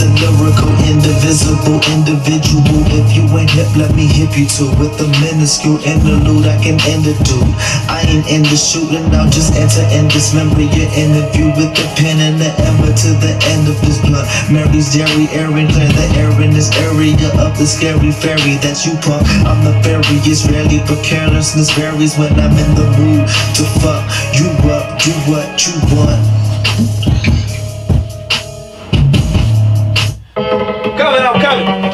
the lyrical, indivisible individual. If you ain't hip, let me hip you too. With a minuscule interlude, I can end it, dude. I ain't in the shooting, I'll just enter and dismember your interview with the pen and the ember to the end of this blunt. Mary's dairy, airing, clear the air in this area of the scary fairy that you pump. I'm the fairyest, rarely, but carelessness varies when I'm in the mood to fuck you up. Do what you want. I'm coming.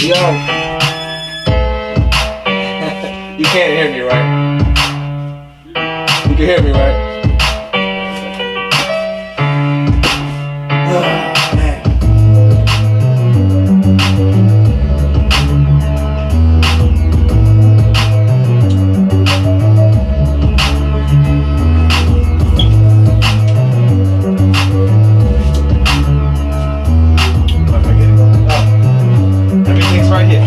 Yo. You can't hear me, right? You can hear me, right? Oh, man. Everything's right here.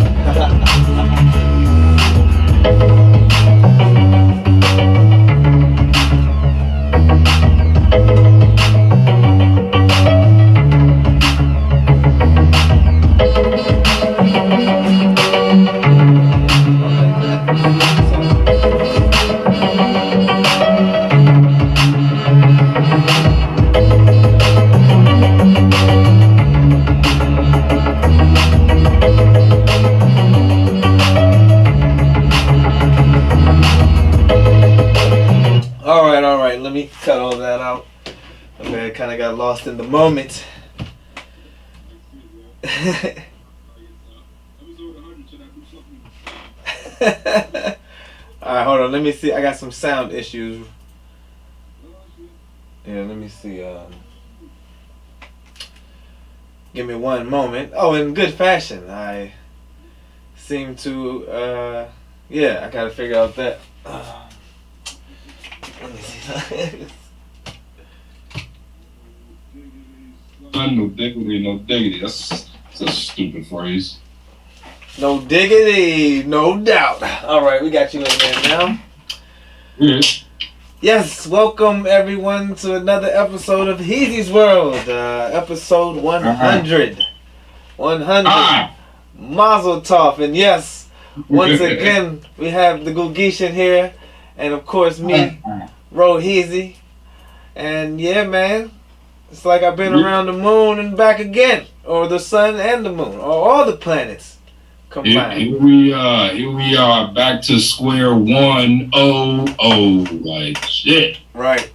All right, let me cut all that out. Okay, I kind of got lost in the moment. Alright, hold on, let me see. I got some sound issues. Yeah, let me see. Give me one moment. Oh, in good fashion. I seem to, yeah, I gotta figure out that. Let me see. No diggity, no diggity. That's a stupid phrase. No diggity, no doubt. All right, we got you in there now. Yeah. Yes, welcome everyone to another episode of Heezy's World, episode 100. 100. Mazel tov. And yes, once again, we have the Gugishan here, and of course me, Heezy. And yeah, man, it's like I've been around the moon and back again, or the sun and the moon, or all the planets combined. Here we are, back to square 100, like shit. Right.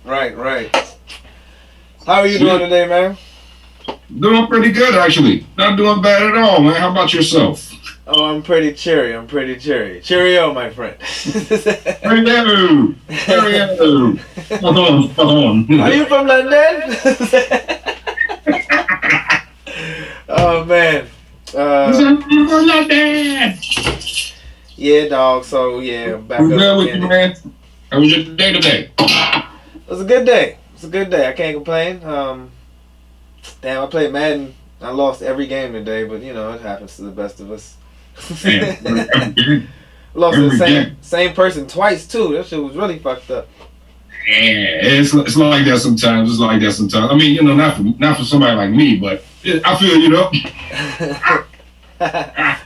How are you doing today, man? Doing pretty good, actually. Not doing bad at all, man. How about yourself? Oh, I'm pretty cheery. Cheerio, my friend. Cheerio. Hold on. Are you from London? Oh, man. Yeah, dog. So, yeah, back up again. Man. How was your day today? It was a good day. I can't complain. Damn, I played Madden. I lost every game today, but, you know, it happens to the best of us. Lost to the same person twice too. That shit was really fucked up. Yeah, it's like that sometimes. I mean, you know, not for somebody like me, but I feel, you know.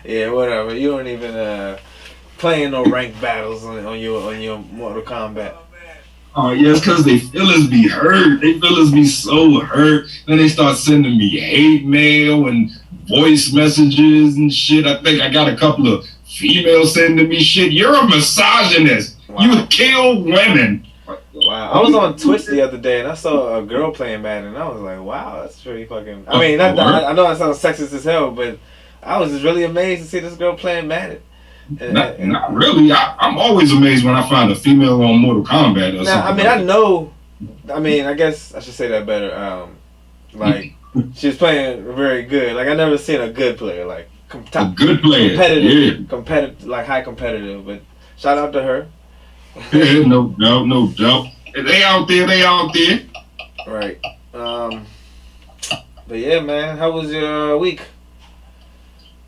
Yeah, whatever. You don't even playing no ranked battles on your Mortal Kombat. Oh yeah, it's because they feelings be hurt. They feelings be so hurt. Then they start sending me hate mail and voice messages and shit. I think I got a couple of females sending me shit. You're a misogynist. Wow. You kill women. Wow. I was on Twitch the other day and I saw a girl playing Madden and I was like, wow, that's pretty fucking... I mean, I know that sounds sexist as hell, but I was just really amazed to see this girl playing Madden. Not really. I'm always amazed when I find a female on Mortal Kombat or something. I guess I should say that better. Like, she was playing very good. Like, I never seen a good player. Like, a good player. Competitive, like high competitive. But shout out to her. Yeah, no doubt. They out there. Right. But yeah, man, how was your week?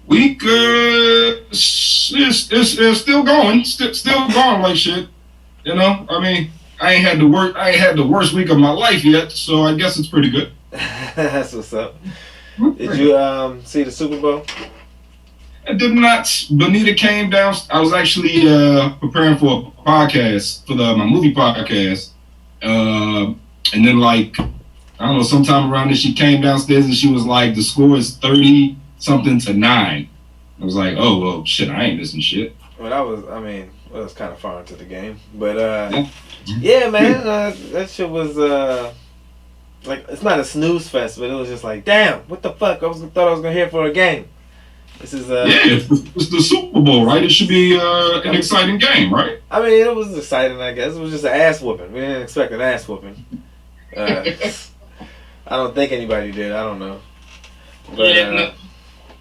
Week it's still going like shit. You know, I mean, I ain't had the worst week of my life yet, so I guess it's pretty good. That's what's up. Did you see the Super Bowl? I did not. Bonita came down. I was actually preparing for a podcast for my movie podcast, and then like I don't know, sometime around there she came downstairs and she was like, the score is 30-something to 9. I was like, oh well, shit, I ain't missing shit. Well, that was kind of far into the game, but yeah, man, that shit was like, it's not a snooze fest, but it was just like, damn, what the fuck? I thought I was gonna hear for a game. This is it's the Super Bowl, right? It should be an exciting game, right? I mean, it was exciting, I guess. It was just an ass whooping. We didn't expect an ass whooping. I don't think anybody did. I don't know. But,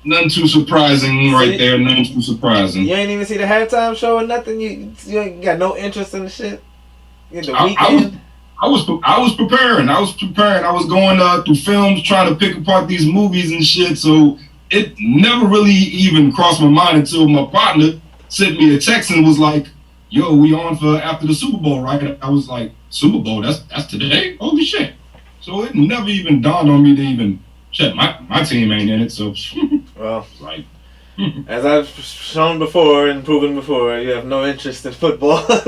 nothing too surprising right there. Nothing too surprising. You ain't even see the halftime show or nothing. You ain't got no interest in the shit. The weekend. I was preparing. I was going through films, trying to pick apart these movies and shit. So it never really even crossed my mind until my partner sent me a text and was like, "Yo, we on for after the Super Bowl, right?" I was like, "Super Bowl? That's today? Holy shit!" So it never even dawned on me to even check. My team ain't in it, so well, like. As I've shown before and proven before, you have no interest in football. I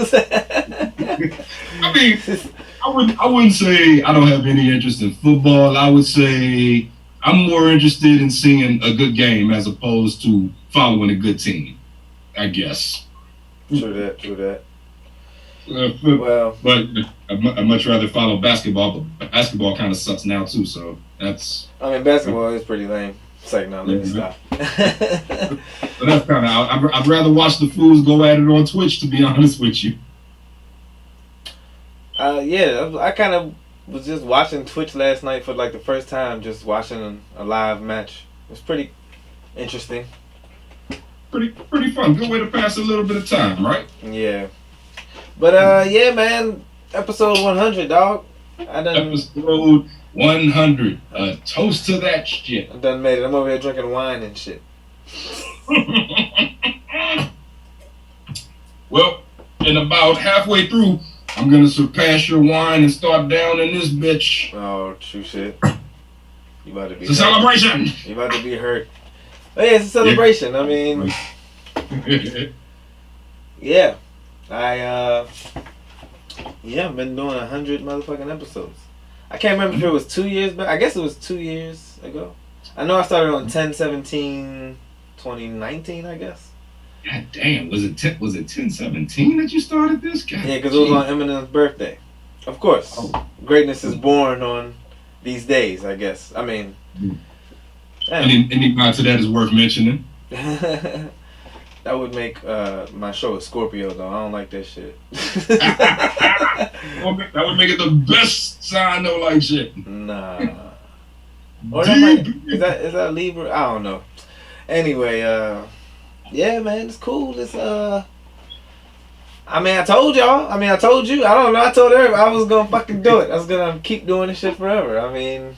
mean, I wouldn't say I don't have any interest in football. I would say I'm more interested in seeing a good game as opposed to following a good team, I guess. True that. But I'd much rather follow basketball, but basketball kind of sucks now too, so that's... I mean, basketball is pretty lame. It's like, no, let me stop. So that's kind of... I'd rather watch the fools go at it on Twitch, to be honest with you. Yeah, I kind of was just watching Twitch last night for like the first time, just watching a live match. It was pretty interesting. Pretty fun. Good way to pass a little bit of time, right? Yeah. But yeah, man, episode 100, dog. Episode 100. Toast to that shit. I done made it. I'm over here drinking wine and shit. Well, and about halfway through, I'm gonna surpass your wine and start down in this bitch. Oh, true shit. You about to be... It's a celebration! You about to be hurt. Oh, yeah, it's a celebration. Yeah. I mean... yeah. I've been doing 100 motherfucking episodes. I can't remember if it was 2 years back. I guess it was 2 years ago. I know I started on 10/17/2019, I guess. God damn, was it 10/17 that you started this? God, yeah, because it was on Eminem's birthday. Of course. Oh. Greatness is born on these days, I guess. I mean... Any part to that is worth mentioning. That would make my show a Scorpio, though. I don't like that shit. That would make it the best sign, though, like shit. Nah. Or is that Libra? I don't know. Anyway, yeah, man, it's cool. It's I mean, I told y'all. I mean, I told you. I don't know. I told everybody I was gonna fucking do it. I was gonna keep doing this shit forever. I mean,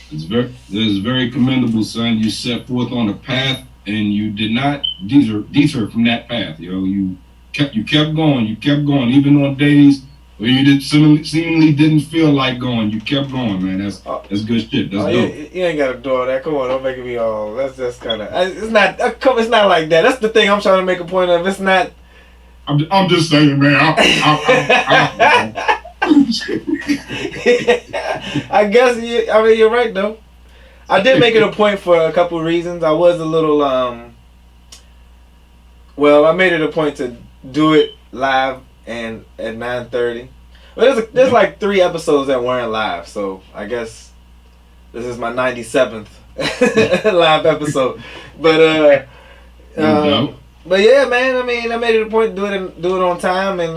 it's very commendable, son. You set forth on a path, and you did not deter from that path. You kept going. You kept going, even on days where you seemingly didn't feel like going. You kept going, man. That's good shit. That's dope. You ain't gotta do all that. Come on, don't make me all. That's kind of. It's not. It's not like that. That's the thing I'm trying to make a point of. It's not I'm just saying, man. I guess you're right though. I did make it a point for a couple reasons. I was a little well, I made it a point to do it live and at 9:30. But there's like 3 episodes that weren't live, so I guess this is my 97th live episode. But but yeah, man. I mean, I made it a point to do it on time, and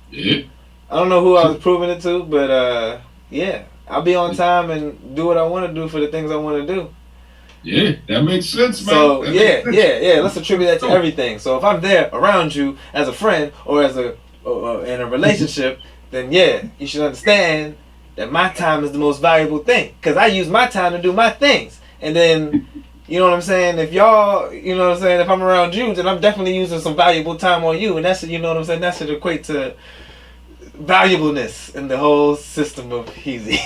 yeah. I don't know who I was proving it to, but yeah, I'll be on time and do what I want to do for the things I want to do. Yeah, that makes sense, man. So yeah. Let's attribute that to everything. So if I'm there around you as a friend or as in a relationship, then yeah, you should understand that my time is the most valuable thing, because I use my time to do my things. And then, you know what I'm saying, if y'all, you know what I'm saying, if I'm around you, then I'm definitely using some valuable time on you, and that's, you know what I'm saying, that should equate to valuableness in the whole system of Heezy.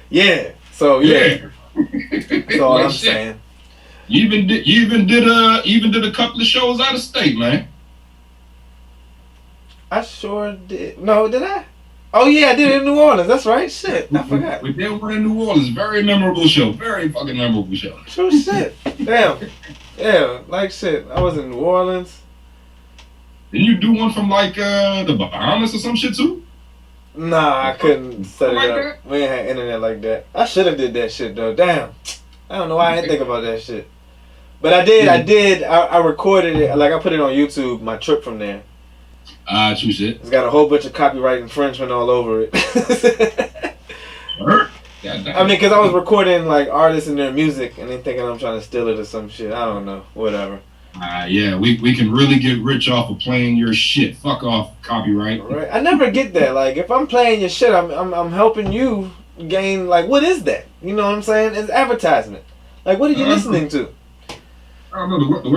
Yeah. So yeah. That's all I'm saying. You even did a couple of shows out of state, man. I sure did. No, did I? Oh yeah, I did it in New Orleans. That's right. Shit, I forgot. We did one in New Orleans. Very memorable show. Very fucking memorable show. True shit. Damn. Yeah, like shit. I was in New Orleans. Didn't you do one from like the Bahamas or some shit too? Nah, I couldn't set it like up. That? We ain't had internet like that. I should have did that shit though. Damn. I don't know why I didn't think about that shit. But I did. I recorded it. Like I put it on YouTube. My trip from there. True shit. It's got a whole bunch of copyright infringement all over it. I mean, because I was recording like artists and their music, and they thinking I'm trying to steal it or some shit. I don't know. Whatever. Yeah, we can really get rich off of playing your shit. Fuck off, copyright. Right. I never get that. Like, if I'm playing your shit, I'm helping you gain. Like, what is that? You know what I'm saying? It's advertisement. Like, what are you listening to? I don't know. The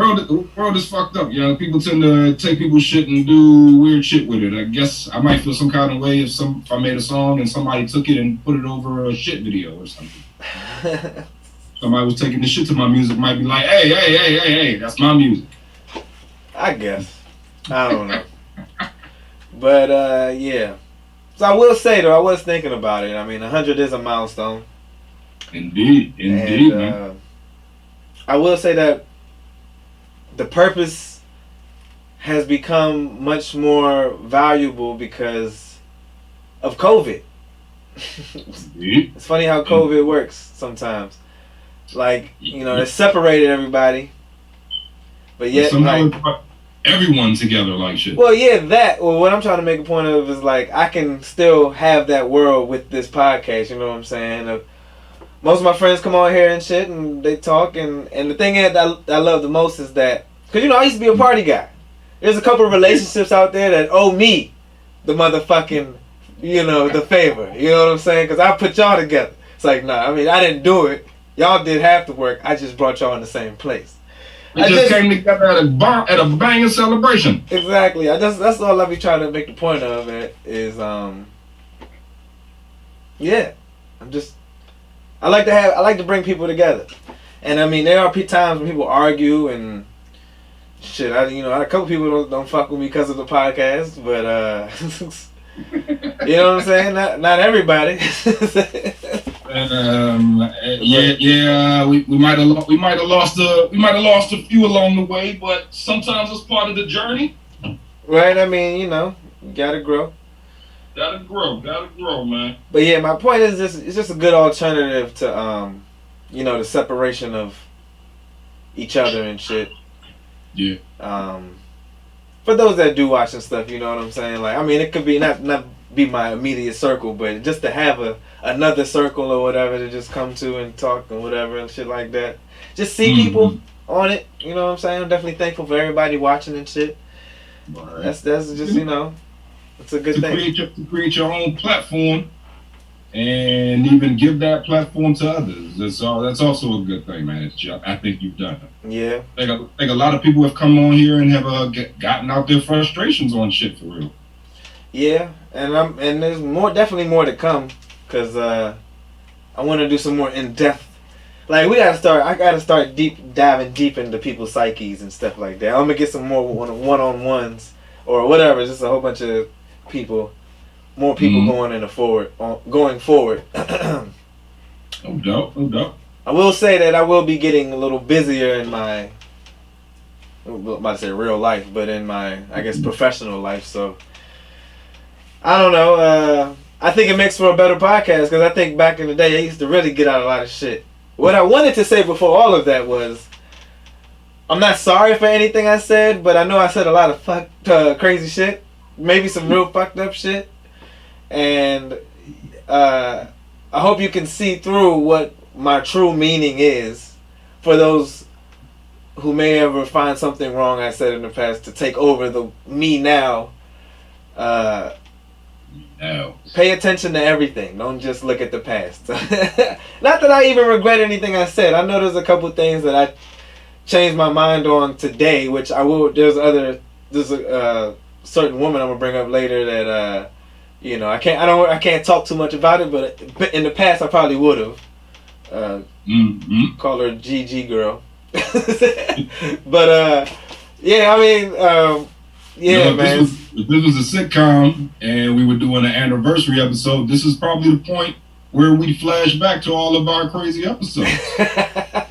world is fucked up. You know, people tend to take people's shit and do weird shit with it. I guess I might feel some kind of way if I made a song and somebody took it and put it over a shit video or something. Somebody was taking the shit to my music, might be like, hey, that's my music. I guess. I don't know. But, yeah. So I will say, though, I was thinking about it. I mean, 100 is a milestone. Indeed, and, man. I will say that the purpose has become much more valuable because of COVID. It's funny how COVID works sometimes. Like, you know, they separated everybody, but yet like everyone together like shit. Well, yeah, that. Well, what I'm trying to make a point of is like I can still have that world with this podcast. You know what I'm saying? Most of my friends come on here and shit, and they talk, and the thing that I love the most is that, because you know I used to be a party guy. There's a couple of relationships out there that owe me the motherfucking, you know, the favor. You know what I'm saying? Because I put y'all together. It's like, nah, I mean, I didn't do it. Y'all did half the work. I just brought y'all in the same place. We just came together at a banging celebration. Exactly. That's all I be trying to make the point of it is, yeah. I like to bring people together. And I mean, there are times when people argue and shit. A couple people don't fuck with me because of the podcast, but you know what I'm saying? Not everybody. We might have lost a few along the way, but sometimes it's part of the journey. Right. I mean, you know, you gotta grow. Gotta grow, man. But yeah, my point is it's just a good alternative to you know, the separation of each other and shit. Yeah. For those that do watch and stuff, you know what I'm saying? Like, I mean, it could be not be my immediate circle, but just to have another circle or whatever to just come to and talk and whatever and shit like that. Just see people on it, you know what I'm saying? I'm definitely thankful for everybody watching and shit. Right. That's just, you know, it's a good thing. To create your own platform and even give that platform to others. That's also a good thing, man. I think you've done it. Yeah. I think a lot of people have come on here and have gotten out their frustrations on shit for real. Yeah, and there's definitely more to come, because I want to do some more in-depth Like I gotta start diving deep into people's psyches and stuff like that. I'm gonna get some more one-on-ones or whatever. Just a whole bunch of more people going forward. No doubt. I will say that I will be getting a little busier in my, I'm about to say real life, but in my, I guess, professional life. So I don't know. I think it makes for a better podcast because I think back in the day I used to really get out a lot of shit. What I wanted to say before all of that was, I'm not sorry for anything I said, but I know I said a lot of crazy shit. Maybe some real fucked up shit. And I hope you can see through what my true meaning is for those who may ever find something wrong I said in the past to take over the me now. Pay attention to everything. Don't just look at the past. Not that I even regret anything I said. I know there's a couple things that I changed my mind on today, which I will. There's a certain woman I'm gonna bring up later that I can't talk too much about it, but in the past I probably would have. Call her GG girl. But yeah, I mean. Yeah, man. If this was a sitcom and we were doing an anniversary episode, this is probably the point where we flash back to all of our crazy episodes. Say,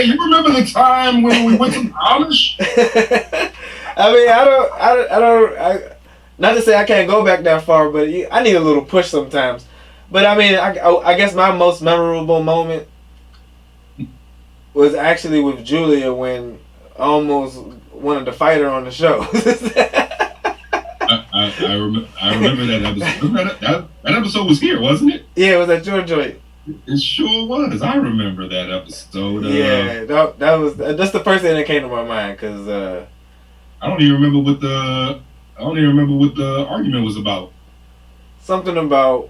you remember the time when we went to Amish? I mean, I not to say I can't go back that far, but I need a little push sometimes. But I mean, I guess my most memorable moment was actually with Julia when I almost wanted to fight her on the show. I remember that episode. That episode was here, wasn't it? Yeah, it was at your joint. It sure was. I remember that episode. Yeah, that's the first thing that came to my mind because I don't even remember what the argument was about. Something about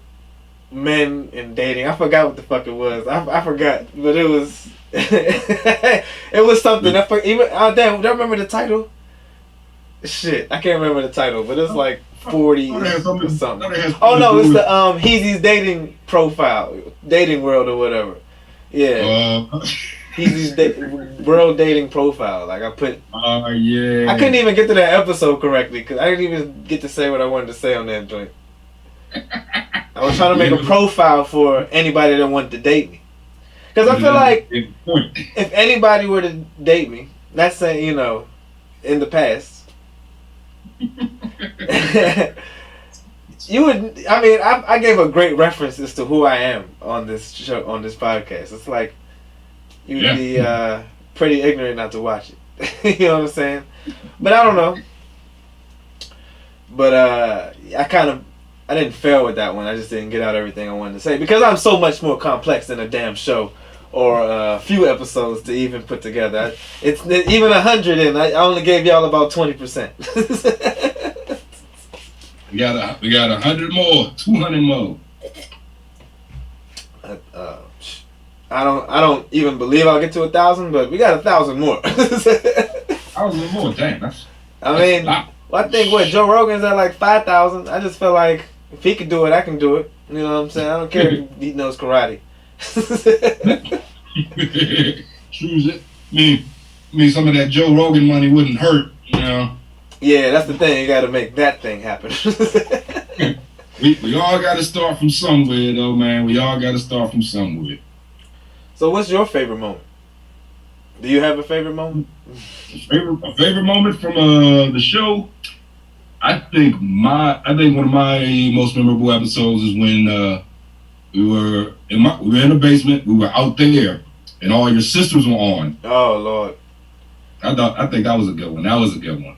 men and dating. I forgot what the fuck it was. I forgot, but it was. It was something. Damn, do I remember the title? Shit, I can't remember the title, but it's like 40 or something. Oh no, it's the Heezy's dating profile, dating world or whatever. Yeah, Heezy's world dating profile. Like I put. Yeah. I couldn't even get to that episode correctly because I didn't even get to say what I wanted to say on that joint. I was trying to make a profile for anybody that wanted to date me. Because I feel like if anybody were to date me, not saying, in the past, you would, I mean, I gave a great reference as to who I am on this show, on this podcast. It's like, you'd be pretty ignorant not to watch it. You know what I'm saying? But I don't know. But I didn't fail with that one. I just didn't get out everything I wanted to say. Because I'm so much more complex than a damn show or a few episodes to even put together. It's even 100 in. I only gave y'all about 20%. We got 100 more, 200 more. I don't even believe I'll get to 1,000, but we got 1,000 more. 1,000 more, damn. I think Joe Rogan's at like 5,000. I just feel like if he could do it, I can do it. You know what I'm saying? I don't care if he knows karate. True. Me, some of that Joe Rogan money wouldn't hurt, Yeah, that's the thing. You got to make that thing happen. we all got to start from somewhere, though, man. We all got to start from somewhere. So, what's your favorite moment? Do you have a favorite moment? A favorite moment from the show? I think one of my most memorable episodes is when we were in the basement. We were out there, and all your sisters were on. Oh Lord! I think that was a good one.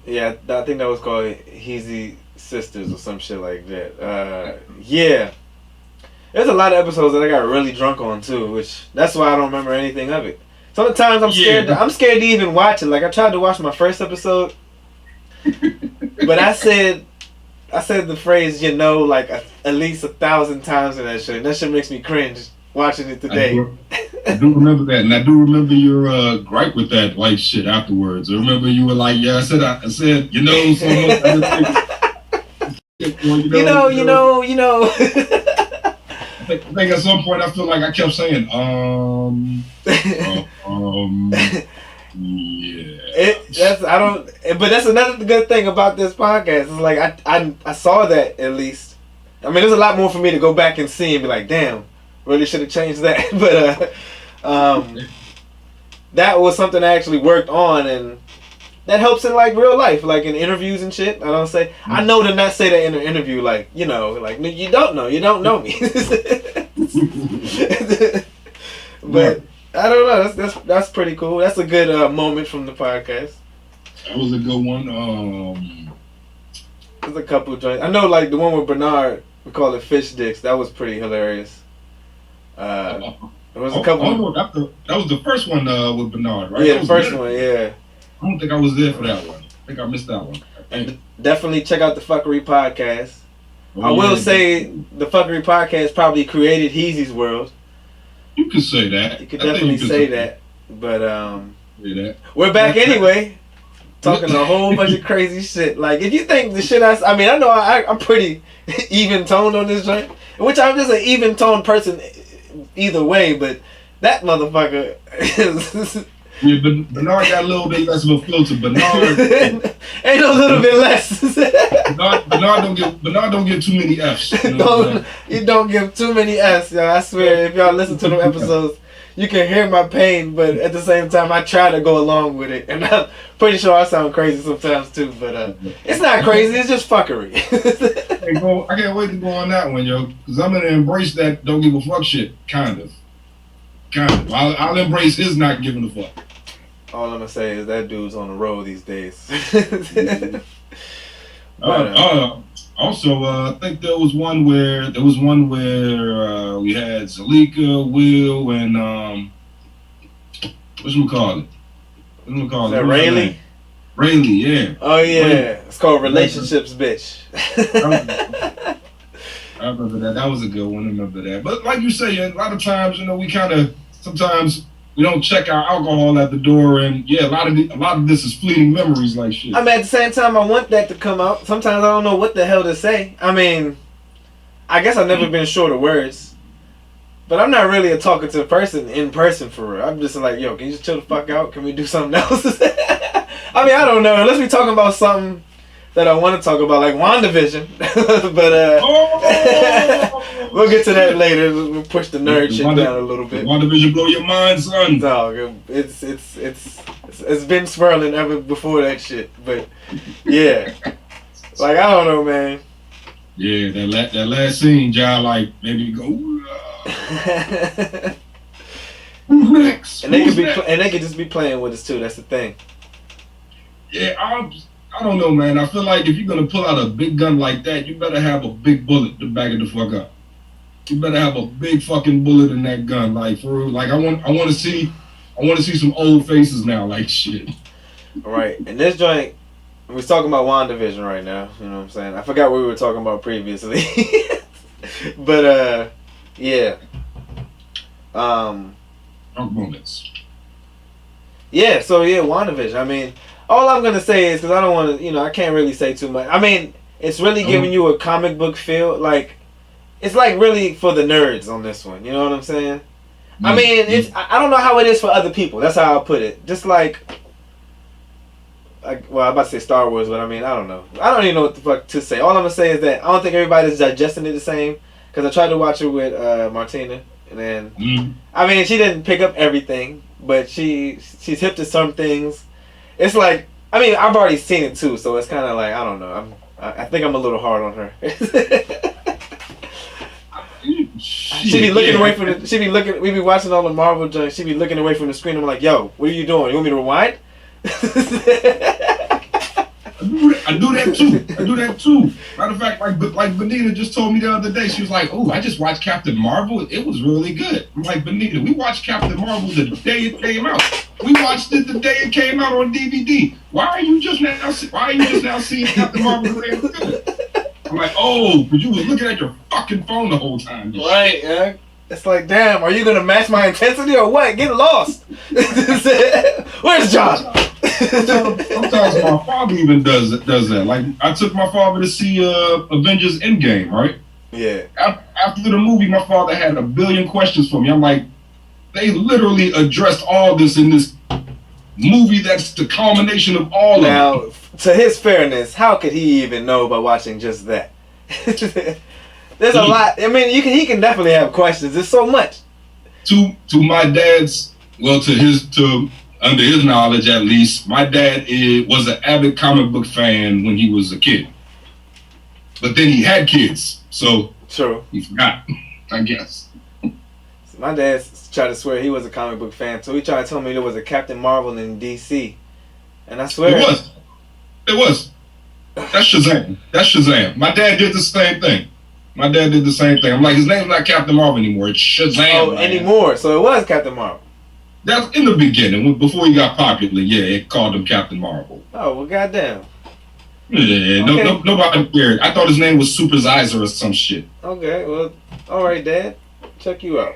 Yeah, I think that was called Heezy Sisters or some shit like that. Yeah. There's a lot of episodes that I got really drunk on too, which that's why I don't remember anything of it. Sometimes I'm scared. I'm scared to even watch it. Like I tried to watch my first episode, but I said the phrase like at least 1,000 times in that shit. And that shit makes me cringe watching it today. I do remember that, and I do remember your gripe with that white shit afterwards. I remember you were like, "Yeah, I said, so much." think at some point I feel like I kept saying, yeah. But that's another good thing about this podcast. It's like I saw that at least. I mean, there's a lot more for me to go back and see and be like, damn, really should have changed that. But that was something I actually worked on, and that helps in like real life, like in interviews and shit. I know to not say that in an interview, like, you know, like, you don't know me. But I don't know. That's pretty cool. That's a good moment from the podcast. That was a good one. There's a couple joints. I know, like the one with Bernard. We call it fish dicks. That was pretty hilarious. There was a couple. That was the first one with Bernard, right? Yeah, the first one. Yeah. I don't think I was there for that one. I think I missed that one. And definitely check out the Fuckery Podcast. Oh, I will say the Fuckery Podcast probably created Heezy's world. You could say that. You could definitely say that. But say that. We're back anyway. Talking a whole bunch of crazy shit. Like, if you think the shit I mean, I know I'm pretty even toned on this joint, which I'm just an even toned person either way, but that motherfucker is. Yeah, but Bernard got a little bit less of a filter. Bernard ain't no little bit less. Bernard don't give too many F's. You don't give too many F's, yo. I swear, if y'all listen to them episodes, you can hear my pain, but at the same time, I try to go along with it. And I'm pretty sure I sound crazy sometimes too, but it's not crazy, it's just fuckery. I can't wait to go on that one, yo, because I'm going to embrace that don't give a fuck shit, kind of. I'll embrace his not giving a fuck. All I'm going to say is that dude's on the road these days. Also, I think there was one where we had Zalika, Will, and whatchamacallit? Is that Rayleigh? Rayleigh, yeah. Oh yeah, it's called Relationships, bitch. I remember that. That was a good one. I remember that. But like you say, a lot of times, you know, we kind of sometimes we don't check our alcohol at the door, and yeah, a lot of this is fleeting memories, like shit. I mean, at the same time, I want that to come out. Sometimes I don't know what the hell to say. I mean, I guess I've never been short of words, but I'm not really a talkative person in person for real. I'm just like, yo, can you just chill the fuck out? Can we do something else? I mean, I don't know. Unless we talking about something that I want to talk about, like WandaVision. But we'll get to that later. We'll push the nerd shit down a little bit. WandaVision blow your mind, son. Dog, it's been swirling ever before that shit. But yeah, like I don't know, man. Yeah, that last scene, John, like maybe go. Who's next? And they could just be playing with us too. That's the thing. Yeah, I don't know, man. I feel like if you're gonna pull out a big gun like that, you better have a big bullet to back it the fuck up. You better have a big fucking bullet in that gun, like for real. Like I want to see some old faces now, like shit. All right, and this joint, we're talking about WandaVision right now. You know what I'm saying? I forgot what we were talking about previously, but yeah. Moments. Yeah. So yeah, WandaVision. I mean. All I'm going to say is, because I don't want to, I can't really say too much. I mean, it's really giving you a comic book feel. Like, it's like really for the nerds on this one. You know what I'm saying? Mm-hmm. I mean, I don't know how it is for other people. That's how I'll put it. Just like, well, I'm about to say Star Wars, but I mean, I don't know. I don't even know what the fuck to say. All I'm going to say is that I don't think everybody's digesting it the same. Because I tried to watch it with Martina. And then, I mean, she didn't pick up everything. But she's hip to some things. It's like, I mean, I've already seen it too, so it's kind of like, I don't know. I think I'm a little hard on her. She be looking away from the. We be watching all the Marvel junk. She be looking away from the screen. I'm like, yo, what are you doing? You want me to rewind? I do that too. Matter of fact, like Benita just told me the other day, she was like, "Oh, I just watched Captain Marvel. It was really good." I'm like, Benita, we watched Captain Marvel the day it came out. We watched it the day it came out on DVD. Why are you just now seeing Captain Marvel the day it was good? I'm like, oh, but you was looking at your fucking phone the whole time. Right, yeah. It's like, damn, are you gonna match my intensity or what? Get lost. Where's John? Sometimes my father even does that. Like, I took my father to see Avengers Endgame, right? Yeah. After the movie, my father had a billion questions for me. I'm like, they literally addressed all this in this movie that's the culmination of all of it. Now, to his fairness, how could he even know by watching just that? There's a lot. I mean, he can definitely have questions. There's so much. To my dad's, well, to under his knowledge at least, my dad was an avid comic book fan when he was a kid. But then he had kids, so true. He forgot, I guess. So my dad tried to swear he was a comic book fan, so he tried to tell me there was a Captain Marvel in DC, and I swear it was. That's Shazam. My dad did the same thing. I'm like, his name's not Captain Marvel anymore. It's Shazam. Oh, anymore. So it was Captain Marvel. That's in the beginning, before he got popular. Yeah, it called him Captain Marvel. Oh well, goddamn. Yeah, okay. Nobody cared. I thought his name was Super Zizer or some shit. Okay, well, all right, Dad. Check you out.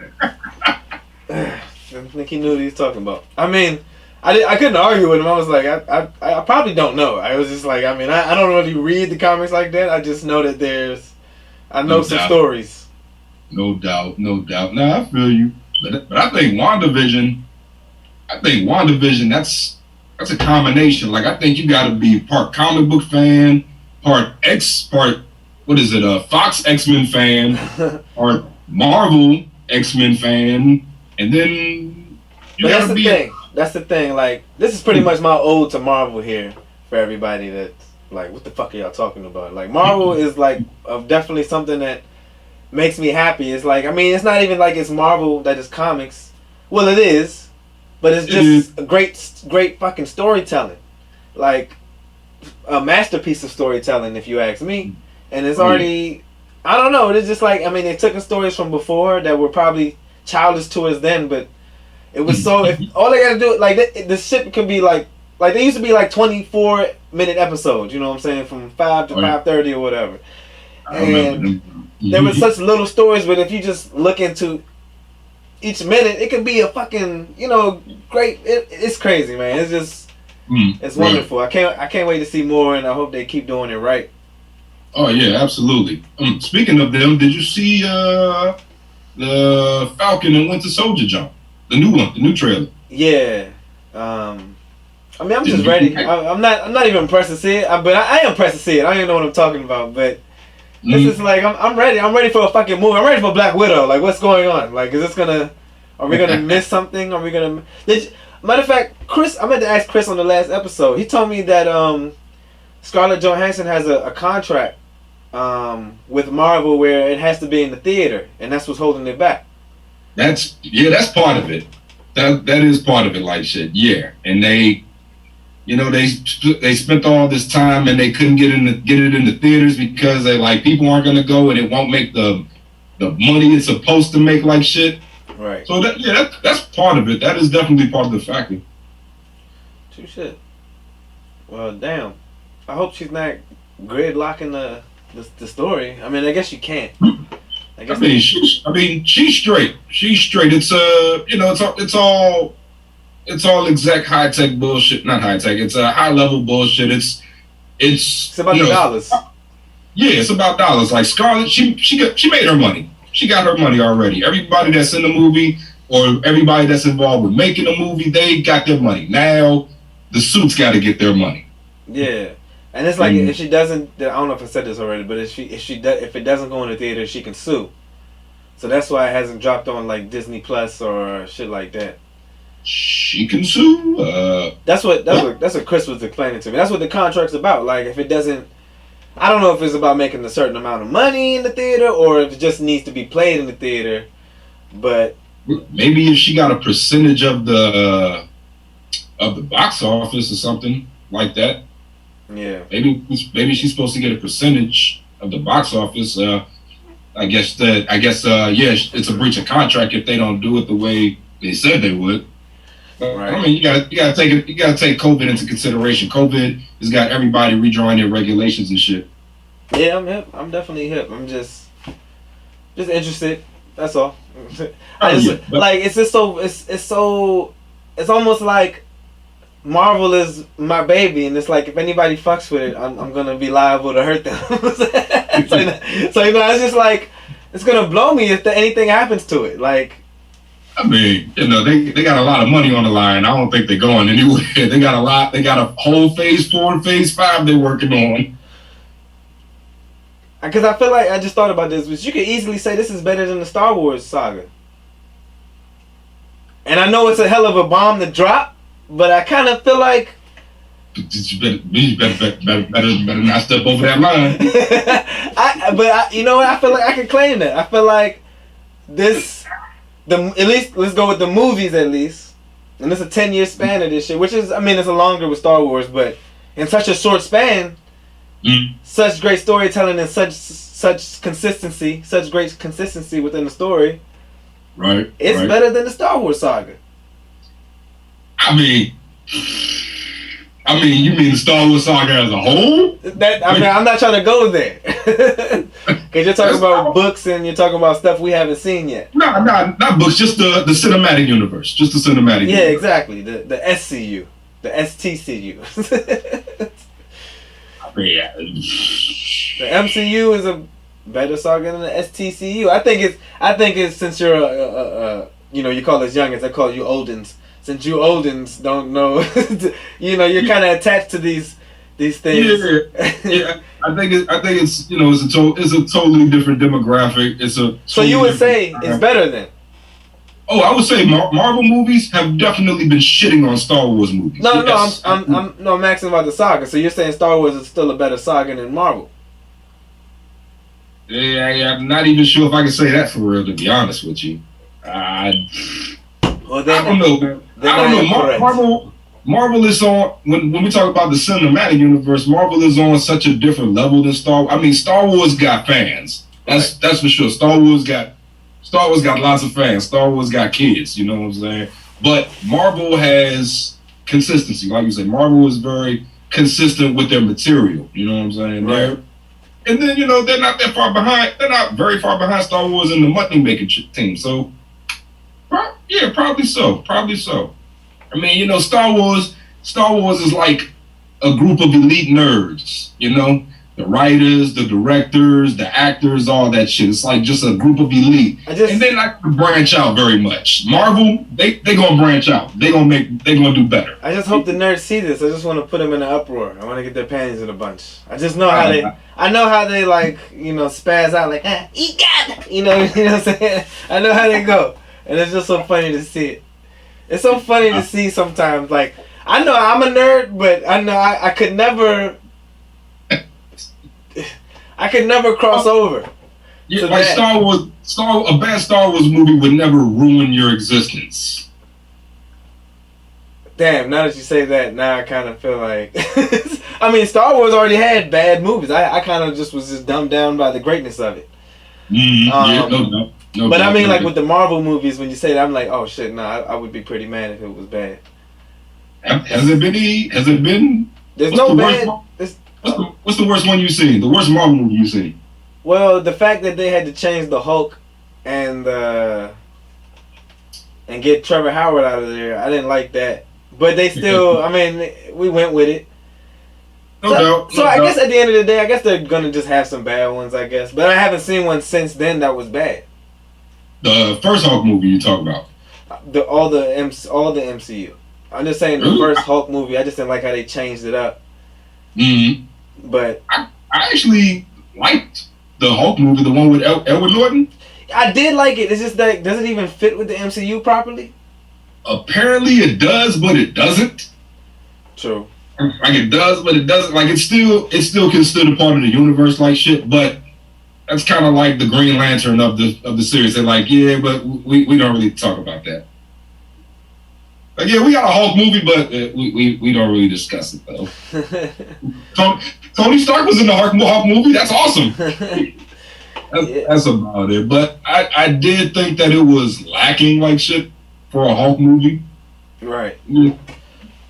I think he knew what he was talking about. I mean, I couldn't argue with him. I was like, I probably don't know. I was just like, I mean, I don't really read the comics like that. I just know that I know some stories. No doubt. Nah, I feel you. But I think WandaVision, that's a combination. Like, I think you got to be part comic book fan, part Fox X-Men fan, part Marvel X-Men fan, and then you got to be... That's the thing. Like, this is pretty much my ode to Marvel here for everybody that's like, what the fuck are y'all talking about? Like, Marvel is like definitely something that makes me happy. It's like, I mean, it's not even like it's Marvel that is comics. Well, it is, but it's just a great fucking storytelling. Like, a masterpiece of storytelling, if you ask me. And it's already, I don't know, it's just like, I mean, they took in stories from before that were probably childish to us then, but it was so, if all they gotta do, like, the shit can be like they used to be like 24-minute episodes, you know what I'm saying, from 5 to 5:30 or whatever. And there were such little stories, but if you just look into each minute, it could be a fucking, great, it's crazy, man. It's just, it's wonderful. I can't wait to see more, and I hope they keep doing it right. Oh yeah, absolutely. Speaking of them, did you see the Falcon and Winter Soldier jump? The new one, the new trailer. Yeah. I mean, I'm just ready. I'm not even impressed to see it, but I am impressed to see it. I don't even know what I'm talking about, but it's just like I'm ready. I'm ready for a fucking movie. I'm ready for Black Widow. Like, what's going on? Like, are we gonna miss something? Are we gonna? Matter of fact, Chris, I meant to ask Chris on the last episode. He told me that Scarlett Johansson has a contract with Marvel where it has to be in the theater, and that's what's holding it back. That's part of it. That is part of it, like shit. Yeah, and they spent all this time and they couldn't get it in the theaters because they like people aren't gonna go and it won't make the money it's supposed to make, like shit. Right. So that's part of it. That is definitely part of the factor. True shit. Well, damn. I hope she's not gridlocking the story. I mean, I guess you can't. She's straight. She's straight. It's all exact high tech bullshit. Not high tech. It's a high level bullshit. It's about the dollars. Yeah, it's about dollars. Like Scarlett, she made her money. She got her money already. Everybody that's in the movie or everybody that's involved with making the movie, they got their money. Now the suits got to get their money. Yeah. And it's like, if she doesn't, I don't know if I said this already, but if it doesn't go in the theater, she can sue. So that's why it hasn't dropped on like Disney Plus or shit like that. She can sue. That's what Chris was explaining to me. That's what the contract's about. Like, if it doesn't, I don't know if it's about making a certain amount of money in the theater or if it just needs to be played in the theater. But maybe if she got a percentage of the box office or something like that. Yeah. Maybe she's supposed to get a percentage of the box office. I guess it's a breach of contract if they don't do it the way they said they would. Right. I mean, you gotta take COVID into consideration. COVID has got everybody redrawing their regulations and shit. Yeah, I'm hip. I'm definitely hip. I'm just interested. That's all. Like, it's just so it's almost like Marvel is my baby, and it's like if anybody fucks with it, I'm gonna be liable to hurt them. so you know, it's just like it's gonna blow me if anything happens to it. Like, I mean, you know, they got a lot of money on the line. I don't think they're going anywhere. They got a lot. They got a whole phase 4 and phase 5 they're working on. Because I feel like I just thought about this, but you could easily say this is better than the Star Wars saga. And I know it's a hell of a bomb to drop, but I kind of feel like You better not step over that line. you know what? I feel like I can claim that. I feel like at least let's go with the movies at least, and it's a 10-year span of this shit, which is, I mean, it's a longer with Star Wars, but in such a short span, such great storytelling and such consistency, such great consistency within the story. Right. It's better than the Star Wars saga. I mean, you mean the Star Wars saga as a whole? I'm not trying to go there. Because you're talking about books and you're talking about stuff we haven't seen yet. No, not books, just the cinematic universe. Just the cinematic universe. Yeah, exactly. The SCU. The STCU. Yeah. The MCU is a better saga than the STCU. I think it's since you're you call us youngins, I call you oldins. Since you oldins don't know, you're kind of attached to these things. Yeah. I think it's it's a totally different demographic. So you would say it's better then? Oh, I would say Marvel movies have definitely been shitting on Star Wars movies. No, I'm asking about the saga. So you're saying Star Wars is still a better saga than Marvel? Yeah, I'm not even sure if I can say that for real, to be honest with you. I don't know. Marvel is on, when we talk about the cinematic universe, Marvel is on such a different level than Star Wars. I mean, Star Wars got fans. That's for sure. Star Wars got lots of fans. Star Wars got kids, you know what I'm saying? But Marvel has consistency. Like you said, Marvel is very consistent with their material, you know what I'm saying? Right. And then, they're not that far behind. They're not very far behind Star Wars in the money making team. So, yeah, probably so. I mean, Star Wars is like a group of elite nerds, the writers, the directors, the actors, all that shit. It's like just a group of elite. And they're not gonna branch out very much. Marvel, they gonna branch out. They gonna do better. I just hope the nerds see this. I just want to put them in an uproar. I want to get their panties in a bunch. I just know how they like, spaz out like, EGOT! You know what I'm saying? I know how they go. And it's just so funny to see it. It's so funny to see sometimes. Like, I know I'm a nerd, but I know I could never cross over. Yeah, like Star Wars, a bad Star Wars movie would never ruin your existence. Damn, now that you say that, now I kind of feel like... I mean, Star Wars already had bad movies. I kind of was just dumbed down by the greatness of it. Yeah, no. But I mean, like with the Marvel movies, when you say that, I'm like, oh shit, I would be pretty mad if it was bad. Has it been? There's no bad. What's the worst one you've seen? The worst Marvel movie you've seen? Well, the fact that they had to change the Hulk and get Trevor Howard out of there, I didn't like that. But they still, I mean, we went with it. So I guess at the end of the day, I guess they're gonna just have some bad ones, I guess. But I haven't seen one since then that was bad. The first Hulk movie you talk about? All the MCU. I'm just saying the first Hulk movie. I just didn't like how they changed it up. But I actually liked the Hulk movie, the one with Edward Norton. I did like it. It's just that, does it even fit with the MCU properly? Apparently it does, but it doesn't. True. Like it does, but it doesn't. Like it's still considered part of the universe, like shit. But that's kind of like the Green Lantern of the series. They're like, yeah, but we don't really talk about that. Like, yeah, we got a Hulk movie, but we don't really discuss it though. Tony Stark was in the Hulk movie. That's awesome. That's about it. But I did think that it was lacking like shit for a Hulk movie. Right. Yeah.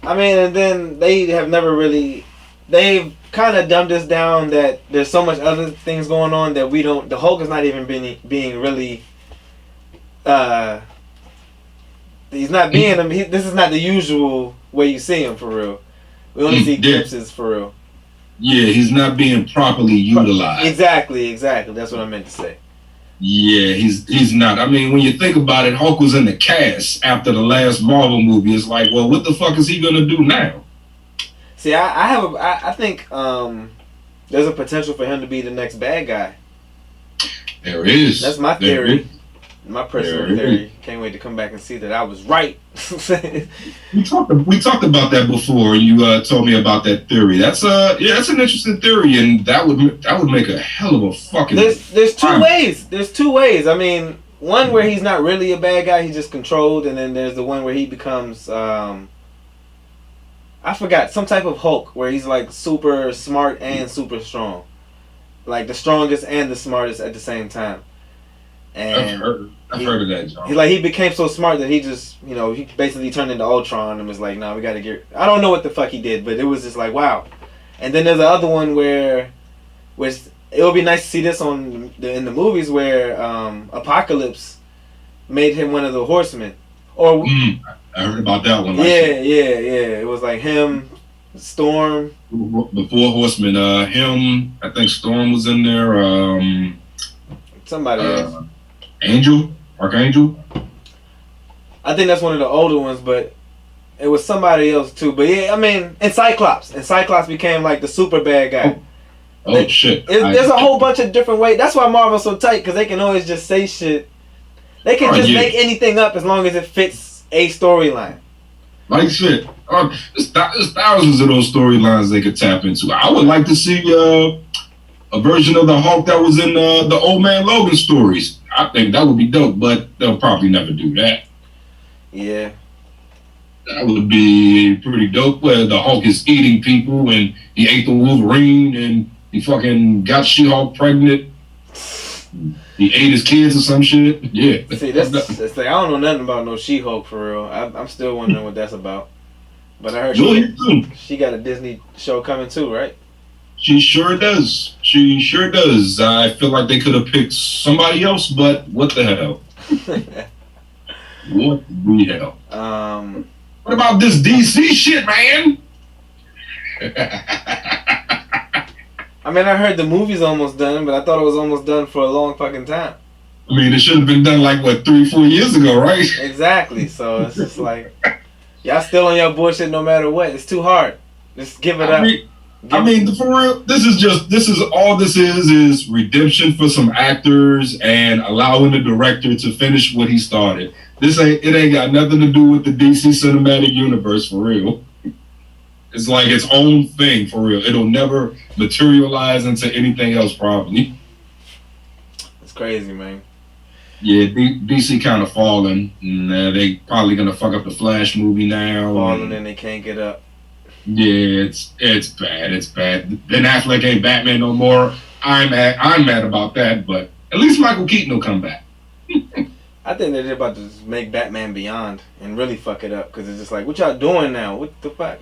I mean, and then they've kind of dumbed us down that there's so much other things going on that the Hulk is not even being really, he's not being, this is not the usual where you see him for real. We only see glimpses for real. Yeah, he's not being properly utilized. Exactly. That's what I meant to say. Yeah, he's not. I mean, when you think about it, Hulk was in the cast after the last Marvel movie. It's like, well, what the fuck is he gonna do now? See, I think there's a potential for him to be the next bad guy. There is. That's my theory. My personal theory. Can't wait to come back and see that I was right. we talked about that before. You told me about that theory. That's an interesting theory, and that would make a hell of a fucking. There's two ways. There's two ways. I mean, one where he's not really a bad guy, he's just controlled, and then there's the one where he becomes I forgot, some type of Hulk where he's like super smart and super strong, like the strongest and the smartest at the same time. And I've heard of that, John. He became so smart that he just, he basically turned into Ultron and was like, "No, we got to get." I don't know what the fuck he did, but it was just like, wow. And then there's the other one where it would be nice to see this in the movies where Apocalypse made him one of the Horsemen. Or I heard about that one. Yeah. It was like him, Storm. The Four Horsemen. I think Storm was in there. Somebody else. Archangel. I think that's one of the older ones, but it was somebody else too. But yeah, I mean, and Cyclops became like the super bad guy. Shit! There's a whole bunch of different ways. That's why Marvel's so tight, because they can always just say shit. They can just make anything up as long as it fits a storyline. Like shit. There's thousands of those storylines they could tap into. I would like to see a version of the Hulk that was in the Old Man Logan stories. I think that would be dope, but they'll probably never do that. Yeah. That would be pretty dope, where the Hulk is eating people and he ate the Wolverine and he fucking got She-Hulk pregnant. He ate his kids or some shit. Yeah. See, that's like, I don't know nothing about no She-Hulk for real. I'm still wondering what that's about. But I heard she got a Disney show coming too, right? She sure does. I feel like they could have picked somebody else, but what the hell? What the hell? What about this DC shit, man? I mean, I heard the movie's almost done, but I thought it was almost done for a long fucking time. I mean, it should have been done like, 3-4 years ago, right? Exactly. So it's just like, y'all still on your bullshit no matter what. It's too hard. Just give it up. For real, this is all this is redemption for some actors and allowing the director to finish what he started. It ain't got nothing to do with the DC cinematic universe, for real. It's like its own thing, for real. It'll never materialize into anything else, probably. It's crazy, man. Yeah, DC kind of falling. They probably gonna fuck up the Flash movie now. Falling and they can't get up. Yeah, it's bad. It's bad. Ben Affleck ain't Batman no more. I'm mad about that, but at least Michael Keaton will come back. I think they're about to just make Batman Beyond and really fuck it up, because it's just like, what y'all doing now? What the fuck?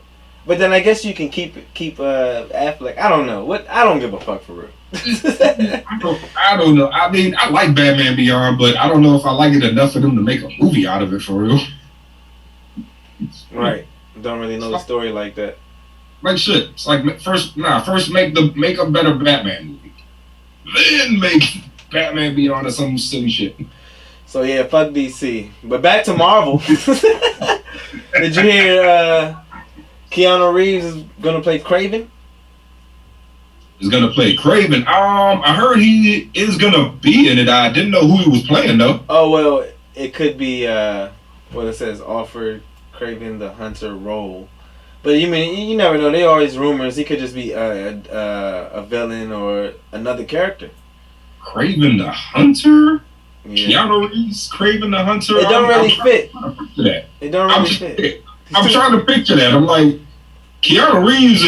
But then I guess you can keep Affleck. I don't know. I don't give a fuck for real. I don't know. I mean, I like Batman Beyond, but I don't know if I like it enough for them to make a movie out of it, for real. Right. Don't really know the story like that. Like shit. It's like first make a better Batman movie, then make Batman Beyond or some silly shit. So yeah, fuck DC. But back to Marvel. Did you hear Keanu Reeves is gonna play Kraven? He's gonna play Kraven. I heard he is gonna be in it. I didn't know who he was playing though. Oh well, it could be what it says, offered Kraven the Hunter role. But you never know. There are always rumors. He could just be a villain or another character. Kraven the Hunter? Yeah. Keanu Reeves, Kraven the Hunter? It don't really fit. It don't really fit. I'm trying to picture that. I'm like, Keanu Reeves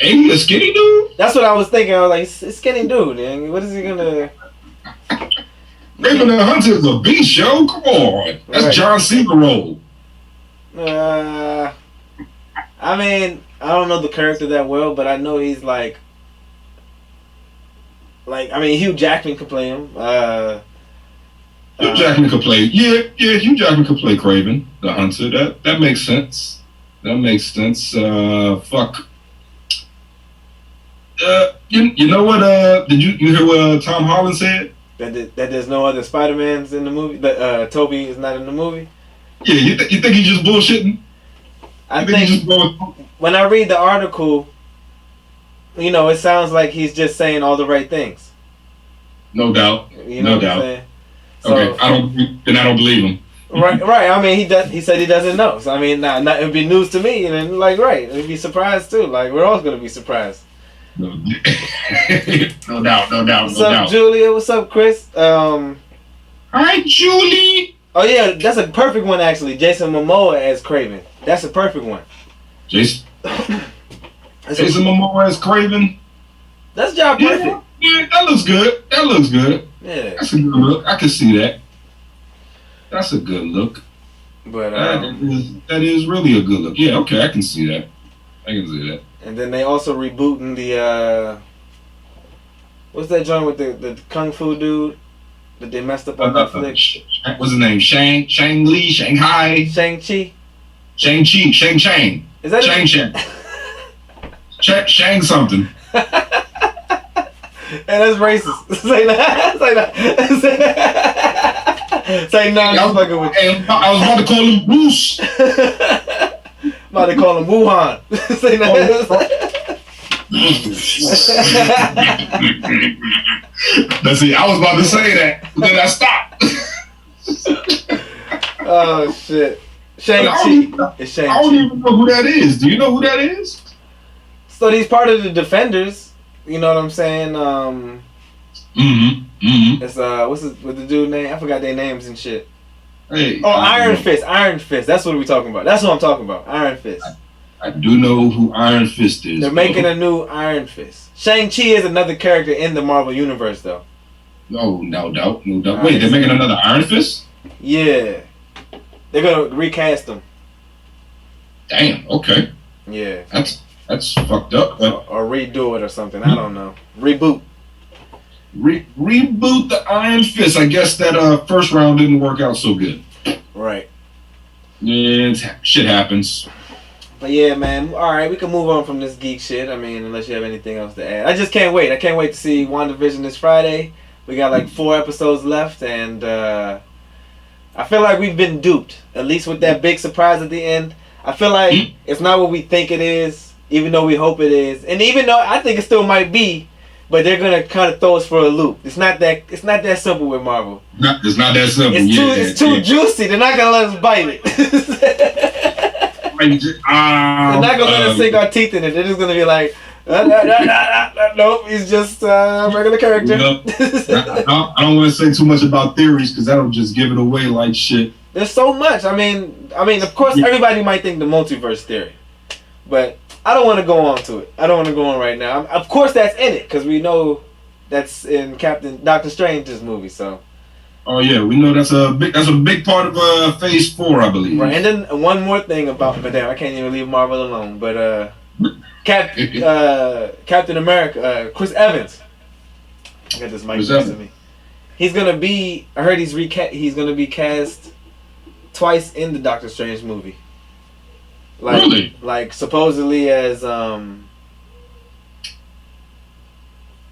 ain't he a skinny dude? That's what I was thinking. I was like, it's a skinny dude. Man. What is he gonna... Kraven the Hunter is a beast, yo. Come on. That's right. John Cena role. I mean, I don't know the character that well, but I know he's Hugh Jackman could play him. Hugh Jackman could play. Yeah. Hugh Jackman could play Kraven the Hunter. That makes sense. That makes sense. Fuck. You know what? Did you hear what Tom Holland said? That there's no other Spider-Mans in the movie. That Toby is not in the movie. Yeah, you think he's just bullshitting? I think when I read the article, it sounds like he's just saying all the right things. No doubt. You know no doubt. I'm saying? So, okay, I don't believe him. Right. I mean, he said he doesn't know. So I mean, it'd be news to me, and then right, it'd be surprised too. Like we're all gonna be surprised. No, no doubt. What's up, Julia? What's up, Chris? Hi, Julie. Oh yeah, that's a perfect one actually. Jason Momoa as Kraven. That's a perfect one. Jason Momoa as Kraven. That's job perfect. Yeah, that looks good. Yeah, that's a good look. I can see that. That's a good look. But that is really a good look. Yeah, okay, I can see that. And then they also rebooting the what's that joint with the kung fu dude that they messed up on Netflix? What's his name? Shang-Chi. Shang-Chi. Is that Shang? Shang something. And that's racist. Say no. I'm fucking with you. I was about to call him Bruce. About to call him Wuhan. Say no. That's it. I was about to say that, but then I stopped. Oh shit. Shang-Chi. It's Shang-Chi. I don't even know who that is. Do you know who that is? So he's part of the Defenders. You know what I'm saying? It's what's the dude name? I forgot their names and shit. Hey. Iron Fist. Iron Fist. That's what we're talking about. That's what I'm talking about. Iron Fist. I do know who Iron Fist is. They're making a new Iron Fist. Shang-Chi is another character in the Marvel Universe, though. No doubt. Wait, they're making another Iron Fist? Yeah. They're gonna recast him. Damn. Okay. Yeah. That's fucked up. Or redo it or something. I don't know. Reboot. Reboot the Iron Fist. I guess that first round didn't work out so good. Right. Yeah, shit happens. But yeah, man. All right, we can move on from this geek shit. I mean, unless you have anything else to add. I just can't wait. I can't wait to see WandaVision this Friday. We got like 4 episodes left, and I feel like we've been duped. At least with that big surprise at the end. I feel like it's not what we think it is, even though we hope it is, and even though I think it still might be. But they're gonna kind of throw us for a loop. It's not that simple with Marvel. It's not that simple. It's too juicy. They're not gonna let us bite it. They're not gonna let us sink our teeth in it. They're just gonna be like, nope, he's just a regular character. I don't want to say too much about theories because that'll just give it away like shit. There's so much. I mean, of course, everybody might think the multiverse theory, but I don't want to go on to it. I don't want to go on right now. Of course, that's in it because we know that's in Doctor Strange's movie. So. Oh yeah, we know that's a big part of Phase 4, I believe. Right, and then one more thing about, but damn, I can't even leave Marvel alone. But Captain America, Chris Evans. I got this mic next to me. He's gonna be. I heard he's gonna be cast twice in the Doctor Strange movie. Really? Like supposedly as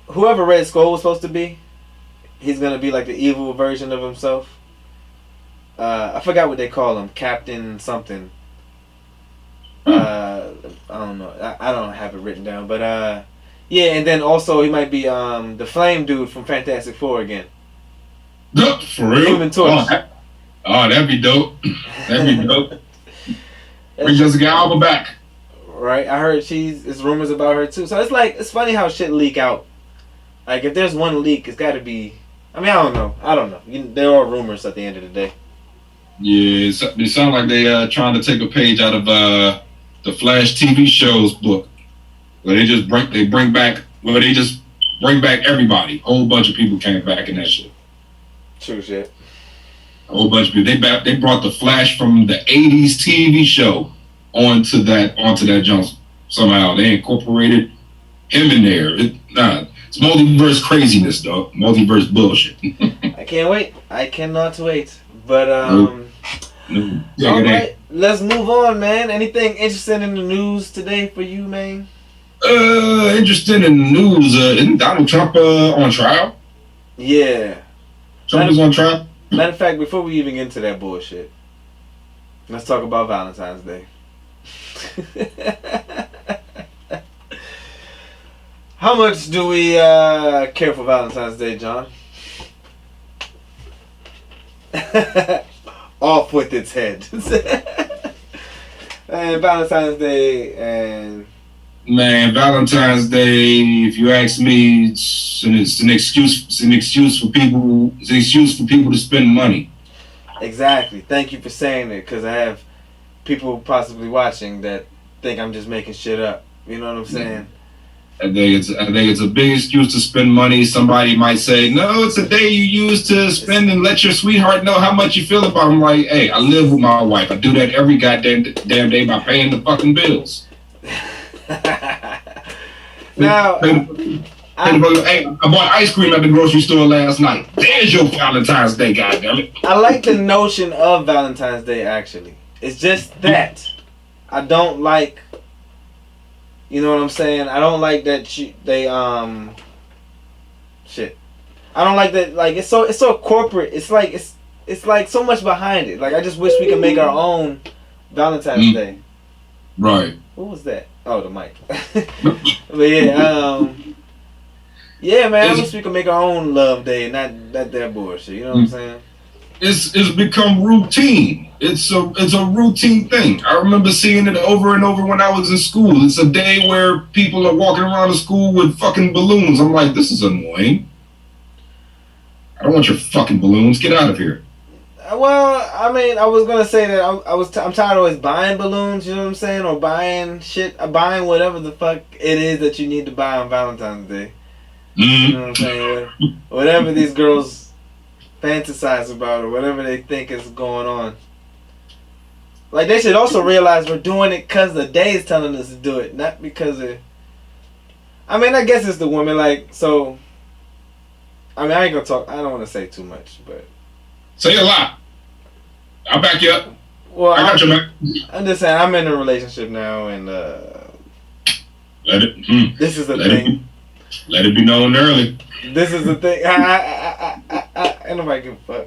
whoever Red Skull was supposed to be, he's gonna be like the evil version of himself. I forgot what they call him, Captain something. I don't know. I don't have it written down, but yeah, and then also he might be the Flame dude from Fantastic Four again. For real? Human Torch. Oh, that'd be dope. That'd be dope. Bring Jessica Alba back. Right, I heard it's rumors about her too. So it's funny how shit leak out. Like if there's one leak, it's got to be. I mean, I don't know. There are rumors at the end of the day. Yeah, they sound like they trying to take a page out of the Flash TV show's book, where they just bring back everybody. A whole bunch of people came back in that shit. True shit. A whole bunch of people. They brought the Flash from the '80s TV show onto that jump somehow. They incorporated him in there. It's multiverse craziness, though. Multiverse bullshit. I can't wait. I cannot wait. But No. All right, let's move on, man. Anything interesting in the news today for you, man? Interested in the news. Isn't Donald Trump on trial? Yeah. Trump is on trial? Matter of fact, before we even get into that bullshit, let's talk about Valentine's Day. How much do we care for Valentine's Day, John? Off with its head. And Valentine's Day and... Man, Valentine's Day, if you ask me, it's an excuse for people. It's an excuse for people to spend money. Exactly. Thank you for saying it, because I have people possibly watching that think I'm just making shit up. You know what I'm saying? I think it's a big excuse to spend money. Somebody might say, no, it's a day you use to spend and let your sweetheart know how much you feel about him. Like, hey, I live with my wife. I do that every goddamn day by paying the fucking bills. Now, hey, I bought ice cream at the grocery store last night. There's your Valentine's Day, goddammit. I like the notion of Valentine's Day, actually. It's just that I don't like, you know what I'm saying? I don't like that shit. I don't like that. Like, it's so corporate. It's like so much behind it. Like, I just wish we could make our own Valentine's Day. Right. What was that? Oh, the mic. But yeah, man. I wish we could make our own love day, not that bullshit. You know what I'm saying? It's become routine. It's a routine thing. I remember seeing it over and over when I was in school. It's a day where people are walking around the school with fucking balloons. I'm like, this is annoying. I don't want your fucking balloons. Get out of here. Well, I mean, I was gonna say that I'm tired of always buying balloons. You know what I'm saying? Or buying shit, buying whatever the fuck it is that you need to buy on Valentine's Day. You know what I'm saying? Whatever these girls fantasize about or whatever they think is going on. Like, they should also realize we're doing it because the day is telling us to do it, not because of... I mean, I guess it's the woman, like, so... I mean, I ain't gonna talk... I don't want to say too much, but... Say a lot. I'll back you up. Well, I got your back. I'm just saying, I'm in a relationship now, and this is the thing. Let it be known early. This is the thing. Ain't nobody give a fuck.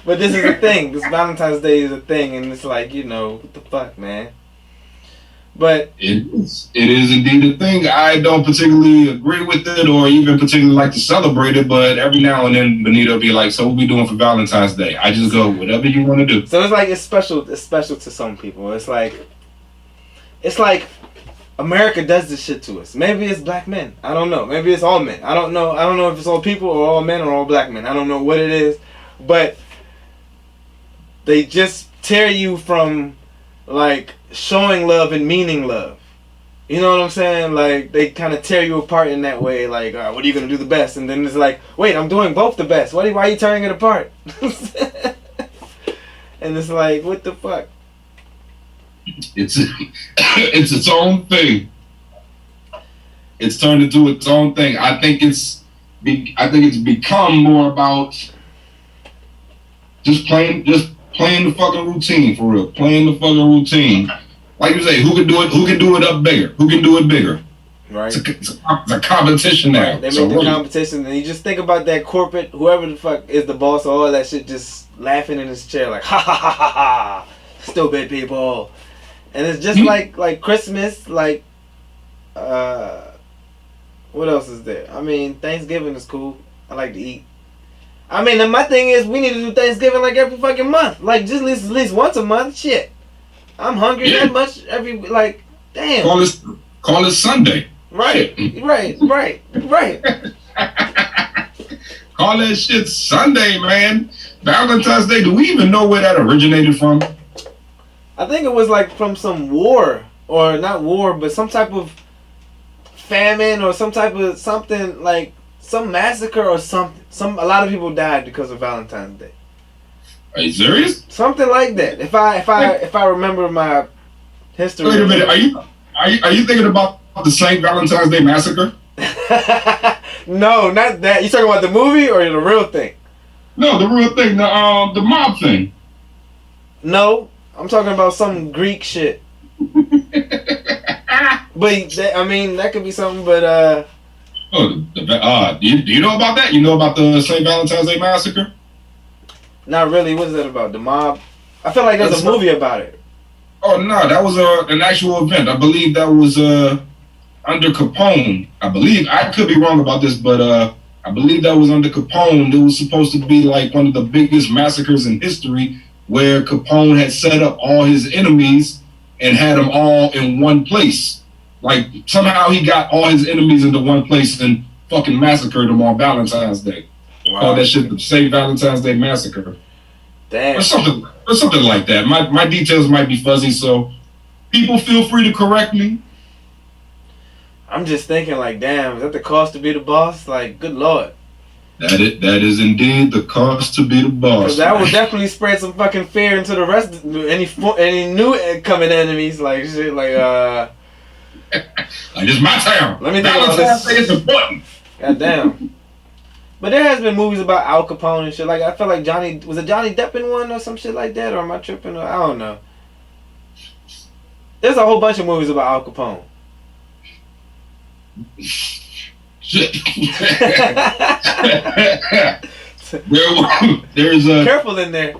But this is the thing. This Valentine's Day is a thing, and it's like, you know, what the fuck, man. But it is indeed a thing. I don't particularly agree with it or even particularly like to celebrate it, but every now and then Benito will be like, so what we doing for Valentine's Day? I just go, whatever you want to do. So it's like it's special to some people. It's like America does this shit to us. Maybe it's black men. I don't know. Maybe it's all men. I don't know. I don't know if it's all people or all men or all black men. I don't know what it is. But they just tear you from like showing love and meaning love. You know what I'm saying? Like, they kind of tear you apart in that way. Like, what are you going to do the best? And then it's like, wait, I'm doing both the best. Why are you tearing it apart? And it's like, what the fuck? It's its own thing. It's turned into its own thing. I think it's become more about just playing the fucking routine, for real. Playing the fucking routine. Like you say, who can do it up bigger? Who can do it bigger? Right. It's a competition now. Right. They make the competition, and you just think about that corporate, whoever the fuck is the boss of all that shit, just laughing in his chair like, ha ha ha ha ha, stupid people. And it's just like Christmas, like, what else is there? I mean, Thanksgiving is cool. I like to eat. I mean, and my thing is, we need to do Thanksgiving like every fucking month. Like, just at least once a month. Shit. I'm hungry that much every, like, damn. Call it Sunday. Right. Right. Call that shit Sunday, man. Valentine's Day. Do we even know where that originated from? I think it was like from some war, or not war, but some type of famine or some type of something, like some massacre or something. A lot of people died because of Valentine's Day. Are you serious? Something like that. If I remember my history. Wait a minute. Are you thinking about the St. Valentine's Day Massacre? No, not that. You talking about the movie or the real thing? No, the real thing. The mob thing. No, I'm talking about some Greek shit. But that could be something. But do you know about that? You know about the St. Valentines Day Massacre? Not really. What is that about? The mob? I feel like there's a movie about it. Oh no, that was an actual event. I believe that was under Capone. I believe, I could be wrong about this, but I believe that was under Capone. It was supposed to be like one of the biggest massacres in history, where Capone had set up all his enemies and had them all in one place. Like somehow he got all his enemies into one place and fucking massacred them on Valentine's Day. Wow. Call that shit the St. Valentine's Day Massacre. Damn. Or something like that. My details might be fuzzy, so people feel free to correct me. I'm just thinking, like, damn, is that the cost to be the boss? Like, good lord. That is indeed the cost to be the boss. Because that would definitely spread some fucking fear into the rest of any new coming enemies, like shit, like like, this is my town. Let me think about this. It's important. God damn. But there has been movies about Al Capone and shit. Like, I feel like Johnny Depp in one or some shit like that? Or am I tripping? I don't know. There's a whole bunch of movies about Al Capone. Shit. There's careful in there.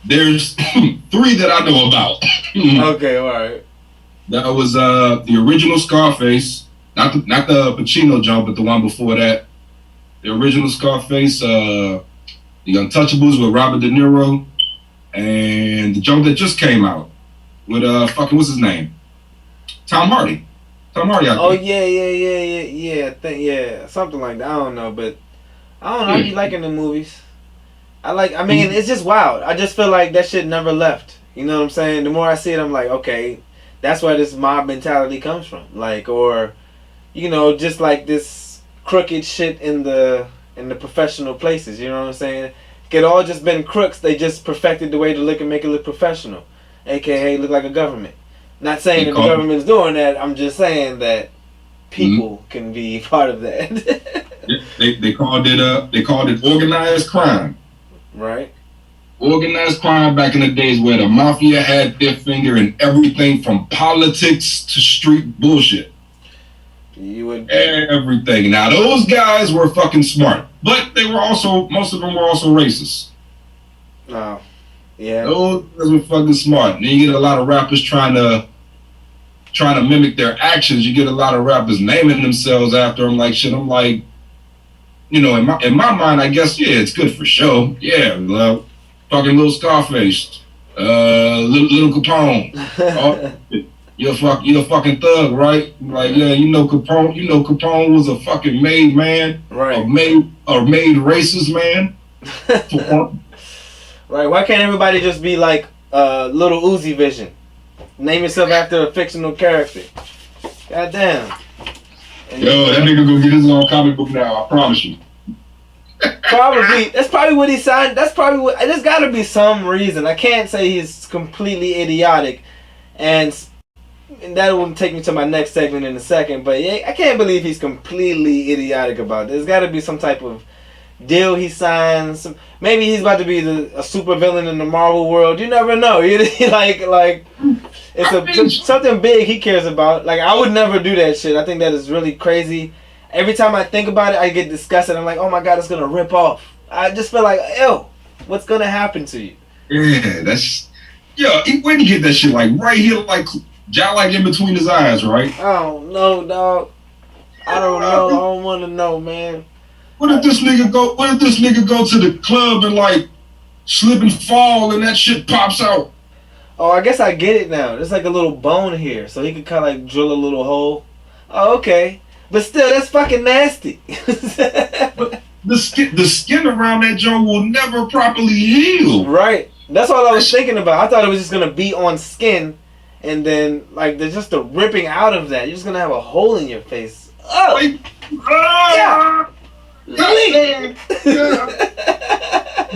There's 3 that I know about. Okay, all right. That was the original Scarface, not the Pacino jump, but the one before that. The original Scarface, the Untouchables with Robert De Niro, and the jump that just came out with what's his name? Tom Hardy. Oh yeah. I think something like that. I don't know, but I don't know. I be liking the movies. It's just wild. I just feel like that shit never left. You know what I'm saying? The more I see it, I'm like, okay, that's where this mob mentality comes from. Like, or, just like this crooked shit in the professional places. You know what I'm saying? It all just been crooks. They just perfected the way to look and make it look professional, aka look like a government. Not saying that the government's doing that. I'm just saying that people can be part of that. they called it organized crime. Right. Organized crime back in the days where the mafia had their finger in everything from politics to street bullshit. Everything. Now those guys were fucking smart, but most of them were also racist. Oh, yeah. Those guys were fucking smart. And you get a lot of rappers trying to mimic their actions. You get a lot of rappers naming themselves after them like shit. I'm like, in my mind, I guess, yeah, it's good for show. Yeah, fucking little Scarface, little Capone. You're a fucking thug, right? Like, yeah, Capone was a fucking made man, right? Or made racist man. Right? Why can't everybody just be like Little Uzi Vision? Name yourself after a fictional character. Goddamn. Yo, that nigga gonna get his own comic book now. I promise you. Probably. That's probably what he signed. That's probably what. There's got to be some reason. I can't say he's completely idiotic, and that will take me to my next segment in a second. But yeah, I can't believe he's completely idiotic about it. There's got to be some type of deal he signs. Maybe he's about to be a super villain in the Marvel world. You never know. like it's something big he cares about. Like, I would never do that shit. I think that is really crazy. Every time I think about it, I get disgusted. I'm like, oh my god, it's gonna rip off. I just feel like, ew, what's gonna happen to you? Yeah, where do you get that shit? Like right here, like in between his eyes, right? I don't know, dog. I don't know. I don't want to know, man. What if this nigga go to the club and like slip and fall and that shit pops out? Oh, I guess I get it now. There's like a little bone here, so he could kind of like drill a little hole. Oh, okay. But still, that's fucking nasty. But the skin around that joint will never properly heal. Right. That's all I was thinking about. I thought it was just gonna be on skin, and then like there's just a ripping out of that. You're just gonna have a hole in your face. Oh. Yeah.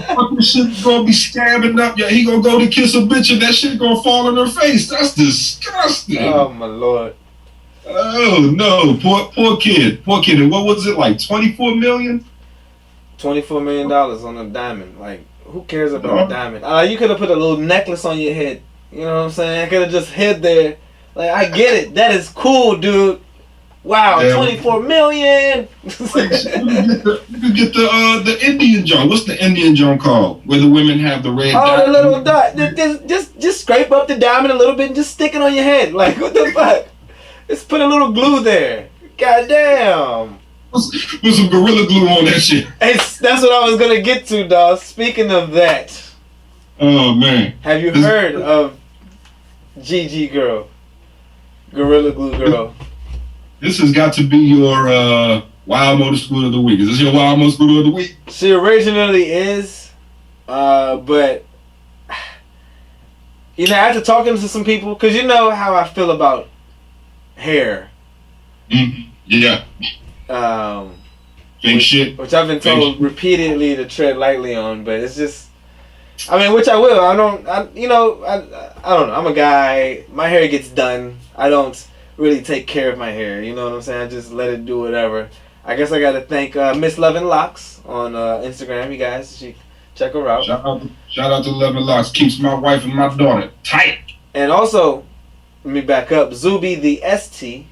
Fucking shit gonna be stabbing up. Yeah, he gonna go to kiss a bitch and that shit gonna fall in her face. That's disgusting. Oh my lord. Oh no, poor kid. And what was it, like $24 million? $24 million on a diamond. Like, Who cares about a diamond? You could have put a little necklace on your head. You know what I'm saying? I could have just hid there. Like, I get it. That is cool, dude. Wow, yeah. 24 million. You could get the Indian joint. What's the Indian joint called? Where the women have the red dot. Oh, the little dot. Just scrape up the diamond a little bit and just stick it on your head. Like, what the fuck? Just put a little glue there. Goddamn. Put some Gorilla Glue on that shit. That's what I was gonna get to, dog. Speaking of that. Oh man. Have you heard of GG Girl? Gorilla Glue Girl. This has got to be your Wild Motor Scooter of the Week. Is this your Wild Motor Scooter of the Week? She originally is, but you know, after talking to some people, because you know how I feel about hair. Mm-hmm. Yeah. Fake shit. Which I've been told repeatedly to tread lightly on, but it's just, I mean, which I will. I don't know. I'm a guy. My hair gets done. I don't really take care of my hair. You know what I'm saying? I just let it do whatever. I guess I got to thank Miss Lovin' Locks on Instagram. You guys, check her out. Shout out to Lovin' Locks. Keeps my wife and my daughter tight. And also, let me back up. Zubi the ST.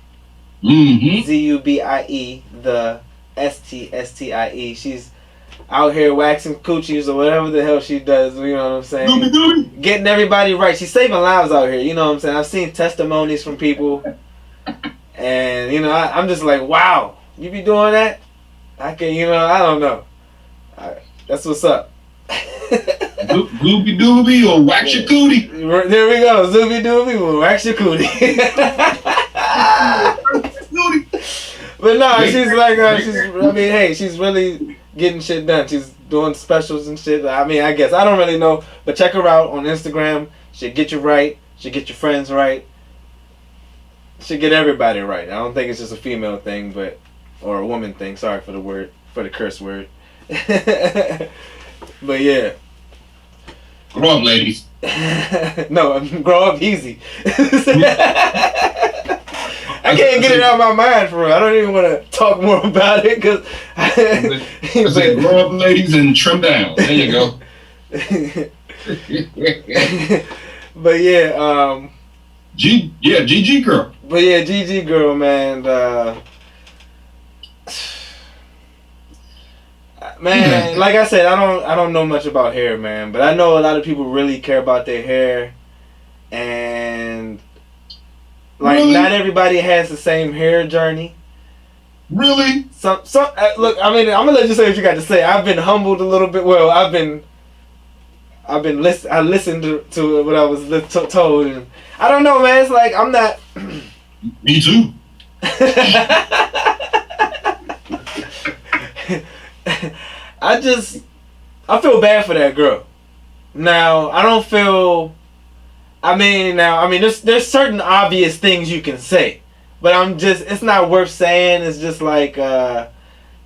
Mm-hmm. Zubie the STSTIE. She's out here waxing coochies or whatever the hell she does. You know what I'm saying? Doobie. Getting everybody right. She's saving lives out here. You know what I'm saying? I've seen testimonies from people, and you know, I'm just like, wow, you be doing that? I can, you know, I don't know. That's what's up. Doobie doobie or wax your cootie. There we go. Zubi doobie or wax your cootie. But no, she's like, she's really getting shit done. She's doing specials and shit. I mean, I guess I don't really know, but check her out on Instagram. She'll get you right. She'll get your friends right. She'll get everybody right. I don't think it's just a female thing, or a woman thing. Sorry for the curse word. But yeah. Grow up, ladies. No, grow up easy. I can't get it out of my mind for real. I don't even want to talk more about it because. I said, grow up, ladies, and trim down. There you go. But yeah, GG Girl. But yeah, GG Girl, man. Man, like I said, I don't know much about hair, man, but I know a lot of people really care about their hair, and like really? Not everybody has the same hair journey. Really? Some look, I mean, I'm gonna let you say what you got to say. I've been humbled a little bit. Well, I listened to what I was told, and I don't know, man. It's like I'm not. Me too. I feel bad for that girl. Now, I don't feel. I mean, there's certain obvious things you can say, but it's not worth saying. It's just like,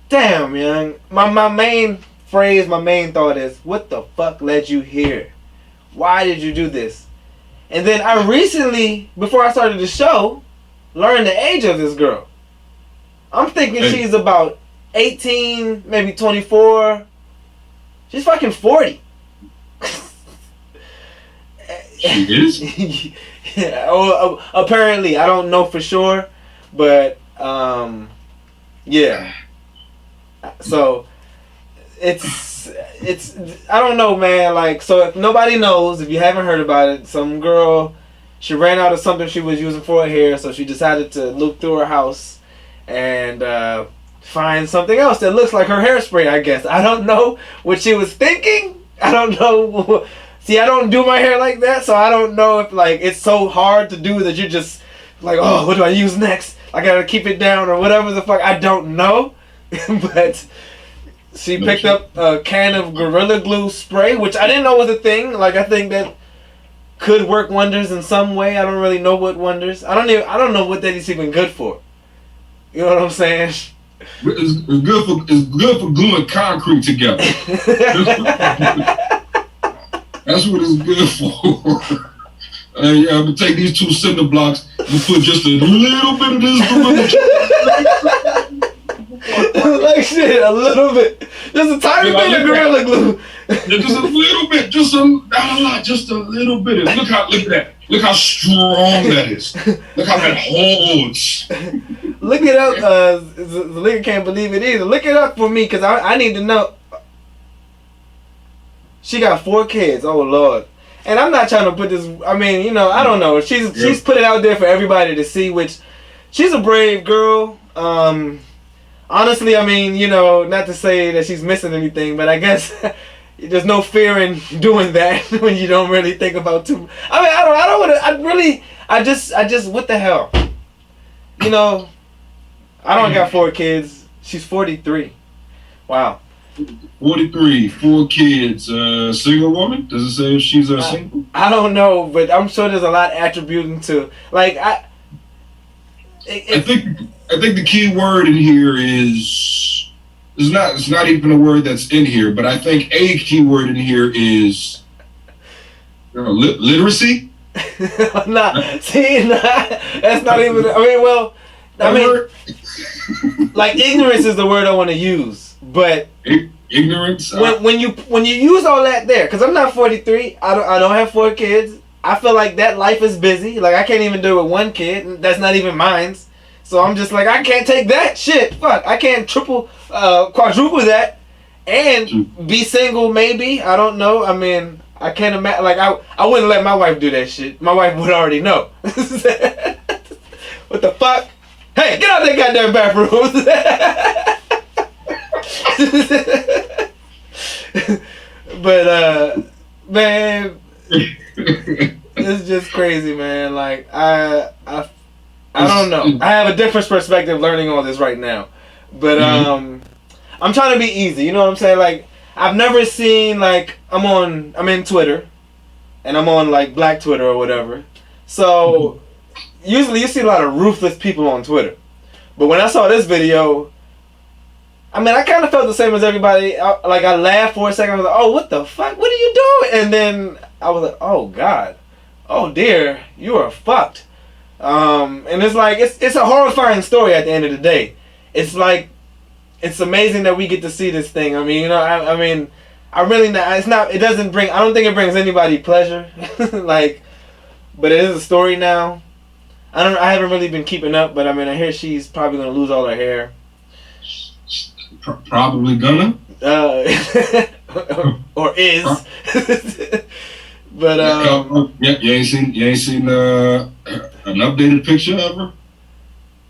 damn, young. My main thought is, what the fuck led you here? Why did you do this? And then I recently, before I started the show, learned the age of this girl. I'm thinking she's about 18, maybe 24. She's fucking 40. She is? Yeah, well, apparently. I don't know for sure. But, yeah. So, it's I don't know, man. Like, so if nobody knows, if you haven't heard about it, some girl, she ran out of something she was using for her hair, so she decided to look through her house and find something else that looks like her hairspray, I guess. I don't know what she was thinking. I don't know. See, I don't do my hair like that, so I don't know if, like, it's so hard to do that you're just like, oh, what do I use next? I gotta keep it down or whatever the fuck. I don't know. But she picked up a can of Gorilla Glue spray, which I didn't know was a thing. Like, I think that could work wonders in some way. I don't really know what wonders. I don't know what that is even good for. You know what I'm saying? It's good for gluing concrete together. That's what it's good for. Yeah, I'm gonna take these 2 cinder blocks and put just a little bit of this. Like shit, a little bit. Just a tiny bit of Gorilla Glue. Just a little bit. Just a little bit. Look at that. Look how strong that is. Look how that holds. Look it up. Zalika can't believe it either. Look it up for me, because I need to know. She got 4 kids. Oh, Lord. And I'm not trying to put this... I mean, you know, I don't know. She's put it out there for everybody to see, which... She's a brave girl. Honestly, I mean, you know, not to say that she's missing anything, but I guess... There's no fear in doing that when you don't really think about too. I mean, I don't want to. I just. What the hell? You know, I don't got 4 kids. She's 43. Wow. 43, 4 kids. Single woman? Does it say if she's single? I don't know, but I'm sure there's a lot attributing to like I think the key word in here is. It's not even a word that's in here, but I think a key word in here is literacy. That's not even. Like ignorance is the word I want to use, but ignorance. When you use all that there, because I'm not 43. I don't have 4 kids. I feel like that life is busy. Like I can't even do it with 1 kid. That's not even mine. So I'm just like, I can't take that shit. Fuck, I can't quadruple that, and be single. Maybe, I don't know. I mean, I can't imagine. Like I wouldn't let my wife do that shit. My wife would already know. What the fuck? Hey, get out of that goddamn bathroom. But man, it's just crazy, man. Like I don't know. I have a different perspective learning all this right now. But I'm trying to be easy, you know what I'm saying? Like I've never seen like I'm in Twitter and I'm on like Black Twitter or whatever. So usually you see a lot of ruthless people on Twitter. But when I saw this video, I mean I kind of felt the same as everybody. I laughed for a second. I was like, "Oh, what the fuck? What are you doing?" And then I was like, "Oh God. Oh dear, you are fucked." And it's like it's a horrifying story at the end of the day. It's like it's amazing that we get to see this thing. I mean, you know, I mean, I really not. It's not. It doesn't bring. I don't think it brings anybody pleasure. Like, but it is a story now. I haven't really been keeping up, but I mean, I hear she's probably gonna lose all her hair. Probably gonna. Or is. But you ain't seen an updated picture of her.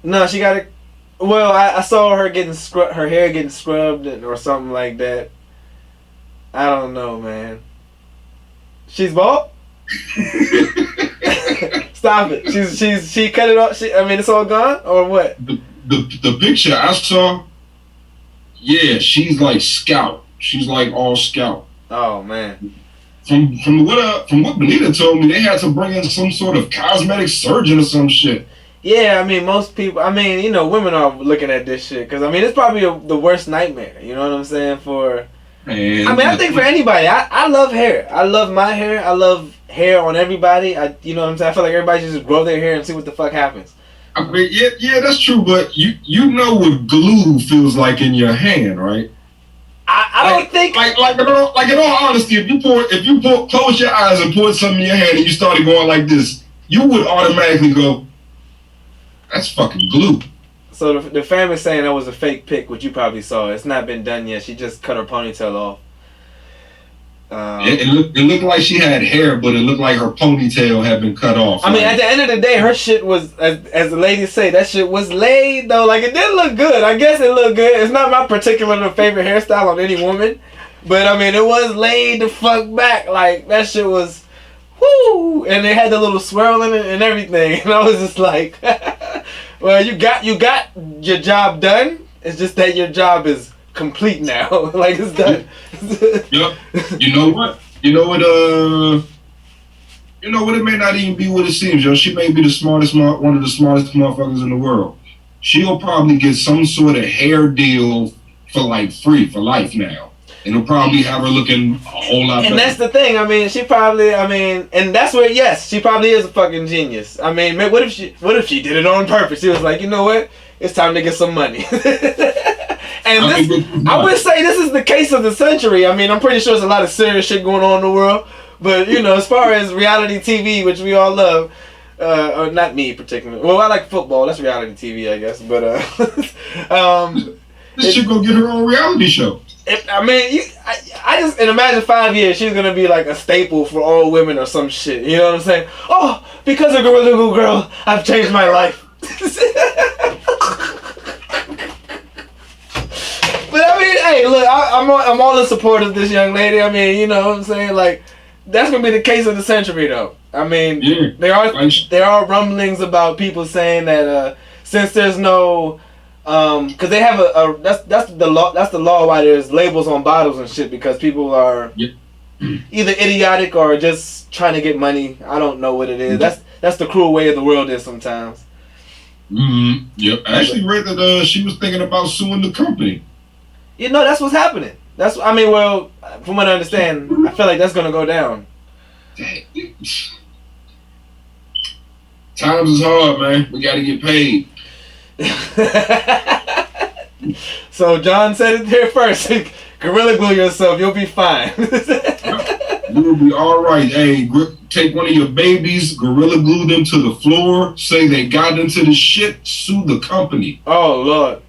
No, she got it. Well, I saw her getting her hair getting scrubbed or something like that. I don't know, man. She's bald. Stop it. She cut it off. I mean, it's all gone or what? The picture I saw. Yeah, she's like scalp. She's like all scalp. Oh man. From what Benita told me, they had to bring in some sort of cosmetic surgeon or some shit. Yeah, I mean, most people. I mean, you know, women are looking at this shit because I mean, it's probably the worst nightmare. You know what I'm saying? I think for anybody, I love hair. I love my hair. I love hair on everybody. You know what I'm saying? I feel like everybody should just grow their hair and see what the fuck happens. I mean, yeah, that's true. But you know what glue feels like in your hand, right? I don't think like in all honesty, if you close your eyes and pour something in your hand and you started going like this, you would automatically go, "That's fucking glue." So the family's saying that was a fake pic, which you probably saw. It's not been done yet. She just cut her ponytail off. It looked like she had hair, but it looked like her ponytail had been cut off. I mean, at the end of the day, her shit was, as the ladies say, that shit was laid, though. Like, it didn't look good. I guess it looked good. It's not my particular favorite hairstyle on any woman. But, I mean, it was laid the fuck back. Like, that shit was, whoo! And it had the little swirl in it and everything. And I was just like, well, you got your job done. It's just that your job is complete now. Like, it's done. Yep. You know what? It may not even be what it seems, yo. She may be one of the smartest motherfuckers in the world. She'll probably get some sort of hair deal for life now. And it'll probably have her looking a whole lot better. And that's the thing. I mean, and that's where, yes, she probably is a fucking genius. I mean, man, what if she did it on purpose? She was like, you know what? It's time to get some money. And I would say this is the case of the century. I mean, I'm pretty sure there's a lot of serious shit going on in the world. But, you know, as far as reality TV, which we all love, or not me particularly. Well, I like football. That's reality TV, I guess. But, this chick gonna get her own reality show. I just imagine 5 years she's gonna be like a staple for all women or some shit. You know what I'm saying? Oh, because of Gorilla Glue Girl, I've changed my life. But I mean, hey, look, I'm all in support of this young lady. I mean, you know what I'm saying? Like, that's gonna be the case of the century, though. I mean, there are rumblings about people saying that since there's no, because they have that's the law why there's labels on bottles and shit, because people are either idiotic or just trying to get money. I don't know what it is. That's the cruel way of the world is sometimes. Mm-hmm. Yep. I actually read that she was thinking about suing the company. You know, that's what's happening. Well, from what I understand, I feel like that's gonna go down. Times is hard, man. We gotta get paid. So John said it there first. Gorilla glue yourself, you'll be fine. You'll be all right. Hey, take one of your babies, gorilla glue them to the floor, say they got into the shit, sue the company. Oh Lord.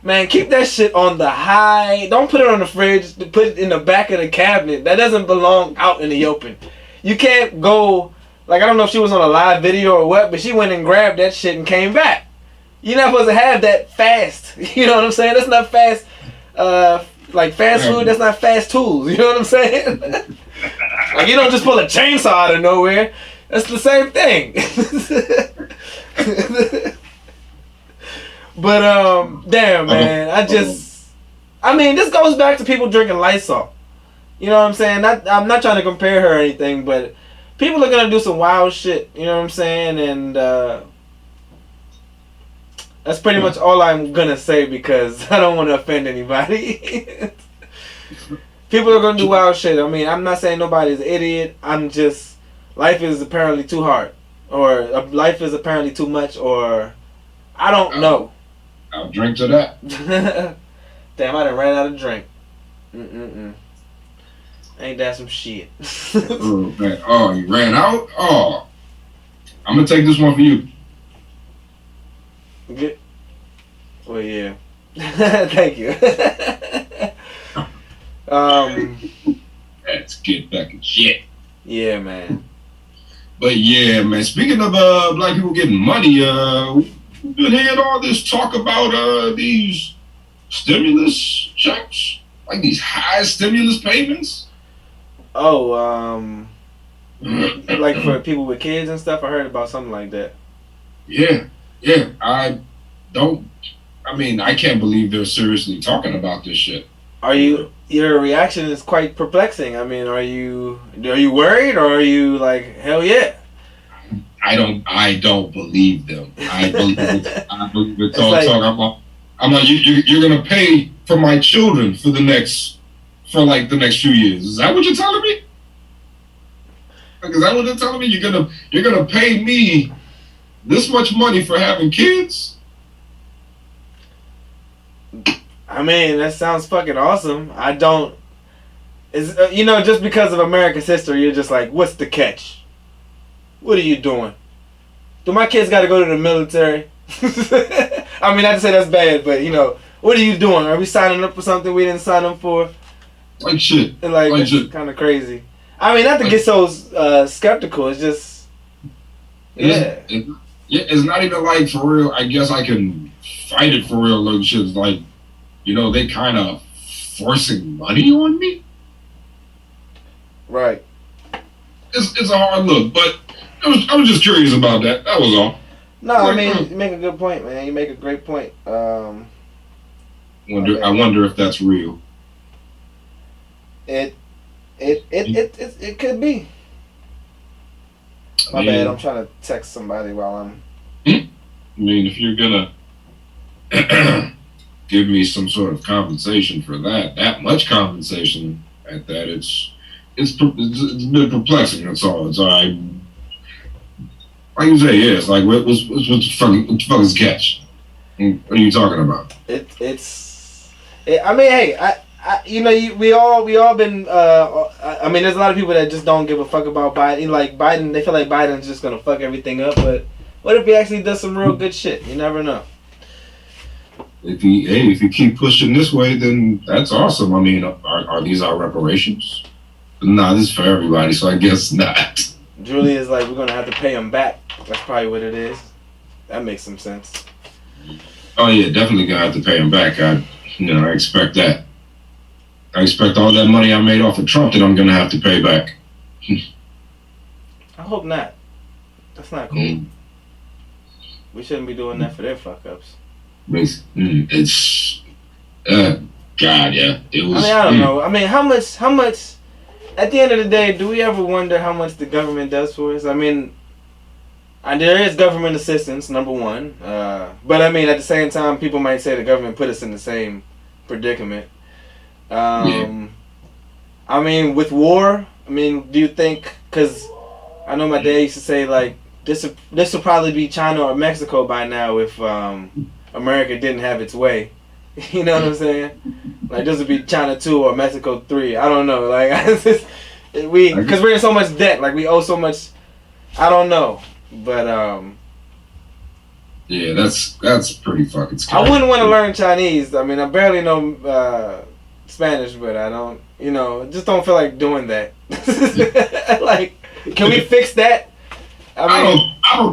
Man, keep that shit on the high. Don't put it on the fridge. Put it in the back of the cabinet. That doesn't belong out in the open. You can't go, like, I don't know if she was on a live video or what, but she went and grabbed that shit and came back. You're not supposed to have that fast. You know what I'm saying? That's not fast, like fast food, that's not fast tools. You know what I'm saying? Like, you don't just pull a chainsaw out of nowhere. That's the same thing. But, damn, man, this goes back to people drinking Lysol. You know what I'm saying? I'm not trying to compare her or anything, but people are going to do some wild shit, you know what I'm saying? And, that's pretty much all I'm going to say, because I don't want to offend anybody. People are going to do wild shit. I mean, I'm not saying nobody's an idiot. I'm just, life is apparently too hard, or life is apparently too much, or I don't know. I'll drink to that. Damn, I done ran out of drink. Ain't that some shit? Oh, man. Oh, you ran out? Oh. I'm going to take this one for you. Good. Well, yeah. Thank you. Let's get back in shit. Yeah, man. But yeah, man. Speaking of black people getting money, we've been hearing all this talk about these stimulus checks, like these high stimulus payments. Oh, like for people with kids and stuff. I heard about something like that. Yeah. I can't believe they're seriously talking about this shit. Your reaction is quite perplexing. I mean, are you worried, or are you like, hell yeah? I don't believe them. I believe it's all talk. I'm like, you're gonna pay for my children for the next few years. Is that what you're telling me? Like, is that what they're telling me? You're gonna pay me this much money for having kids? I mean, that sounds fucking awesome. I don't. It's just because of America's history, you're just like, what's the catch? What are you doing? Do my kids got to go to the military? I mean, not to say that's bad, but what are you doing? Are we signing up for something we didn't sign up for? Like shit. And it's kind of crazy. I mean, not to get so skeptical. It's just, yeah. It's not even like for real. I guess I can fight it for real. Like shit's like, they kind of forcing money on me. Right. It's a hard look, but I was just curious about that. That was all. No, I mean, you make a good point, man. You make a great point. I wonder if that's real. It could be. My bad. I'm trying to text somebody while I'm. I mean, if you're gonna give me some sort of compensation for that much compensation at that, it's a bit perplexing. That's all. It's all right. Like you say, yeah. It's like what the fuck is catch? What are you talking about? It's I mean, hey, you know, we all been. I mean, there's a lot of people that just don't give a fuck about Biden. Like Biden, they feel like Biden's just gonna fuck everything up. But what if he actually does some real good shit? You never know. If you keep pushing this way, then that's awesome. I mean, are these our reparations? Nah, this is for everybody, so I guess not. Julia's like, we're gonna have to pay him back. That's probably what it is. That makes some sense. Oh yeah, definitely gonna have to pay him back. I expect that. I expect all that money I made off of Trump that I'm gonna have to pay back. I hope not. That's not cool. We shouldn't be doing that for their fuck ups. It's God, yeah. It was. I mean, I don't know. I mean, how much? At the end of the day, do we ever wonder how much the government does for us? I mean, and there is government assistance, number one. But I mean, at the same time, people might say the government put us in the same predicament. I mean, with war, I mean, do you think? Because I know my dad used to say like this would probably be China or Mexico by now if America didn't have its way. You know what I'm saying? Like this would be China 2 or Mexico 3. I don't know. Like because we're in so much debt. Like we owe so much. I don't know, but yeah, that's pretty fucking scary. I wouldn't want to learn Chinese. I mean, I barely know Spanish, but I don't. You know, just don't feel like doing that. Like, can we fix that? I don't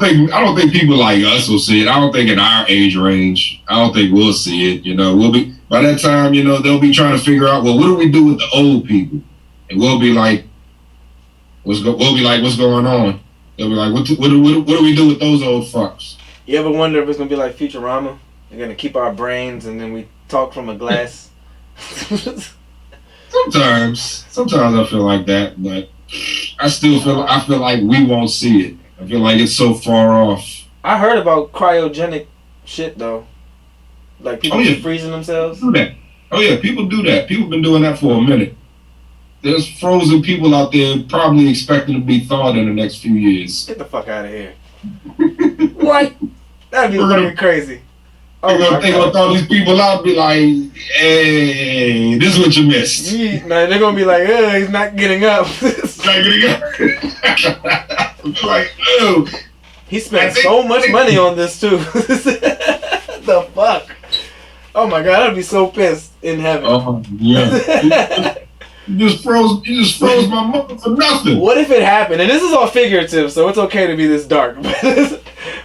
think people like us will see it. I don't think in our age range, I don't think we'll see it. You know, we'll be by that time. You know, they'll be trying to figure out, well, what do we do with the old people? And we'll be like, what's going on? They'll be like, what do we do with those old fucks? You ever wonder if it's gonna be like Futurama? They're gonna keep our brains and then we talk from a glass. Sometimes I feel like that, but I feel like we won't see it. I feel like it's so far off. I heard about cryogenic shit though. Like people freezing themselves. Do that. Oh yeah, people do that. People been doing that for a minute. There's frozen people out there probably expecting to be thawed in the next few years. Get the fuck out of here. What? That'd be fucking crazy. They're gonna throw these people out and be like, hey, this is what you missed. No, they're gonna be like, he's not getting up. He's not getting up. Like, oh. He spent so much money on this too. The fuck? Oh my god, I'd be so pissed in heaven. Oh yeah. You just froze my mother for nothing. What if it happened? And this is all figurative, so it's okay to be this dark.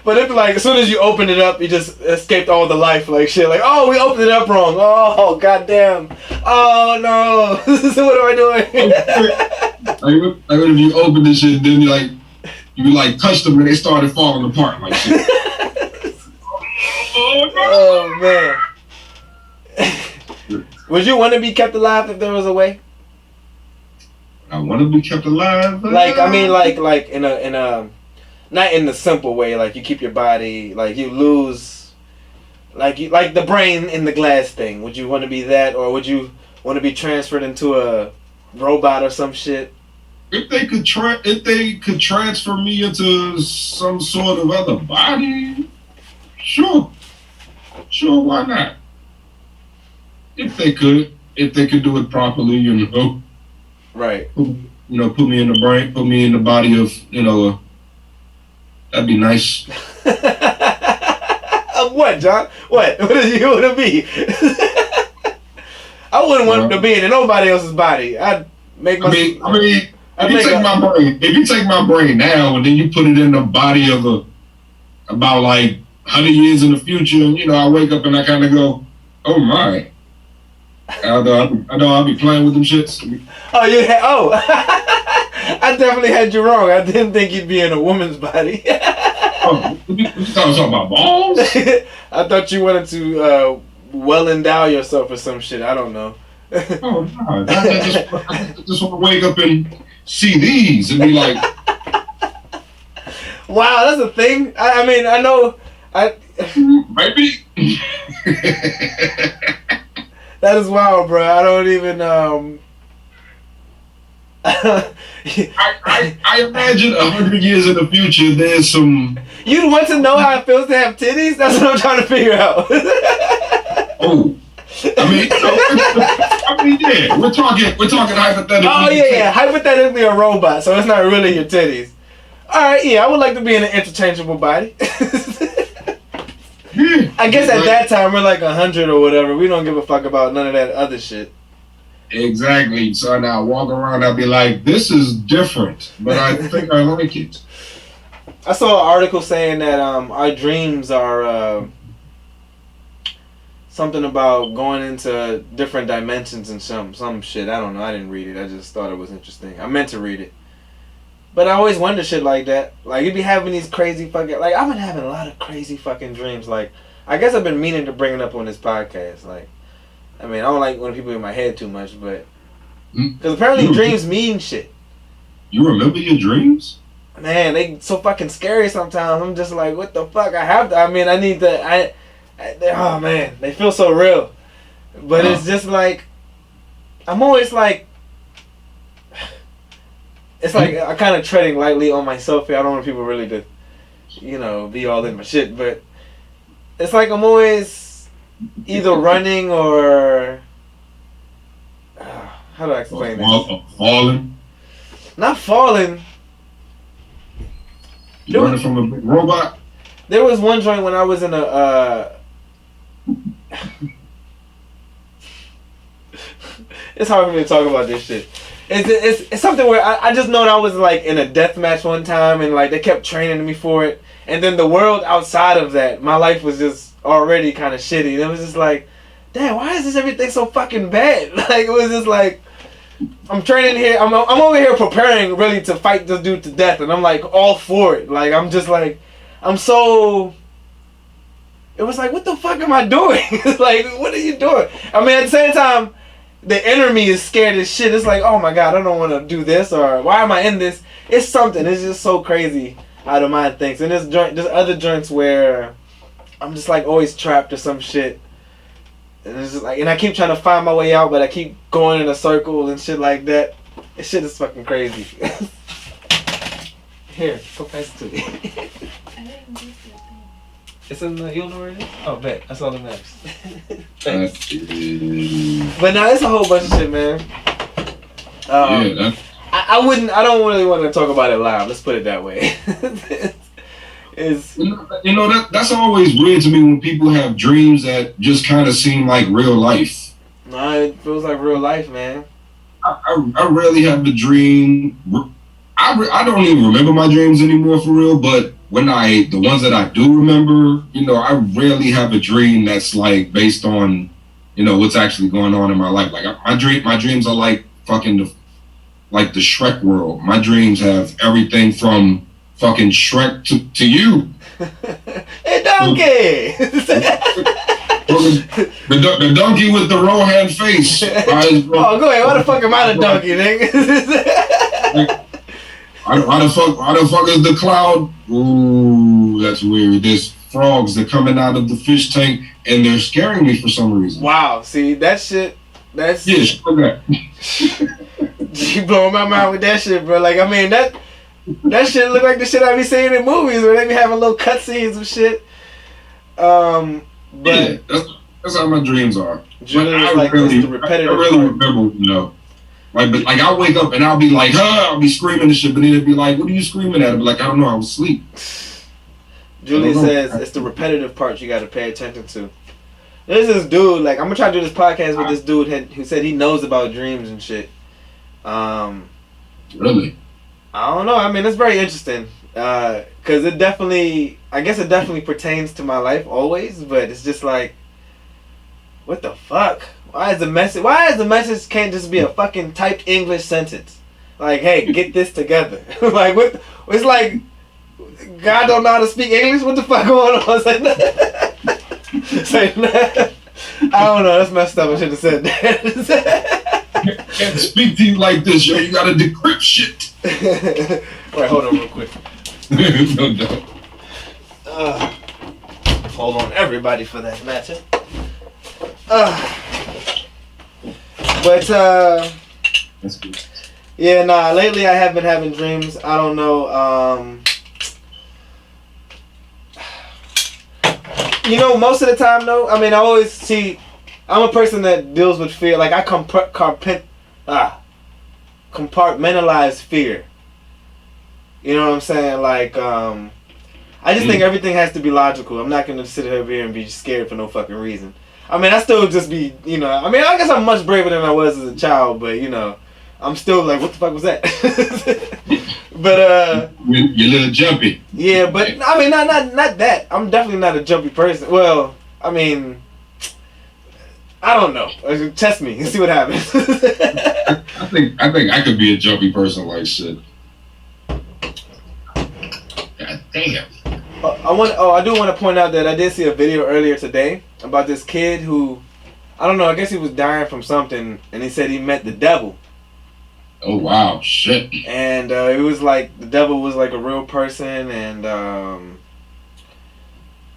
But if like as soon as you open it up, you just escaped all the life like shit. Like, oh, we opened it up wrong. Oh goddamn. Oh no. What am I doing? Like if you open this shit, then you touched them and they started falling apart like shit. Oh man. Would you want to be kept alive if there was a way? I want to be kept alive. Like I mean, like in a not in the simple way. Like you keep your body, like you lose, like the brain in the glass thing. Would you want to be that, or would you want to be transferred into a robot or some shit? If they could transfer me into some sort of other body, sure, why not? If they could do it properly, you know. Right. You know, put me in the brain, put me in the body of, you know, that'd be nice. Of what, John? What? What do you want to be? I wouldn't want to be in nobody else's body. I'd make my. I mean, if you take my brain now and then you put it in the body of about like 100 years in the future, and you know, I wake up and I kind of go, oh my. I know I'll be playing with them shits. Oh, I definitely had you wrong. I didn't think you'd be in a woman's body. Oh, you talking about balls? I thought you wanted to well endow yourself or some shit. I don't know. Oh no, I just want to wake up and see these and be like, wow, that's a thing. I mean, I know. Maybe. That is wild, bro. I don't even. I imagine 100 years in the future, there's some. You'd want to know how it feels to have titties? That's what I'm trying to figure out. Oh, Yeah, we're talking hypothetically. Oh yeah, hypothetically a robot, so it's not really your titties. All right, yeah, I would like to be in an interchangeable body. I guess at that time we're like 100 or whatever. We don't give a fuck about none of that other shit. Exactly. So now I walk around, I'll be like, this is different, but I think I like it. I saw an article saying that our dreams are something about going into different dimensions and some shit. I don't know. I didn't read it. I just thought it was interesting. I meant to read it. But I always wonder shit like that. Like, you'd be having these crazy fucking... Like, I've been having a lot of crazy fucking dreams. Like, I guess I've been meaning to bring it up on this podcast. Like, I mean, I don't like when people in my head too much, but... Because apparently dreams mean shit. You remember your dreams? Man, they so fucking scary sometimes. I'm just like, what the fuck? I have to... I mean, I need to... oh, man. They feel so real. But it's just like... I'm always like... It's like I'm kind of treading lightly on myself here. I don't want people really to, be all in my shit. But it's like I'm always either running or... how do I explain this? Falling? Not falling. You running from a big robot? There was one joint when I was in a... It's hard for me to talk about this shit. It's something where I just know that I was like in a death match one time and like they kept training me for it. And then the world outside of that, my life was just already kind of shitty. And it was just like, damn, why is this everything so fucking bad? Like, it was just like, I'm training here. I'm over here preparing really to fight this dude to death. And I'm like all for it. Like, I'm just like, I'm so... It was like, what the fuck am I doing? Like, what are you doing? I mean, at the same time, the inner me is scared as shit. It's like, oh my god, I don't want to do this, or why am I in this? It's something. It's just so crazy how the mind thinks. And there's other joints where I'm just like always trapped or some shit. And it's just like, and I keep trying to find my way out, but I keep going in a circle and shit like that. This shit is fucking crazy. Here, go pass it to me. I didn't get that thing. It's in the, you don't know where it is? Oh, bet. That's all that matters. Thanks. But nah, it's a whole bunch of shit, man. I don't really want to talk about it live. Let's put it that way. That's always weird to me when people have dreams that just kind of seem like real life. Nah, it feels like real life, man. I rarely have the dream. I don't even remember my dreams anymore for real, but the ones that I do remember, I rarely have a dream that's like based on, what's actually going on in my life. Like my dreams are like fucking the Shrek world. My dreams have everything from fucking Shrek to you. Hey, donkey! The donkey with the Rohan face. Oh, go ahead. Why the fuck am I the donkey, nigga? Why the fuck is the cloud? Ooh, that's weird. There's frogs that are coming out of the fish tank and they're scaring me for some reason. Wow, see that shit. That's that. You blowing my mind with that shit, bro. Like, I mean that shit look like the shit I be seeing in movies where they be having little cutscenes and shit. But yeah, that's how my dreams are. I really remember, Like I'll wake up and I'll be like, I'll be screaming and shit, but then it'd be like, what are you screaming at? I'll be like, I don't know, I was asleep. Julia says it's the repetitive parts you gotta pay attention to. There's this dude, like, I'm gonna try to do this podcast with this dude who said he knows about dreams and shit. Really? I don't know. I mean, it's very interesting. Cause it definitely pertains to my life always, but it's just like, what the fuck? Why is the message can't just be a fucking typed English sentence? Like, hey, get this together. Like, what? It's like, God don't know how to speak English? What the fuck going on? It's like, I don't know. That's messed up. I should have said that. Can't speak to you like this, yo. You gotta decrypt shit. Alright, hold on real quick. No. Hold on, everybody, for that matter. But That's good. yeah, nah. Lately, I have been having dreams. I don't know. Most of the time, though. I mean, I I'm a person that deals with fear. Like I compartmentalize fear. You know what I'm saying? Like I just think everything has to be logical. I'm not gonna sit over here and be scared for no fucking reason. I mean, I still just be, you know. I mean, I guess I'm much braver than I was as a child, but you know, I'm still like, what the fuck was that? But you're a little jumpy. Yeah, but I mean, not that. I'm definitely not a jumpy person. Well, I mean, I don't know. Test me and see what happens. I think I could be a jumpy person like shit. God damn. I do want to point out that I did see a video earlier today about this kid who, I don't know, I guess he was dying from something, and he said he met the devil. Oh wow, shit. And it was like the devil was like a real person,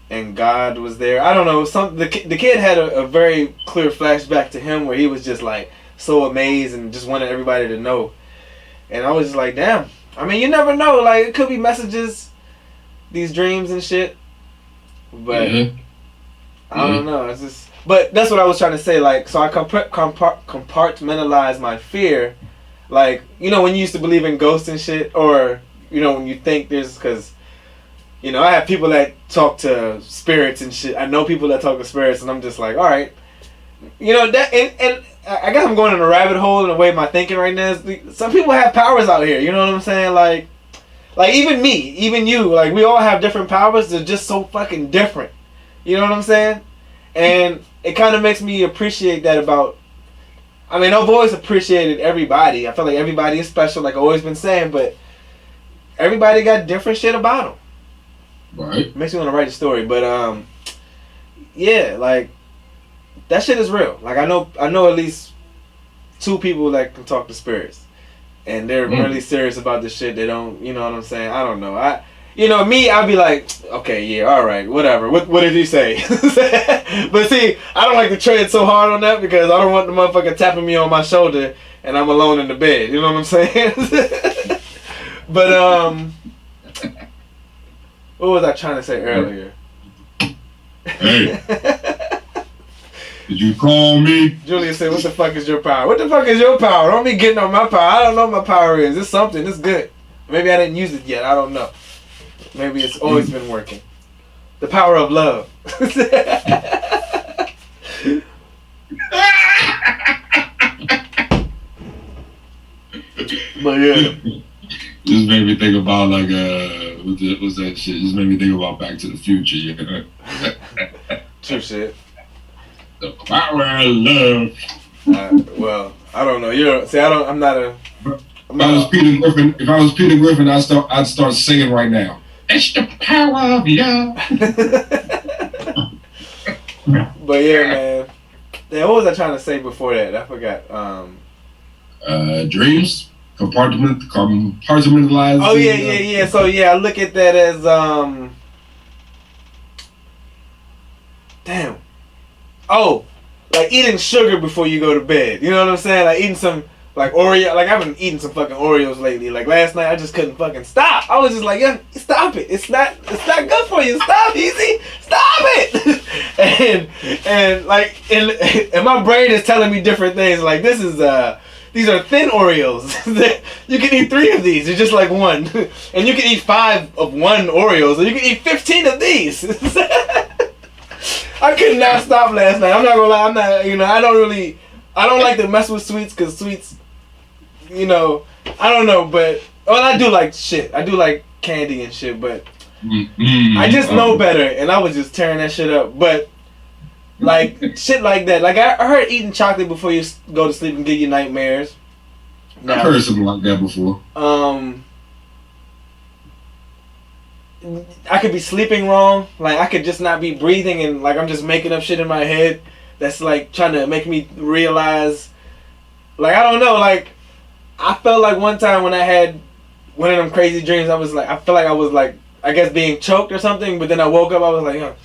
and God was there. I don't know. The kid had a very clear flashback to him where he was just like so amazed and just wanted everybody to know. And I was just like, damn. I mean, you never know. Like, it could be messages, these dreams and shit. But I don't know. It's just. But that's what I was trying to say. Like, so I compartmentalize my fear. Like, you know, when you used to believe in ghosts and shit, or you know, when you think there's, because you know, I have people that talk to spirits and shit. I know people that talk to spirits, and I'm just like, all right, you know that, and I guess I'm going in a rabbit hole in the way my thinking right now is. Some people have powers out here. You know what I'm saying? Like even me, even you, like we all have different powers. They're just so fucking different. You know what I'm saying? And it kind of makes me appreciate that about. I mean, I've always appreciated everybody. I feel like everybody is special, like I've always been saying, but everybody got different shit about them. Right. Makes me want to write a story, but yeah, like that shit is real. Like I know at least 2 people that can talk to spirits, and they're really serious about this shit. They don't, you know what I'm saying? I don't know. I'd be like, okay, yeah, all right, whatever. What did he say? But see, I don't like to tread so hard on that because I don't want the motherfucker tapping me on my shoulder and I'm alone in the bed. You know what I'm saying? But what was I trying to say earlier? Hey, did you call me? Julia said, "What the fuck is your power? What the fuck is your power? Don't be getting on my power. I don't know what my power is. It's something. It's good. Maybe I didn't use it yet. I don't know. Maybe it's always been working. The power of love." But yeah. Just made me think about like what's that shit? Just made me think about Back to the Future. You know? True shit. The power of love. Well, I don't know. I'm not a. If I was Peter Griffin, I'd start singing right now. It's the power of love. But yeah, man. Damn, what was I trying to say before that? I forgot. Dreams. Compartmentalize. Oh yeah. So yeah, I look at that as damn. Oh, like eating sugar before you go to bed. You know what I'm saying? Like eating some like Oreo. Like I've been eating some fucking Oreos lately. Like last night, I just couldn't fucking stop. I was just like, yeah, stop it. It's not good for you. Stop, Heezy. Stop it. and my brain is telling me different things. Like this is these are thin Oreos. You can eat 3 of these. It's just like one. And you can eat 5 of one Oreos. Or you can eat 15 of these. I could not stop last night. I'm not gonna lie. I don't like to mess with sweets because sweets, I don't know. But, I do like shit. I do like candy and shit. But I just know better. And I was just tearing that shit up. But, like, shit like that. Like, I heard eating chocolate before you go to sleep and give you nightmares. I've heard something like that before. I could be sleeping wrong. Like, I could just not be breathing and, like, I'm just making up shit in my head that's, like, trying to make me realize. Like, I don't know. Like, I felt like one time when I had one of them crazy dreams, I felt like I was, like, I guess being choked or something. But then I woke up, I was like,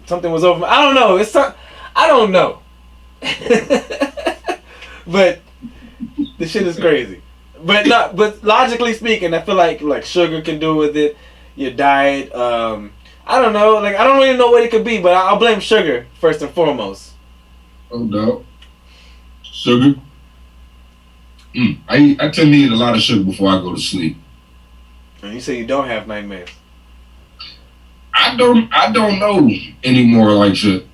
something was over. I don't know. I don't know. But the shit is crazy. But logically speaking, I feel like sugar can do with it. Your diet. I don't know. Like I don't really know what it could be, but I'll blame sugar first and foremost. No doubt. Sugar. I tend to eat a lot of sugar before I go to sleep. And you say you don't have nightmares. I don't know anymore like shit.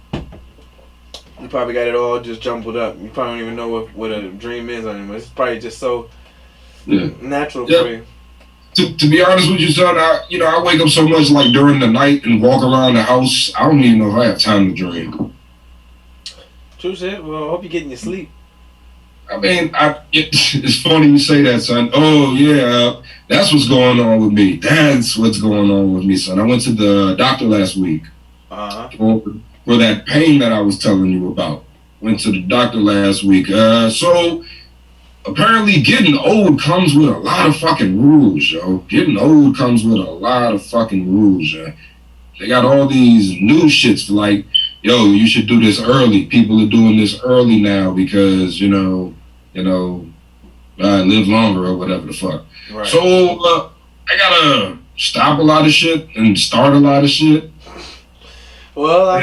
You probably got it all just jumbled up. You probably don't even know what a dream is anymore. It's probably just so natural for you. To be honest with you, son, I wake up so much like during the night and walk around the house. I don't even know if I have time to dream. True shit. Well, I hope you're getting your sleep. I mean, it's funny you say that, son. Oh yeah, that's what's going on with me. That's what's going on with me, son. I went to the doctor last week for that pain that I was telling you about. Went to the doctor last week. So apparently getting old comes with a lot of fucking rules, yo. Getting old comes with a lot of fucking rules, yo. They got all these new shits like, yo, you should do this early. People are doing this early now because, live longer or whatever the fuck. Right. So I gotta stop a lot of shit and start a lot of shit. Well, I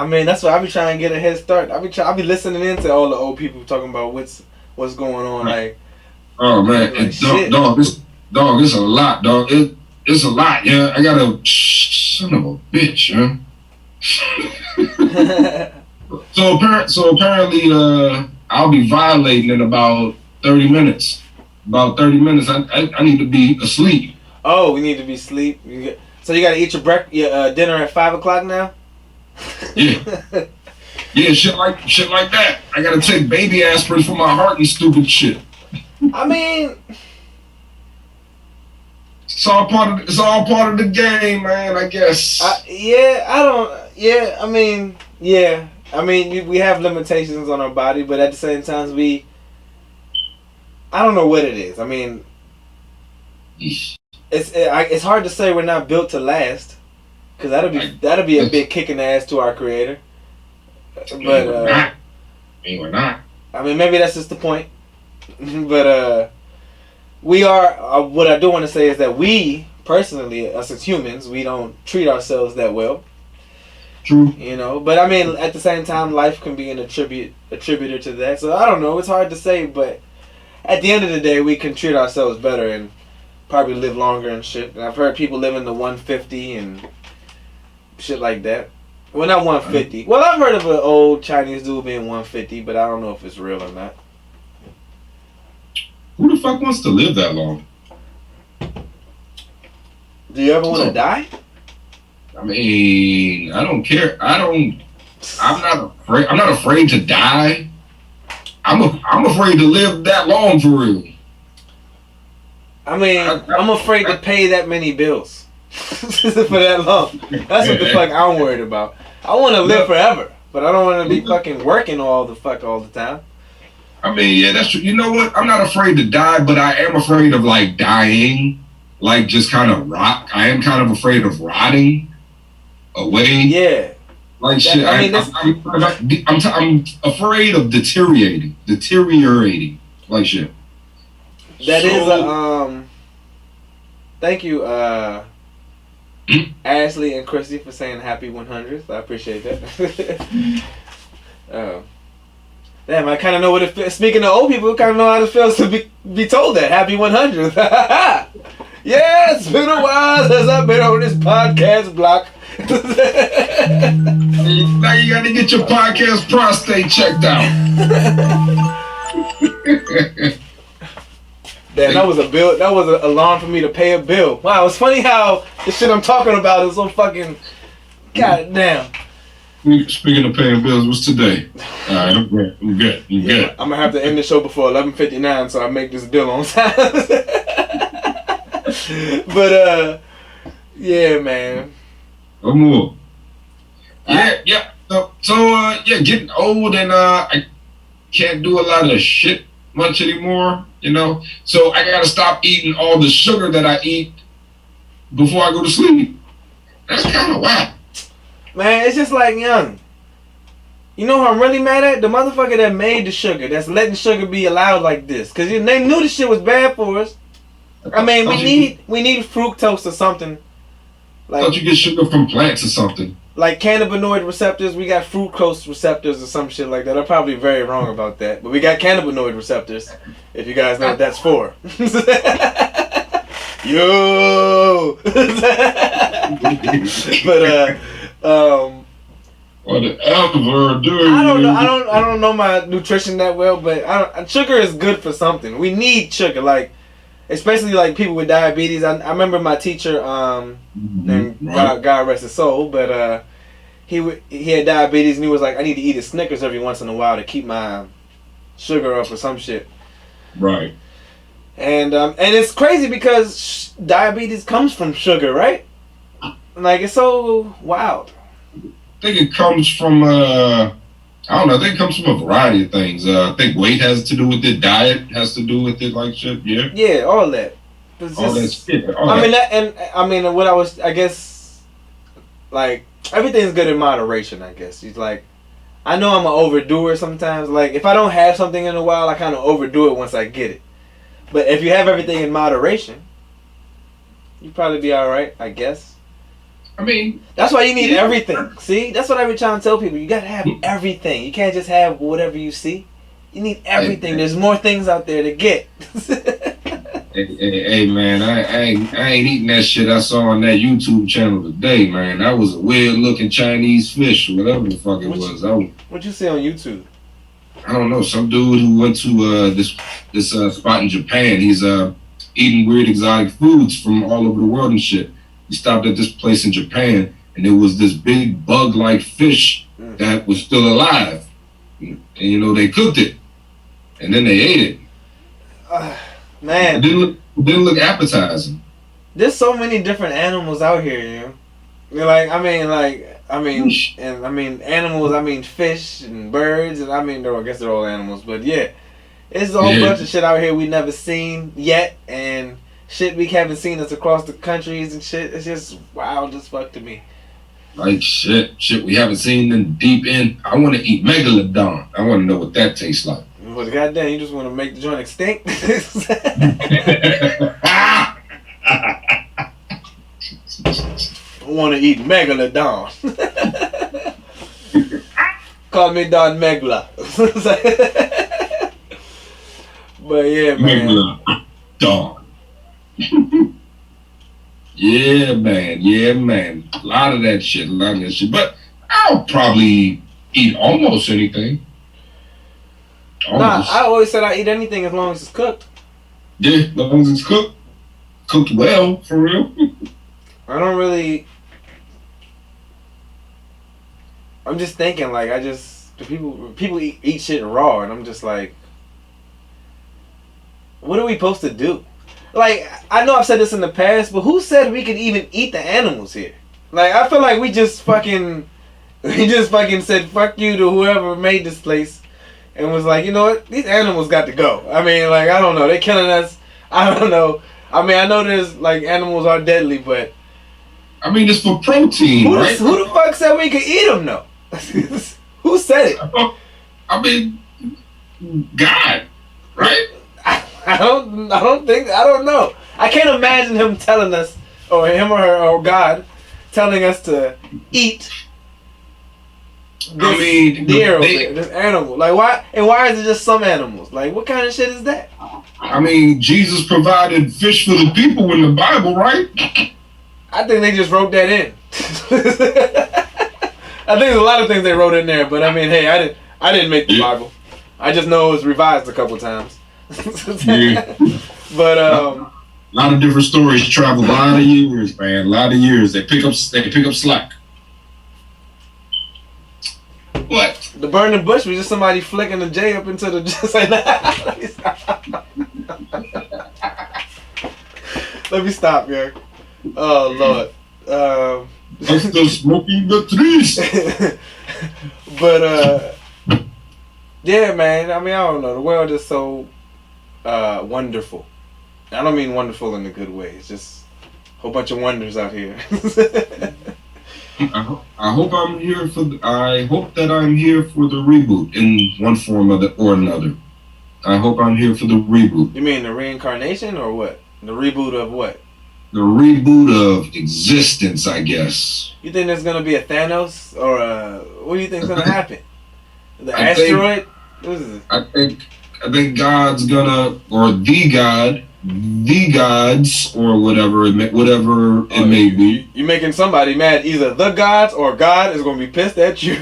mean, that's why I be trying to get a head start. I be listening into all the old people talking about what's going on. Like, oh man, like dog, it's a lot, dog. It's a lot, yeah. I gotta, son of a bitch, yeah. So apparently, I'll be violating in about 30 minutes. About 30 minutes, I need to be asleep. Oh, we need to be asleep. So you gotta eat your dinner at 5 o'clock now. Yeah. Yeah, shit like that. I gotta take baby aspirin for my heart and stupid shit. I mean, it's all part of the game, man. I guess. I mean, we have limitations on our body, but at the same time, I don't know what it is. I mean, it's hard to say we're not built to last, because that'll be a big kick in the ass to our creator. But we're not. I mean, maybe that's just the point. But we are. What I do want to say is that we personally, us as humans, we don't treat ourselves that well. True. But I mean, at the same time, life can be an attributor to that. So I don't know. It's hard to say, but at the end of the day, we can treat ourselves better and probably live longer and shit. And I've heard people living to 150 and shit like that. Well, not 150. Well, I've heard of an old Chinese dude being 150, but I don't know if it's real or not. Who the fuck wants to live that long? Do you ever want to die? I mean, I don't care. I'm not afraid to die. I'm afraid to live that long for real. I mean, I'm afraid to pay that many bills for that long. That's what the fuck I'm worried about. I want to live forever, but I don't want to be fucking working all the time. I mean, yeah, that's true. You know what? I'm not afraid to die, but I am afraid of like dying, like just kind of rot. I am kind of afraid of rotting away. Yeah. Like shit. I'm afraid of deteriorating. Like shit. That is thank you, Ashley and Christy, for saying happy 100th. I appreciate that. Damn, I kind of know what it feels. Speaking of old people, kind of know how it feels to be told that happy 100th. Yeah, it's been a while since I've been on this podcast block. Now you got to get your podcast prostate checked out. Damn, that was a bill. That was an alarm for me to pay a bill. Wow, it's funny how the shit I'm talking about is so fucking. Goddamn. Speaking of paying bills, what's today? All right, I'm good. I'm gonna have to end the show before 11:59 so I make this bill on time. But yeah, man. No more. Yeah. So getting old and I can't do a lot of shit much anymore. So I gotta stop eating all the sugar that I eat before I go to sleep. That's kind of whack. Man, it's just like young. You know who I'm really mad at? The motherfucker that made the sugar, that's letting sugar be allowed like this. Because they knew the shit was bad for us. I mean, we need fructose or something. I thought you get sugar from plants or something. like cannabinoid receptors. We got fructose receptors or some shit like that. I'm probably very wrong about that, but we got cannabinoid receptors. If you guys know what that's for. Yo. But whatever, dude. I don't know. I don't know my nutrition that well, but sugar is good for something. We need sugar, like especially like people with diabetes. I remember my teacher, and God rest his soul, but he had diabetes and he was like, I need to eat a Snickers every once in a while to keep my sugar up or some shit. Right. And it's crazy because diabetes comes from sugar, right? Like it's so wild. I think it comes from I don't know. I think it comes from a variety of things. I think weight has to do with it. Diet has to do with it, like shit. Yeah. Yeah, all that. It's All that just, shit. I mean, what I guess, like everything's good in moderation. I guess it's like, I know I'm an overdoer sometimes. Like if I don't have something in a while, I kind of overdo it once I get it. But if you have everything in moderation, you probably be all right, I guess. I mean, that's why you need everything. See, that's what I be trying to tell people. You gotta have everything. You can't just have whatever you see. You need everything. There's more things out there to get. hey, man, I ain't eating that shit I saw on that YouTube channel today, man. That was a weird looking Chinese fish, or whatever the fuck it was. What'd you see on YouTube? I don't know. Some dude who went to this spot in Japan. He's eating weird exotic foods from all over the world and shit. He stopped at this place in Japan, and there was this big bug-like fish that was still alive. And you know, they cooked it, and then they ate it. Man, it didn't look appetizing. There's so many different animals out here, you know. I mean animals. I mean fish and birds, and I guess they're all animals, but yeah, it's a whole bunch of shit out here we never seen yet, and shit we haven't seen that's across the countries and shit. It's just wild as fuck to me. Like shit we haven't seen in deep end. I want to eat megalodon. I want to know what that tastes like. Well, goddamn, you just want to make the joint extinct? I want to eat megalodon. Call me Don Megla. But yeah, man. Megalodon. Yeah, man. A lot of that shit. But I'll probably eat almost anything. Nah, I always said I eat anything as long as it's cooked. Yeah, as long as it's cooked. Cooked well, for real. I don't really... I'm just thinking, like, people eat shit raw, and I'm just like, what are we supposed to do? Like, I know I've said this in the past, but who said we could even eat the animals here? Like, I feel like we just fucking said fuck you to whoever made this place, and was like, you know what, these animals got to go. I mean, like, I don't know, they're killing us. I don't know. I mean, I know there's, like, animals are deadly, but... I mean, it's for protein, right? Who the fuck said we could eat them, though? Who said it? I mean, God, right? I don't know. I can't imagine him telling us, or him or her, or God, telling us to eat this deer over there, this animal. Like, why? And why is it just some animals? Like, what kind of shit is that? I mean, Jesus provided fish for the people in the Bible, right? I think they just wrote that in. I think there's a lot of things they wrote in there, but I mean, hey, I didn't make the Bible. I just know it was revised a couple times. Yeah. But a lot of different stories travel a lot of years, man. A lot of years. They pick up slack. What? The burning bush was just somebody flicking the J up into the just like that. Let me stop, yo. Oh Lord. That's the smoking the trees. But yeah, man. I mean, I don't know. The world is so wonderful. I don't mean wonderful in a good way. It's just a whole bunch of wonders out here. I hope I'm here I hope that I'm here for the reboot in one form or another. I hope I'm here for the reboot. You mean the reincarnation or what? The reboot of what? the reboot of existence, I guess. You think there's gonna be a Thanos or what do you think's gonna happen? The I asteroid? What is it? I think God's gonna, or the God, the gods, or whatever it may be. You making somebody mad. Either the gods or God is gonna be pissed at you.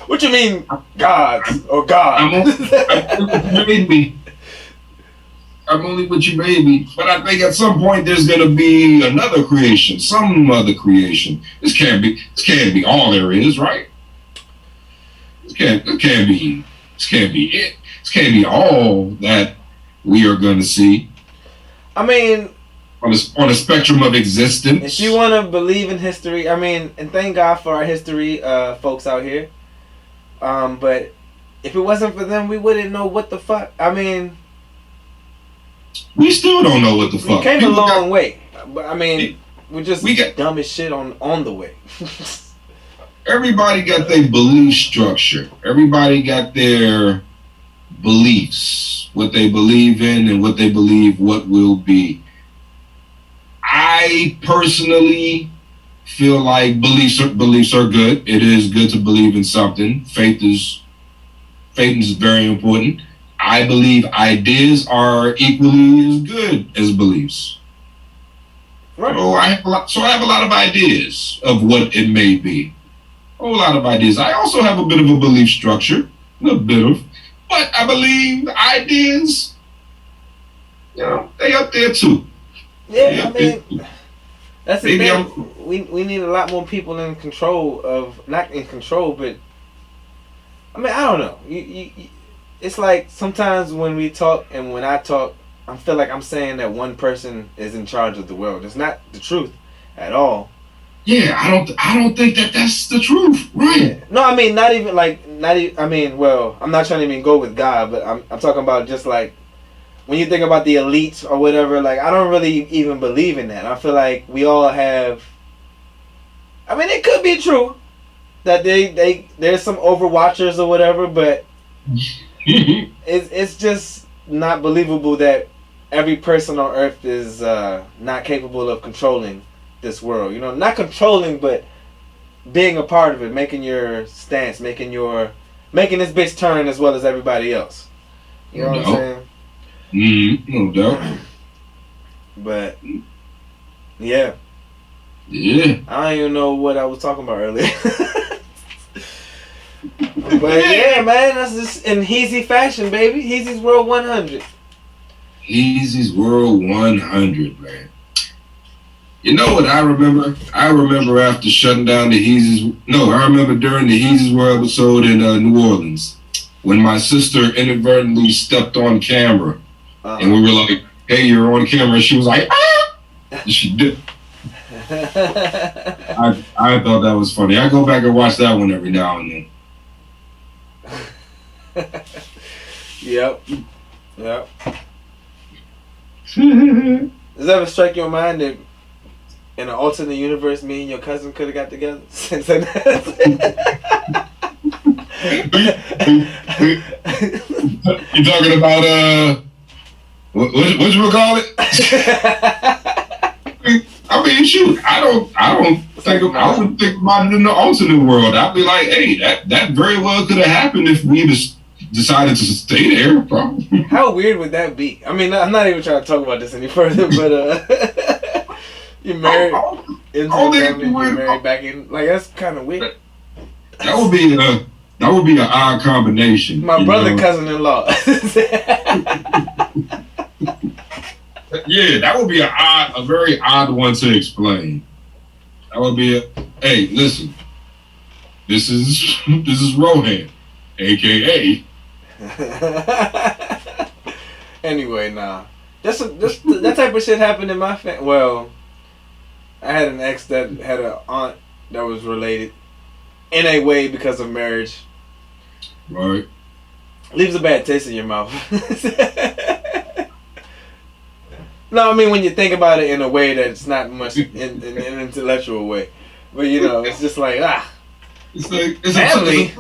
What you mean, gods or God? I'm only what you made me. But I think at some point there's gonna be another creation, some other creation. This can't be all there is, right? This can't be it. This can't be all that we are gonna see. I mean, on a spectrum of existence. If you want to believe in history, I mean, and thank God for our history folks out here. But if it wasn't for them, we wouldn't know what the fuck. I mean, we still don't know what the fuck. We came a long way. But I mean, we got dumb as shit on the way. Everybody got their belief structure. Everybody got their beliefs, what they believe in and what they believe what will be. I personally feel like beliefs are good. It is good to believe in something. Faith is very important. I believe ideas are equally as good as beliefs. Right. So I have a lot of ideas of what it may be. A whole lot of ideas. I also have a bit of a belief structure, but I believe the ideas, they up there too. Yeah, I mean, that's the thing. We need a lot more people in control of, not in control, but I mean, I don't know. It's like sometimes when we talk and when I talk, I feel like I'm saying that one person is in charge of the world. It's not the truth at all. Yeah, I don't think that's the truth, right? Yeah. No, I mean, I mean, well, I'm not trying to even go with God, but I'm talking about just like when you think about the elites or whatever. Like, I don't really even believe in that. I feel like we all have. I mean, it could be true that there's some overwatchers or whatever, but it's just not believable that every person on Earth is not capable of controlling this world. Not controlling, but being a part of it, making your stance, making this bitch turn as well as everybody else. You know what I'm saying? No doubt. But yeah. Yeah. I don't even know what I was talking about earlier. But yeah, man, that's just in Heezy fashion, baby. Heezy's World 100. Heezy's World 100, man. You know what I remember? I remember after shutting down the Heezy's. No, I remember during the Heezy's World episode in New Orleans when my sister inadvertently stepped on camera, and we were like, "Hey, you're on camera." And she was like, "Ah!" And she did. I thought that was funny. I go back and watch that one every now and then. Yep. Does it ever strike your mind that in an alternate universe, me and your cousin could have got together? You talking about what you call it? I mean, shoot, I wouldn't think about it in the alternate world. I'd be like, hey, that very well could have happened if we just decided to stay there. Probably. How weird would that be? I mean, I'm not even trying to talk about this any further, but you're married into the family, you're married back in. Like, that's kind of weird. That would be an odd combination. My brother, cousin-in-law. Yeah, that would be a very odd one to explain. That would be hey, listen, this is Rohan, aka. Anyway, nah, that type of shit happened in my family. Well, I had an ex that had an aunt that was related in a way because of marriage. Right. Leaves a bad taste in your mouth. No, I mean when you think about it in a way that's not much in an intellectual way, but it's just like It's like family.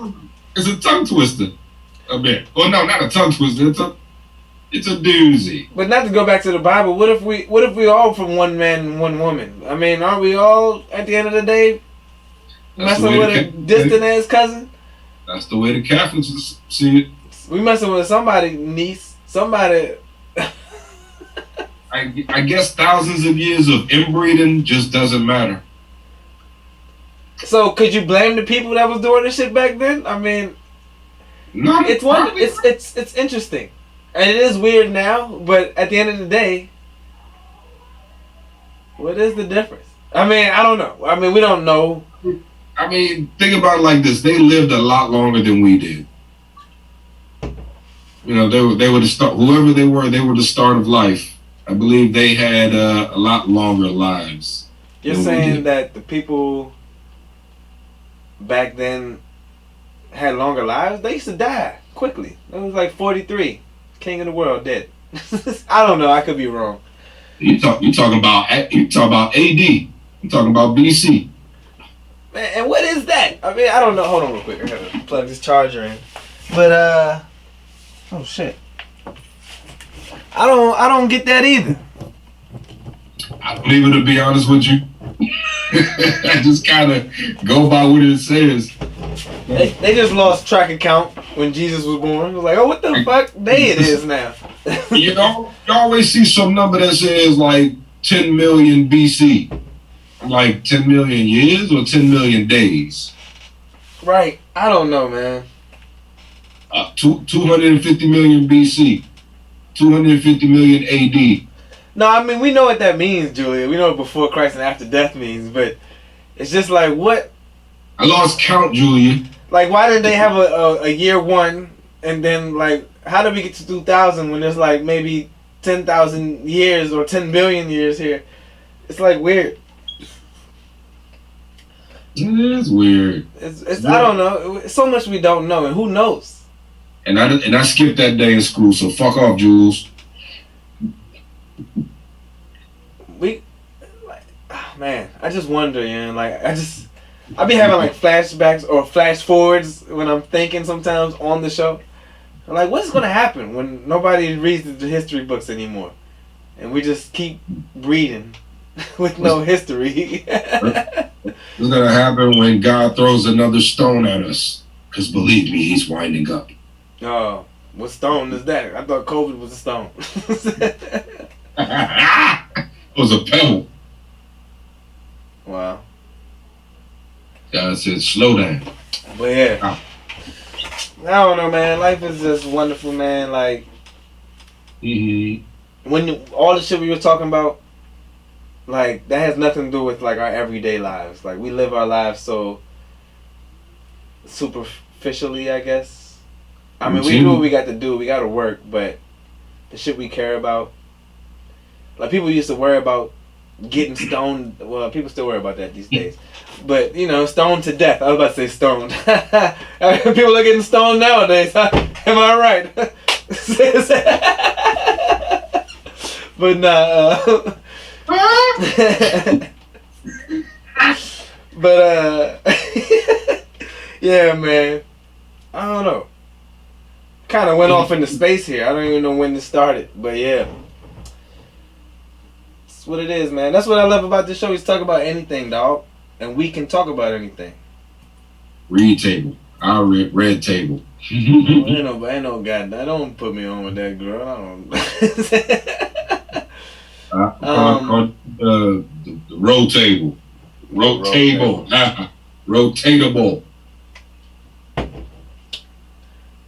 It's a tongue twister. A bit. Well, no, not a tongue twister. It's a doozy. But not to go back to the Bible. What if we all from one man and one woman? I mean, aren't we all at the end of the day messing with a distant ass cousin? That's the way the Catholics see it. We messing with somebody niece, somebody. I guess thousands of years of inbreeding just doesn't matter. So could you blame the people that was doing this shit back then? I mean, it's interesting, and it is weird now. But at the end of the day, what is the difference? I mean, I don't know. I mean, we don't know. I mean, think about it like this: they lived a lot longer than we did. You know, they were the start. Whoever they were the start of life. I believe they had a lot longer lives. You're saying that the people back then had longer lives? They used to die quickly. It was like 43, king of the world, dead. I don't know. I could be wrong. You talking about AD? You talking about BC? Man, and what is that? I mean, I don't know. Hold on real quick. I gotta plug this charger in. But oh shit. I don't get that either. I don't even, to be honest with you. I just kind of go by what it says. They just lost track of count when Jesus was born. It was like, oh, what the fuck day it is now? You know, you always see some number that says like 10 million BC. Like 10 million years or 10 million days. Right. I don't know, man. 250 million BC. 250 million AD. No, I mean, we know what that means, Julia. We know what before Christ and after death means, but it's just like, what? I lost count, Julia. Like, why didn't they have a year one, and then, like, how did we get to 2000 when there's, like, maybe 10,000 years or 10 billion years here? It's, like, weird. It is weird. It's I don't know. It's so much we don't know, and who knows? And I skipped that day in school, so fuck off, Jules. Man, I just wonder, like, I be having like flashbacks or flash forwards when I'm thinking sometimes on the show. I'm like, what's gonna happen when nobody reads the history books anymore, and we just keep reading with no history? What's gonna happen when God throws another stone at us? Because believe me, he's winding up. Oh, what stone is that? I thought COVID was a stone. It was a pebble. Wow. God said, slow down. But yeah. I don't know, man. Life is just wonderful, man. Like, when all the shit we were talking about, like, that has nothing to do with, like, our everyday lives. Like, we live our lives so superficially, I guess. I mean, we do what we got to do. We got to work, but the shit we care about, like, people used to worry about getting stoned. Well, people still worry about that these days. But, you know, stoned to death. I was about to say stoned. People are getting stoned nowadays. Huh? Am I right? But nah. Yeah, man. I don't know. Kind of went off into space here. I don't even know when this started. But yeah. That's what it is, man. That's what I love about this show. He's talk about anything, dog. And we can talk about anything. Read table. Our red table. Ain't no god. Don't put me on with that girl. I don't. The road table. Rotatable. Rotatable.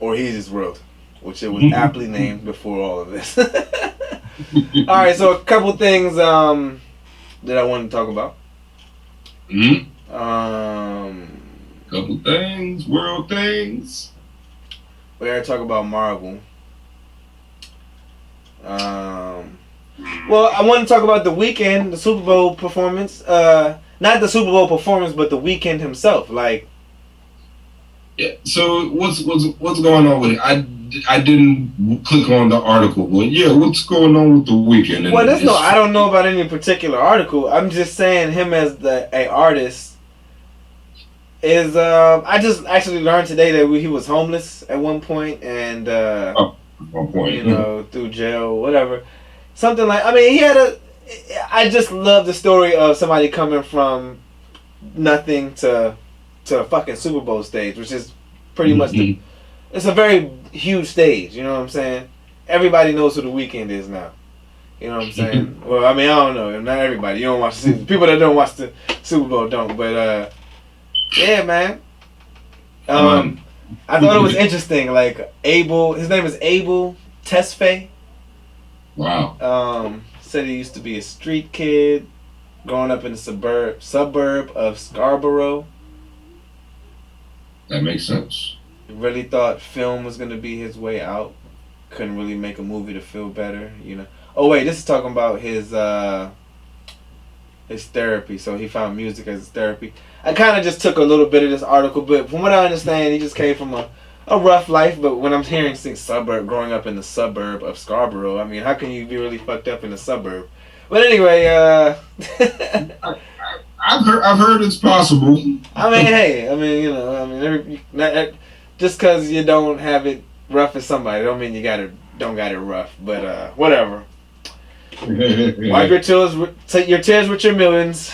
Or Heezy's World, which it was aptly named before all of this. Alright, so a couple things that I wanted to talk about. Couple things, world things. We gotta talk about Marvel. Well, I want to talk about the Weeknd, the Super Bowl performance. Not the Super Bowl performance, but the Weeknd himself. Like, yeah. So what's going on with it? I didn't click on the article, but yeah, what's going on with the Weeknd? Well, I don't know about any particular article. I'm just saying him as a artist is. I just actually learned today that he was homeless at one point, and One point. you know, through jail, whatever. Something like, I mean, I just love the story of somebody coming from nothing to a fucking Super Bowl stage, which is pretty much it's a very huge stage, you know what I'm saying? Everybody knows who The Weeknd is now. You know what I'm saying? Well, I mean, I don't know. Not everybody. You don't watch the people that don't watch the Super Bowl don't. But yeah, man. I thought it was interesting. Like Abel, his name is Abel Tesfaye. Wow. Said he used to be a street kid, growing up in the suburb of Scarborough. That makes sense. Really thought film was gonna be his way out. Couldn't really make a movie to feel better, you know. Oh wait, this is talking about his therapy. So he found music as his therapy. I kind of just took a little bit of this article, but from what I understand, he just came from a rough life. But when I'm hearing growing up in the suburb of Scarborough, I mean, how can you be really fucked up in the suburb? But anyway, I've heard it's possible. I mean, hey, I mean, you know, I mean, just because you don't have it rough as somebody, don't mean you don't got it rough. But whatever. Wipe your tears, take your tears with your millions.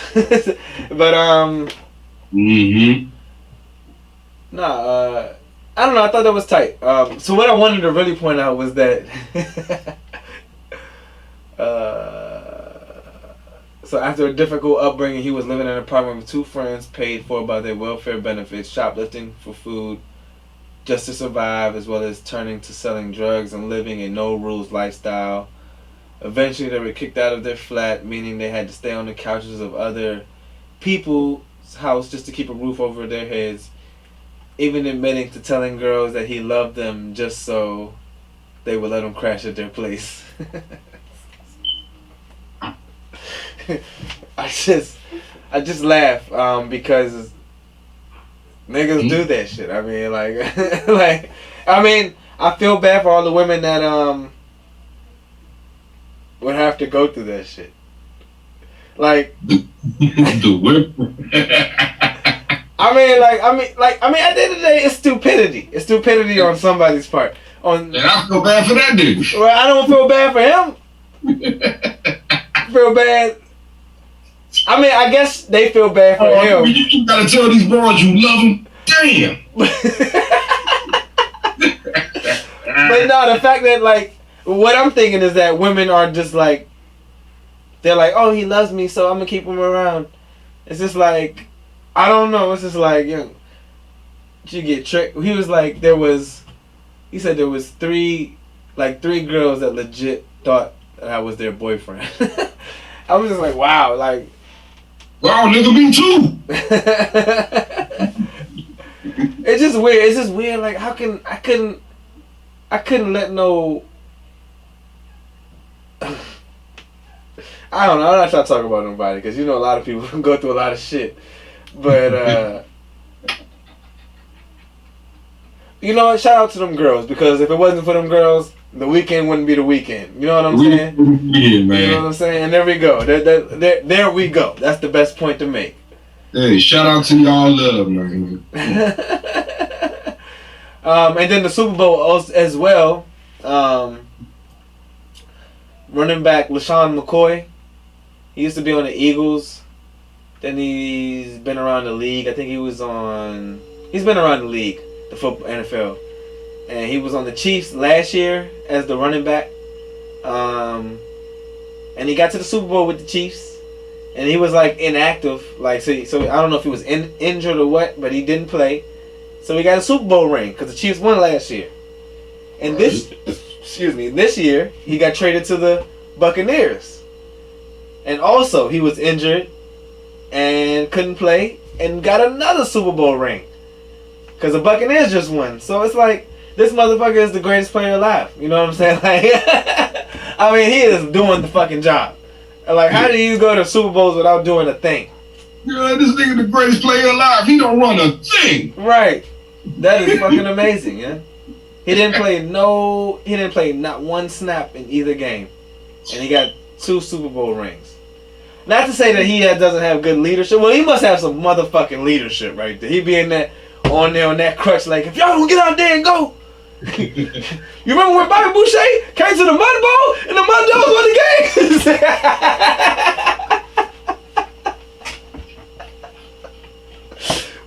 But nah, I don't know. I thought that was tight. So what I wanted to really point out was that. So after a difficult upbringing, he was living in an apartment with two friends, paid for by their welfare benefits, shoplifting for food just to survive, as well as turning to selling drugs and living a no-rules lifestyle. Eventually, they were kicked out of their flat, meaning they had to stay on the couches of other people's house just to keep a roof over their heads, even admitting to telling girls that he loved them just so they would let him crash at their place. I just laugh because niggas do that shit. I mean, like, I feel bad for all the women that would have to go through that shit. Like the whip. I mean, at the end of the day, it's stupidity. It's stupidity on somebody's part. And I feel bad for that nigga. Well, I don't feel bad for him. I feel bad. I mean, I guess they feel bad for him. You gotta tell these boys you love them. Damn. But no, the fact that, like, what I'm thinking is that women are just like, they're like, oh, he loves me, so I'm gonna keep him around. It's just like, I don't know. It's just like, you know, you get tricked. He was like, he said there was three girls that legit thought that I was their boyfriend. I was just like, wow, like. Wow, nigga, me too. It's just weird. It's just weird. Like, how can I couldn't let no. I don't know. I'm not trying to talk about nobody because you know a lot of people go through a lot of shit. But you know what? Shout out to them girls because if it wasn't for them girls, The Weeknd wouldn't be The Weeknd. You know what I'm saying? Yeah, man. You know what I'm saying? And there we go. There we go. That's the best point to make. Hey, shout out to y'all love, man. And then the Super Bowl as well. Running back LaShawn McCoy. He used to be on the Eagles. Then he's been around the league. I think he's been around the league, the football NFL. And he was on the Chiefs last year as the running back. And he got to the Super Bowl with the Chiefs. And he was like inactive. Like so I don't know if he was injured or what, but he didn't play. So he got a Super Bowl ring because the Chiefs won last year. And this year he got traded to the Buccaneers. And also he was injured and couldn't play and got another Super Bowl ring. Because the Buccaneers just won. So it's like, this motherfucker is the greatest player alive. You know what I'm saying? Like, I mean, he is doing the fucking job. Like, how do you go to Super Bowls without doing a thing? Yeah, this nigga the greatest player alive. He don't run a thing. Right. That is fucking amazing, yeah. He didn't play not one snap in either game. And he got 2 Super Bowl rings. Not to say that he doesn't have good leadership. Well, he must have some motherfucking leadership right there. He be on that crutch like, if y'all don't get out there and go, You remember when Bobby Boucher came to the Mud Bowl and the Mud Dogs won the game?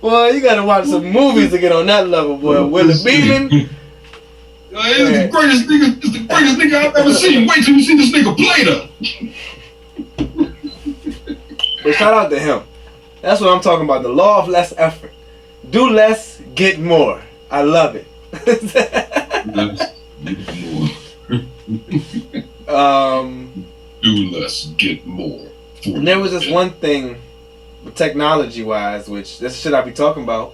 Well, you gotta watch some movies to get on that level, boy. Willie Beeman. It's the greatest nigga I've ever seen. Wait till you see this nigga play though. But shout out to him. That's what I'm talking about. The law of less effort. Do less, get more. I love it. Less, get more. Do less, get more. And there was this one thing, technology wise, which this shit I be talking about.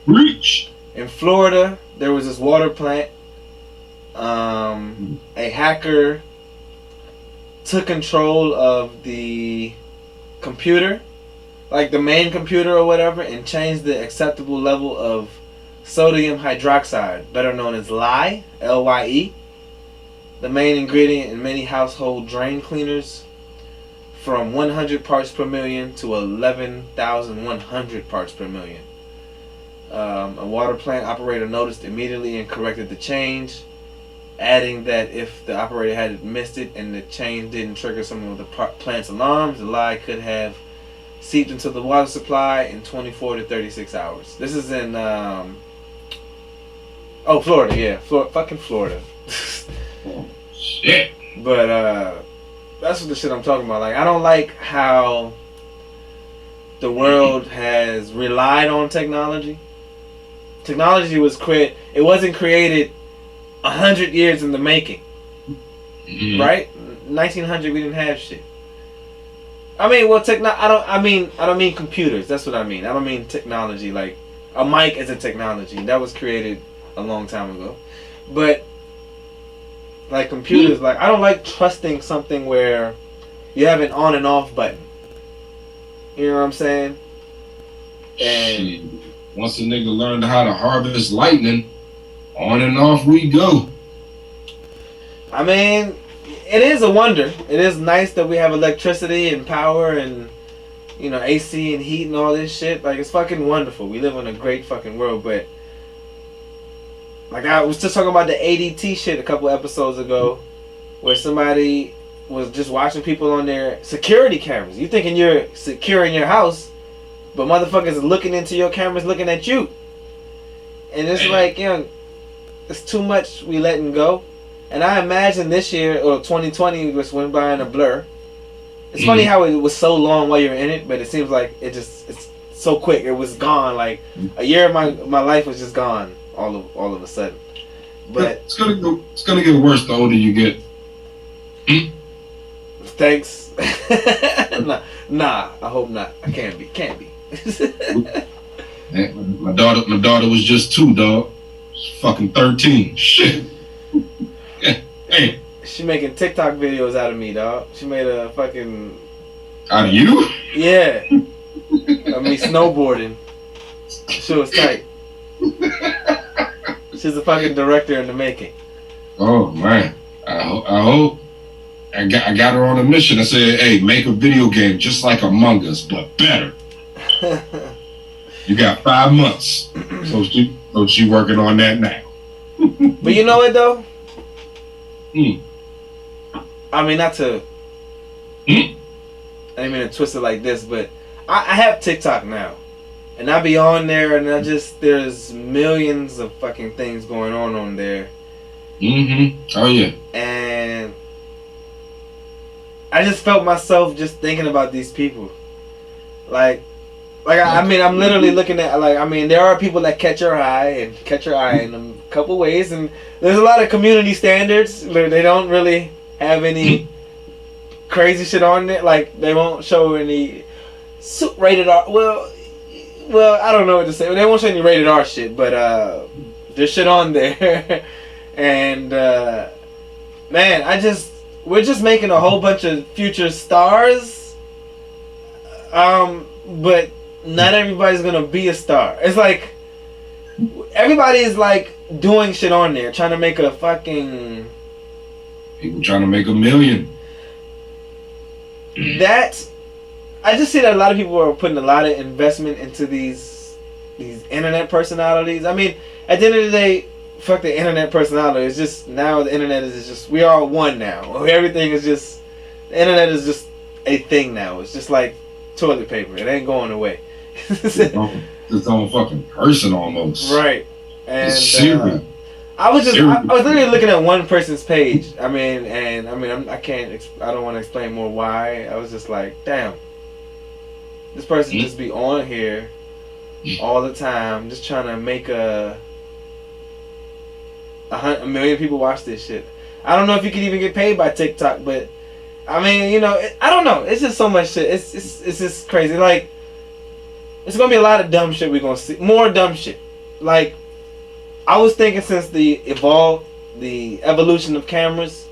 Reach. In Florida, there was this water plant. A hacker took control of the computer, like the main computer or whatever, and changed the acceptable level of sodium hydroxide, better known as lye, L-Y-E, the main ingredient in many household drain cleaners, from 100 parts per million to 11,100 parts per million. A water plant operator noticed immediately and corrected the change, adding that if the operator had missed it and the change didn't trigger some of the plant's alarms, the lye could have seeped into the water supply in 24 to 36 hours. This is in Florida, yeah. Fucking Florida. Shit. But that's what the shit I'm talking about. Like, I don't like how the world has relied on technology. Technology was it wasn't created 100 years in the making. Right? 1900 we didn't have shit. I mean, well, I don't mean computers. That's what I mean. I don't mean technology. Like, a mic is a technology that was created a long time ago. But like computers, like, I don't like trusting something where you have an on and off button. You know what I'm saying? And once a nigga learned how to harvest lightning, on and off we go. I mean, it is a wonder. It is nice that we have electricity and power and, you know, AC and heat and all this shit. Like, it's fucking wonderful. We live in a great fucking world, but like, I was just talking about the ADT shit a couple episodes ago, where somebody was just watching people on their security cameras. You thinking you're secure in your house, but motherfuckers are looking into your cameras, looking at you. And it's like, you know, it's too much we letting go. And I imagine this year, or 2020, just went by in a blur. It's funny how it was so long while you're in it, but it seems like it's so quick. It was gone. Like, a year of my life was just gone all of a sudden. But it's gonna get worse the older you get. Thanks. Nah, I hope not. I can't be. My daughter was just 2, dog. She's fucking 13. Shit. Hey. She making TikTok videos out of me, dog. She made a fucking... Out of you? Yeah. Of me snowboarding. She was tight. She's a fucking director in the making. Oh, man. I hope. I got her on a mission. I said, hey, make a video game just like Among Us, but better. You got 5 months. So she working on that now. But you know what, though? I mean, not to... I didn't mean to twist it like this, but I have TikTok now. And I be on there, and there's millions of fucking things going on there. Oh, yeah. And I just felt myself just thinking about these people. Like I mean, I'm literally looking at, like, I mean, there are people that catch your eye in a couple ways, and there's a lot of community standards where they don't really have any crazy shit on it. Like, they won't show any rated R. Well, I don't know what to say. They won't show any rated R shit, but there's shit on there. And man, we're just making a whole bunch of future stars. But not everybody's gonna be a star. It's like everybody is like doing shit on there, trying to make a fucking... People trying to make $1 million. I just see that a lot of people are putting a lot of investment into these internet personalities. I mean, at the end of the day, fuck the internet personality. It's just now the internet is just we are one now. Everything is just the internet is just a thing now. It's just like toilet paper. It ain't going away. Its own fucking person almost. Right. And I was Serious. literally looking at one person's page. I don't want to explain more why. I was just like, damn. This person just be on here all the time, just trying to make a million people watch this shit. I don't know if you can even get paid by TikTok, but I mean, you know, I don't know. It's just so much shit. It's just crazy. Like, it's gonna be a lot of dumb shit we're gonna see. More dumb shit. Like, I was thinking since the evolution of cameras,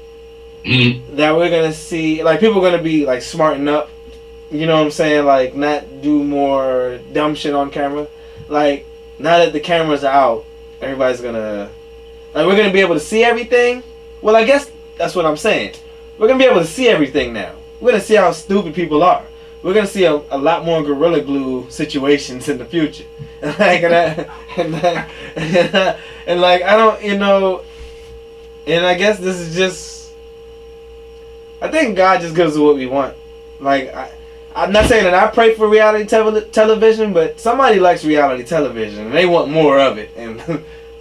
that we're gonna see, like, people are gonna be like smarting up. You know what I'm saying? Like, not do more dumb shit on camera. Like, now that the cameras are out, everybody's gonna, like, we're gonna be able to see everything. Well, I guess that's what I'm saying. We're gonna be able to see everything now. We're gonna see how stupid people are. We're gonna see a lot more Gorilla Glue situations in the future. Like, and like, I don't, you know, and I guess this is just, I think God just gives us what we want. Like, I'm not saying that I pray for reality television, but somebody likes reality television and they want more of it. And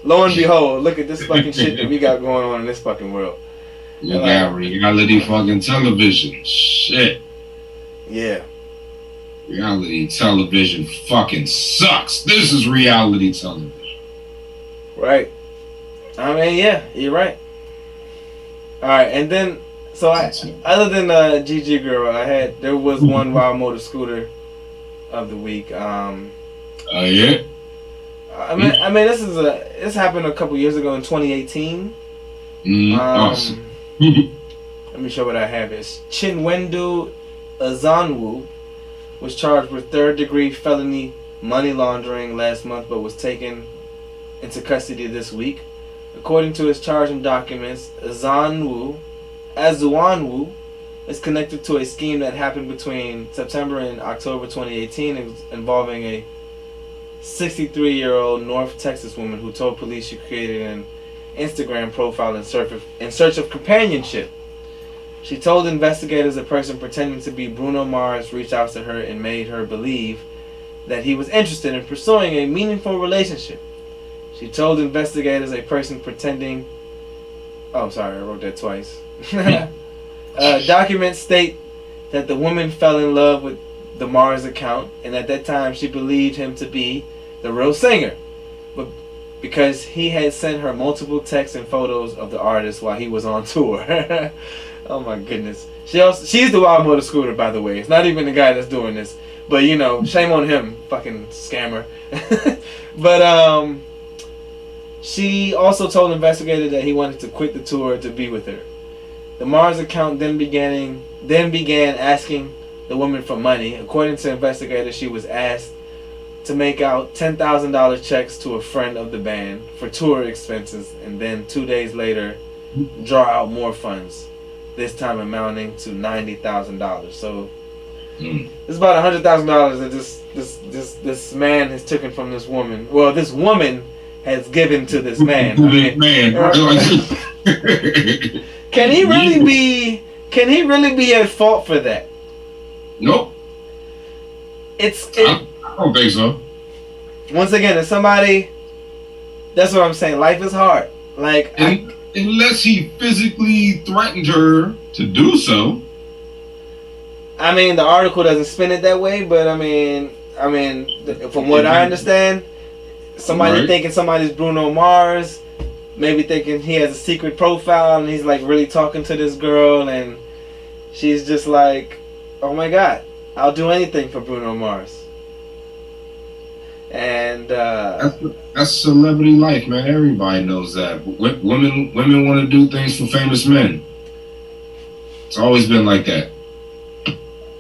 lo and behold, look at this fucking shit that we got going on in this fucking world. You got reality fucking television. Shit. Yeah. Reality television fucking sucks. This is reality television. Right. I mean, yeah, you're right. Alright, and then, so other than GG Girl, there was one Wild Motor Scooter of the week. Yeah? I mean, this happened a couple years ago in 2018. Awesome. Let me show what I have. It's Chinwendu Azanwu was charged with third-degree felony money laundering last month, but was taken into custody this week. According to his charging documents, Azanwu is connected to a scheme that happened between September and October 2018 involving a 63-year-old North Texas woman who told police she created an Instagram profile in search of companionship. She told investigators a person pretending to be Bruno Mars reached out to her and made her believe that he was interested in pursuing a meaningful relationship. She told investigators a person pretending... Oh, sorry, I wrote that twice. Documents state that the woman fell in love with the Mars account, and at that time she believed him to be the real singer, but because he had sent her multiple texts and photos of the artist while he was on tour. Oh my goodness. She's the Wild Motor Scooter, by the way. It's not even the guy that's doing this, but you know, shame on him, fucking scammer. But she also told investigators that he wanted to quit the tour to be with her. The Mars account then began asking the woman for money. According to investigators, she was asked to make out $10,000 checks to a friend of the band for tour expenses, and then 2 days later draw out more funds, this time amounting to $90,000. So it's about $100,000 that this man has taken from this woman. Well, this woman has given to this man. Can he really be? Can he really be at fault for that? Nope. I don't think so. Once again, if somebody, that's what I'm saying. Life is hard. Like, unless he physically threatened her to do so. I mean, the article doesn't spin it that way, but I mean, from what I understand, somebody thinking somebody's Bruno Mars, maybe thinking he has a secret profile and he's like really talking to this girl, and she's just like, oh my God, I'll do anything for Bruno Mars. And that's celebrity life, man. Everybody knows that. Women want to do things for famous men. It's always been like that.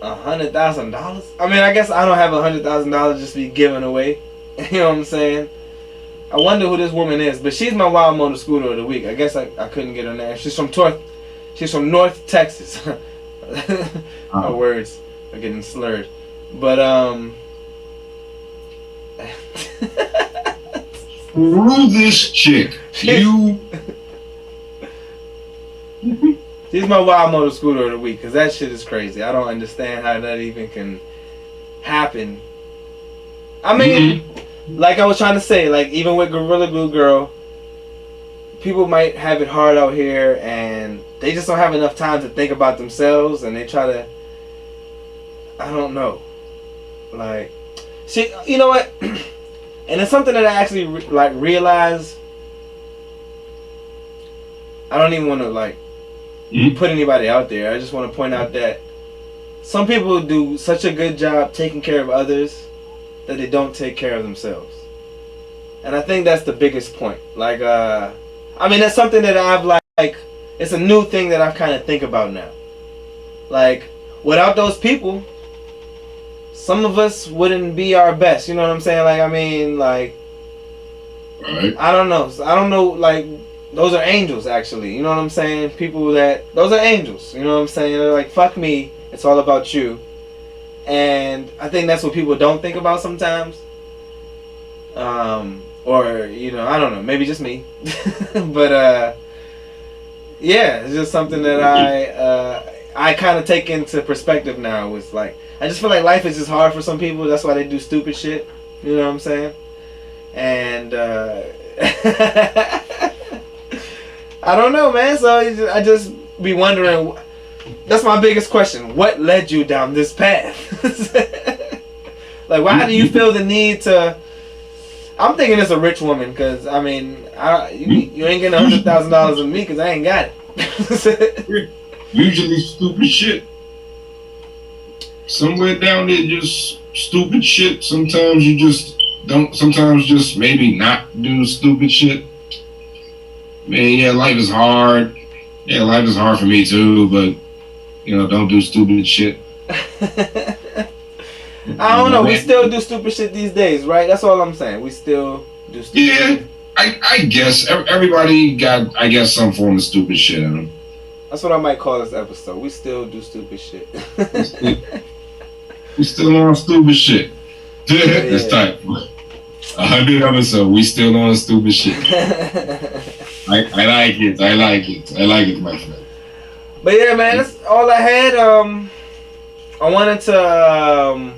$100,000? I mean, I guess I don't have $100,000 just be given away. You know what I'm saying? I wonder who this woman is, but she's my Wild Motor Scooter of the week. I guess I couldn't get her name. She's from North Texas. My words are getting slurred. But Screw this chick. You. She's my wild motor scooter of the week because that shit is crazy. I don't understand how that even can happen. I mean, like I was trying to say, like even with Gorilla Glue Girl, people might have it hard out here and they just don't have enough time to think about themselves and they try to, I don't know, like, see, you know what? And it's something that I actually realize. I don't even want to put anybody out there. I just want to point out that some people do such a good job taking care of others that they don't take care of themselves. And I think that's the biggest point. Like, I mean, that's something that I've like, it's a new thing that I kind of think about now. Like, without those people, some of us wouldn't be our best. You know what I'm saying? Like, I mean, like, Right. I don't know, like, those are angels, actually. You know what I'm saying? Those are angels. You know what I'm saying? They're like, fuck me, it's all about you. And I think that's what people don't think about sometimes. Or, you know, I don't know, maybe just me. But, yeah, it's just something that I kind of take into perspective now. It's like, I just feel like life is just hard for some people. That's why they do stupid shit. You know what I'm saying? And, I don't know, man. So I just be wondering. That's my biggest question. What led you down this path? Like, why do you feel the need to? I'm thinking it's a rich woman, because I mean, you ain't getting $100,000 with me, because I ain't got it. Usually stupid shit. Somewhere down there, just stupid shit. Sometimes you just don't. Sometimes just maybe not do stupid shit. Man, yeah, life is hard. Yeah, life is hard for me too, but, you know, don't do stupid shit. I don't know. We still do stupid shit these days, right? That's all I'm saying. We still do stupid shit. Yeah, I guess. Everybody got, I guess, some form of stupid shit in them. That's what I might call this episode. We still do stupid shit. We still on stupid shit. It's type. 100 episodes. We still on stupid shit. I like it. I like it. I like it, my friend. But yeah, man, that's all I had. I wanted to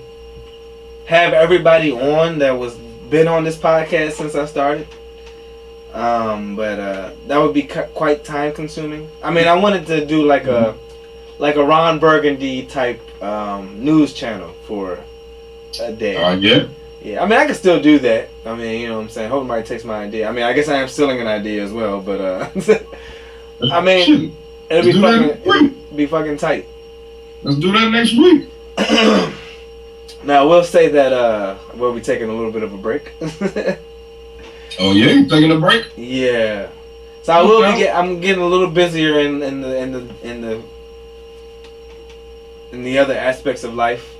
have everybody on that was been on this podcast since I started. But that would be quite time consuming. I mean, I wanted to do like a Ron Burgundy type news channel for a day. Yeah. Yeah, I mean, I can still do that. I mean, you know what I'm saying? Hope nobody takes my idea. I mean, I guess I am stealing an idea as well, but I mean, it'll be fucking tight. Let's do that next week. Now, we'll say that we'll be taking a little bit of a break. Oh yeah, you taking a break? Yeah. So I will be. I'm getting a little busier in the other aspects of life.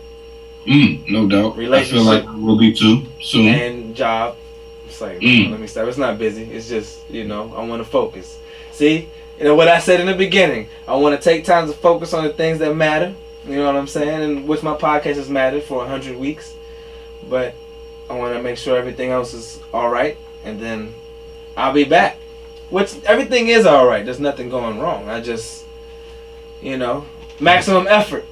No doubt. I feel like we'll be too soon. And job. It's like, let me stop. It's not busy. It's just, you know, I want to focus. See, you know what I said in the beginning. I want to take time to focus on the things that matter. You know what I'm saying? And which my podcast has mattered for 100 weeks. But I want to make sure everything else is all right, and then I'll be back. Which everything is all right. There's nothing going wrong. I just, you know, maximum effort.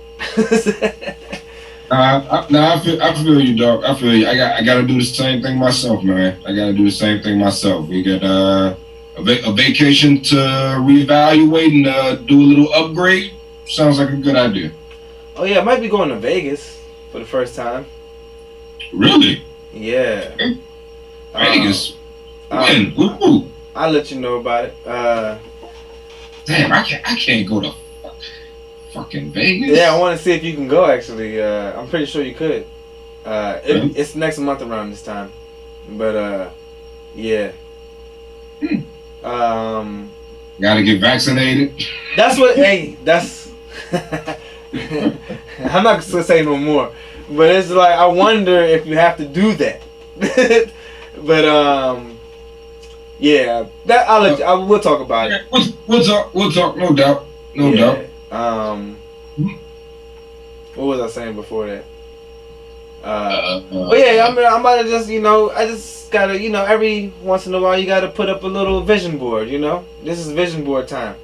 I feel you, dog. I feel you. I gotta do the same thing myself, man. I gotta do the same thing myself. We got a vacation to reevaluate and do a little upgrade. Sounds like a good idea. Oh yeah, I might be going to Vegas for the first time. Really? Yeah. Vegas? When? Who? I'll let you know about it. Damn, I can't go to fucking Vegas. Yeah, I want to see if you can go. Actually, I'm pretty sure you could. It's next month around this time, but yeah. Gotta get vaccinated. That's what. Hey, that's. I'm not gonna say no more, but it's like I wonder if you have to do that. But yeah, that we'll talk about it. We'll talk. No doubt. No doubt. What was I saying before that? But yeah, I'm about to just, I just gotta, every once in a while you gotta put up a little vision board, This is vision board time.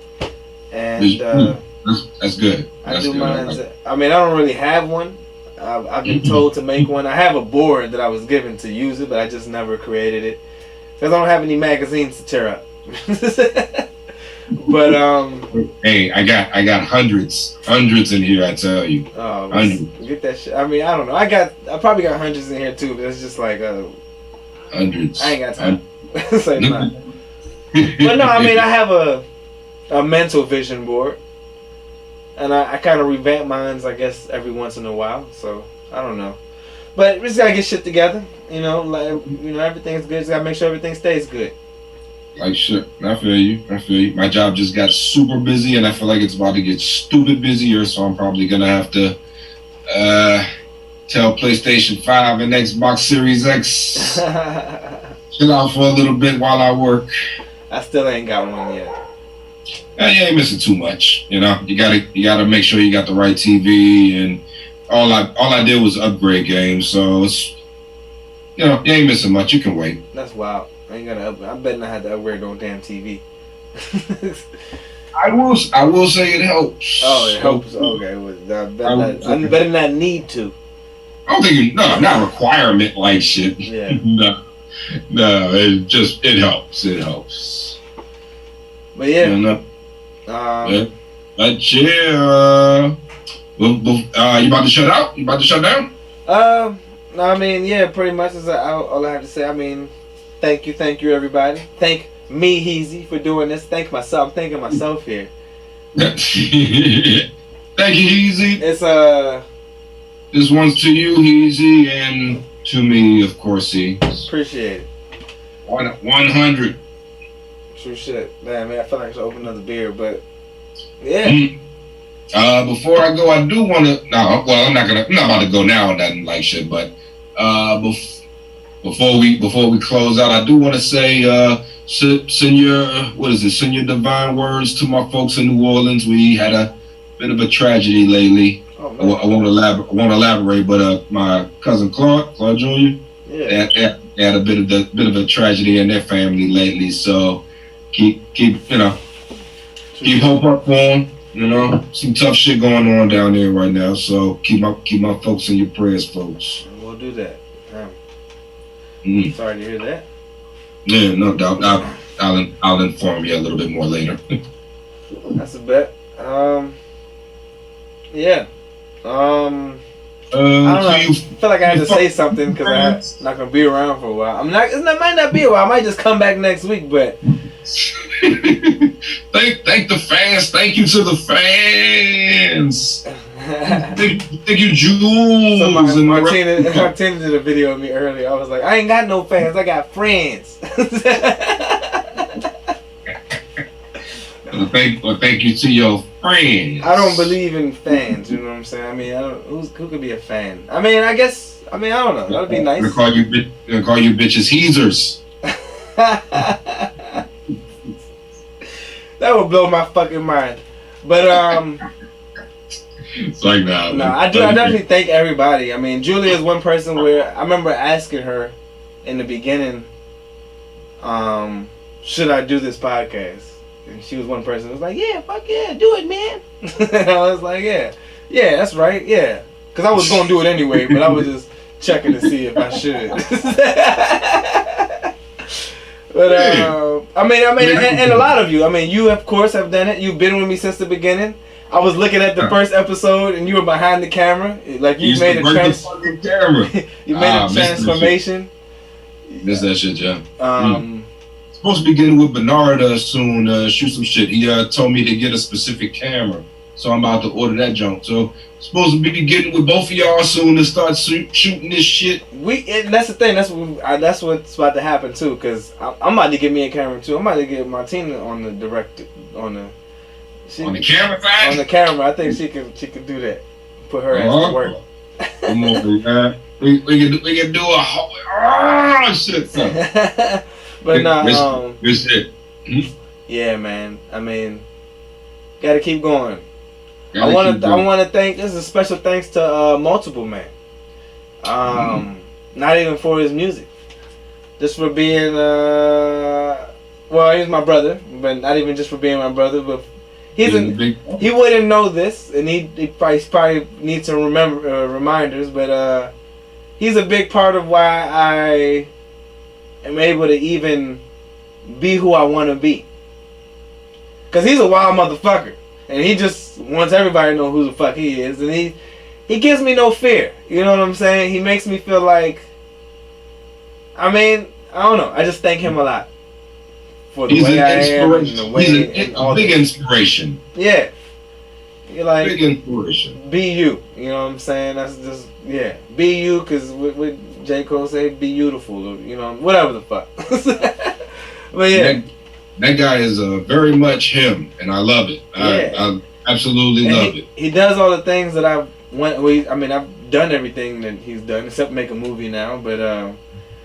And that's good. I do mine. I mean, I don't really have one. I've been told to make one. I have a board that I was given to use it, but I just never created it because I don't have any magazines to tear up. But hey, I got hundreds in here. I tell you. Oh, hundreds. Get that shit. I mean, I don't know. I probably got hundreds in here too, but it's just like hundreds. I ain't got time. Say not. But no, I mean, I have a mental vision board. And I kind of revamp mine, I guess, every once in a while. So I don't know, but we just gotta get shit together. Everything's good. Just gotta make sure everything stays good. Like shit, I feel you. My job just got super busy, and I feel like it's about to get stupid busier. So I'm probably gonna have to tell PlayStation 5 and Xbox Series X chill out for a little bit while I work. I still ain't got one yet. You ain't missing too much, You gotta make sure you got the right TV, and all I did was upgrade games, so it's you ain't missing much. You can wait. That's wild. I ain't gonna I bet I had to upgrade on damn TV. I will say it helps. Oh, it helps. Okay, I better not need to. I don't think not requirement like shit. Yeah. No, it helps. It helps. But yeah. But yeah. You about to shut out? You about to shut down? No, I mean, yeah, pretty much is all I have to say. I mean, thank you, everybody. Thank me, Heezy, for doing this. Thank myself. I'm thanking myself here. Thank you, Heezy. It's This one's to you, Heezy, and to me, of course, he. Appreciate it. 100. True shit. Man, I feel like I should open another beer, but yeah. Before I go, I do want to. No, well, I'm not about to go now and nothing like shit. But before we close out, I do want to say, send your divine words to my folks in New Orleans. We had a bit of a tragedy lately. Oh, man. I won't elaborate, but my cousin Claude Jr. Yeah. They had a bit of a tragedy in their family lately. So keep hope up for them. Some tough shit going on down there right now. So keep my folks in your prayers, folks. We'll do that. Sorry to hear that. Yeah, no doubt. I'll inform you a little bit more later. That's a bet. Yeah. I don't know. I feel like I had to say something because I'm not gonna be around for a while. It might not be a while. I might just come back next week, but. Thank the fans. Thank you to the fans. thank you, Jules. So Martina did a video of me earlier. I was like, I ain't got no fans. I got friends. Thank you to your friends. I don't believe in fans. You know what I'm saying? I mean, who could be a fan? I mean, I don't know. That'd be nice. Gonna call you bitches Heezers. That would blow my fucking mind. But it's like nah. No, I definitely thank everybody. I mean, Julia is one person where I remember asking her in the beginning, should I do this podcast? And she was one person who was like, yeah, fuck yeah, do it, man. And I was like, yeah, that's right, yeah. Because I was going to do it anyway, but I was just checking to see if I should. But I mean, and a lot of you. I mean, you of course have done it. You've been with me since the beginning. I was looking at the first episode, and you were behind the camera, like you made a you made a transformation. Miss that shit, John. Supposed to be getting with Bernard soon. Shoot some shit. He told me to get a specific camera, so I'm about to order that junk. So supposed to be getting with both of y'all soon to start shooting this shit. That's the thing. That's what's about to happen too. Cause I'm about to get me a camera too. I'm about to get Martina on the camera side. On the camera, I think she can do that. Put her ass to work. Come on, man. We can do a whole shit. But nah, this shit. Yeah, man. I mean, gotta keep going. I want to thank. This is a special thanks to Multiple Man. Not even for his music. Just for being, well, he's my brother, but not even just for being my brother, but he wouldn't know this, and he probably needs some reminders, but he's a big part of why I am able to even be who I want to be. Because he's a wild motherfucker, and he just wants everybody to know who the fuck he is, and he gives me no fear. You know what I'm saying? He makes me feel like, I mean, I don't know. I just thank him a lot for the way I am and the way he's a big inspiration. Yeah. You're like, big inspiration. Be you. You know what I'm saying? That's just, yeah. Be you, because what J. Cole say, be beautiful, or, you know, whatever the fuck. But yeah. That guy is very much him, and I love it. Yeah. I absolutely love it. He does all the things that I've done everything that he's done, except make a movie now, but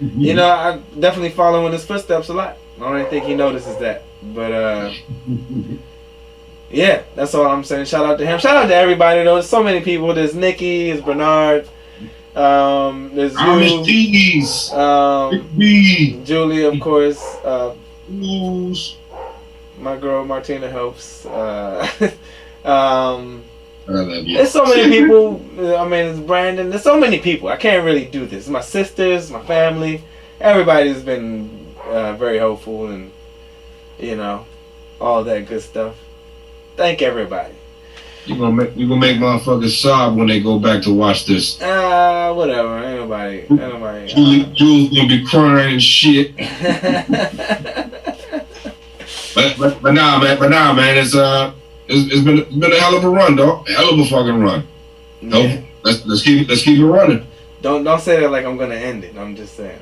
you know, I definitely follow in his footsteps a lot. I don't even think he notices that. But yeah, that's all I'm saying. Shout out to him. Shout out to everybody though. There's so many people. There's Nikki, there's Bernard, there's you, Julie, of course, my girl Martina helps. I love you. There's so many people. I mean, it's Brandon. There's so many people. I can't really do this. My sisters, my family, everybody's been very helpful, and you know, all that good stuff. Thank everybody. You gonna make motherfuckers sob when they go back to watch this. Whatever. Ain't nobody. Jules gonna be crying and shit. but nah, man. It's been a hell of a run, dog. A hell of a fucking run. Yeah. Let's keep it running. Don't say that like I'm gonna end it. I'm just saying.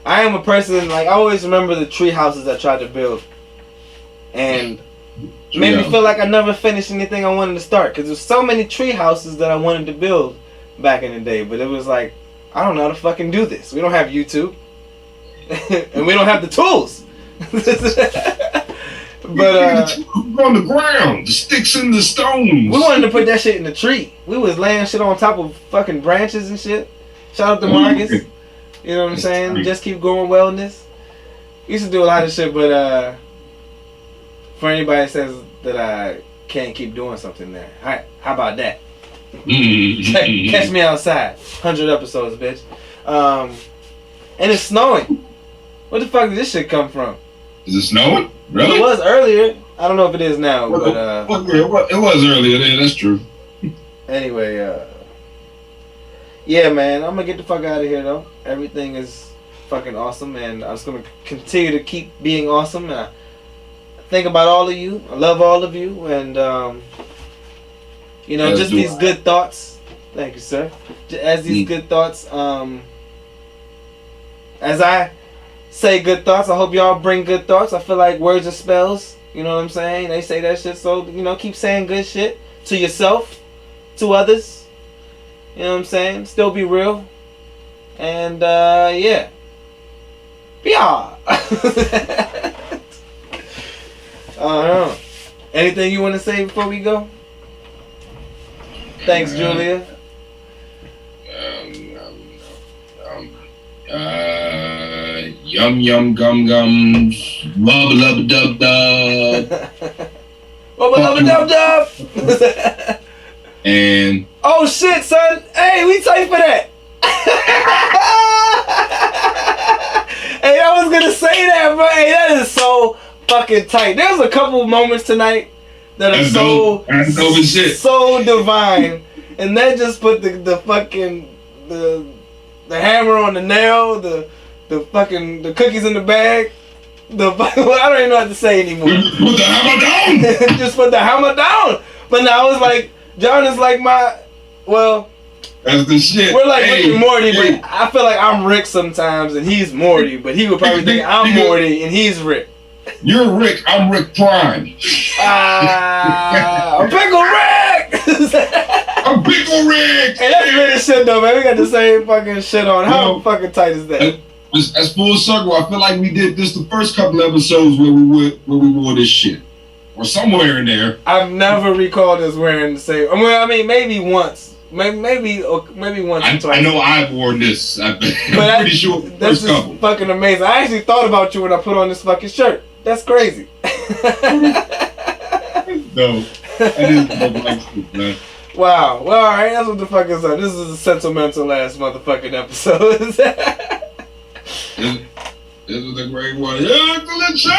I am a person, like, I always remember the tree houses I tried to build, and made me feel like I never finished anything I wanted to start, because there's so many tree houses that I wanted to build back in the day, but it was like, I don't know how to fucking do this. We don't have YouTube, and we don't have the tools. But on the ground, the sticks and the stones. We wanted to put that shit in the tree. We was laying shit on top of fucking branches and shit. Shout out to Marcus. You know what I'm saying? Just keep going wellness. Used to do a lot of shit, but for anybody that says that I can't keep doing something there, how about that? Catch me outside. 100 episodes, bitch. And it's snowing. Where the fuck did this shit come from? Is it snowing? Really? It was earlier. I don't know if it is now, but it was earlier. Yeah, that's true. Anyway, yeah, man, I'm gonna get the fuck out of here though. Everything is fucking awesome, and I'm just gonna continue to keep being awesome. And I think about all of you. I love all of you, and you know, just these good thoughts. Thank you, sir. As these good thoughts, as I say good thoughts, I hope y'all bring good thoughts. I feel like words are spells. You know what I'm saying? They say that shit, so you know, keep saying good shit to yourself, to others. You know what I'm saying? Still be real. And yeah. Yeah. Anything you want to say before we go? Thanks, Julia. Yum yum gum gum, wubba lubba dub dub, wubba lubba dub dub. And oh shit, son! Hey, we tight for that. Hey, I was gonna say that, bro. Hey, that is so fucking tight. There's a couple moments tonight that are so divine, and that just put the fucking the hammer on the nail, the cookies in the bag. I don't even know what to say anymore. Put the hammer down. Just put the hammer down. But now it's like John is like that's the shit. We're like Rick and Morty, but I feel like I'm Rick sometimes and he's Morty, but he would probably think I'm Morty and he's Rick. You're Rick, I'm Rick Prime. Pickle Rick! I'm Pickle Rick! Hey, that's really shit though, man. We got the same fucking shit on. How fucking tight is that? As full circle, I feel like we did this the first couple episodes where we wore this shit. Or somewhere in there. I've never recalled us wearing the same. I mean, maybe once maybe once or twice. I know I've worn this. I'm But pretty sure the that's first just couple. fucking amazing. I actually thought about you when I put on this fucking shirt. That's crazy. No, that is the black shit, man. Wow. Well, all right. That's what the fuck is up. This is a sentimental ass motherfucking episode. This was a great one. Yeah, excellent show!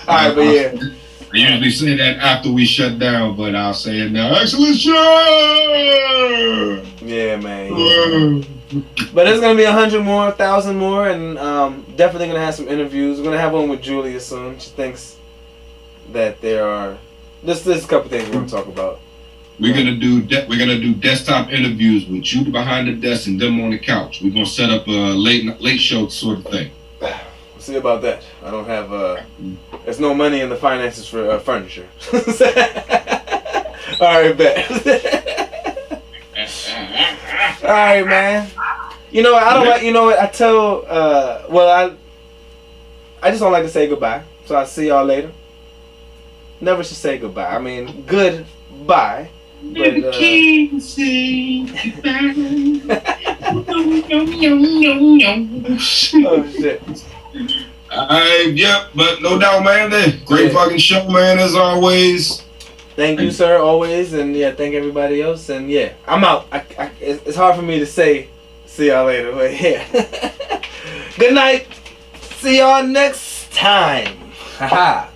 All right, but yeah. I usually say that after we shut down, but I'll say it now. Excellent show! Yeah, man. Yeah. But it's gonna be 100 more, 1,000 more, and definitely gonna have some interviews. We're gonna have one with Julia soon. She thinks that there are. There's a couple things we're gonna talk about. We're gonna do desktop interviews with you behind the desk and them on the couch. We're gonna set up a late show sort of thing. We'll see about that. I don't have there's no money in the finances for furniture. All right, bet. All right, man. You know what? I don't like. You know what? I tell. I just don't like to say goodbye. So I'll see y'all later. Never should say goodbye. I mean, goodbye. But, Oh shit. Yep, but no doubt, man. Great fucking show, man, as always. Thank you, sir, always, and yeah, thank everybody else, and yeah, I'm out. It's hard for me to say, see y'all later, but yeah. Good night. See y'all next time. Haha.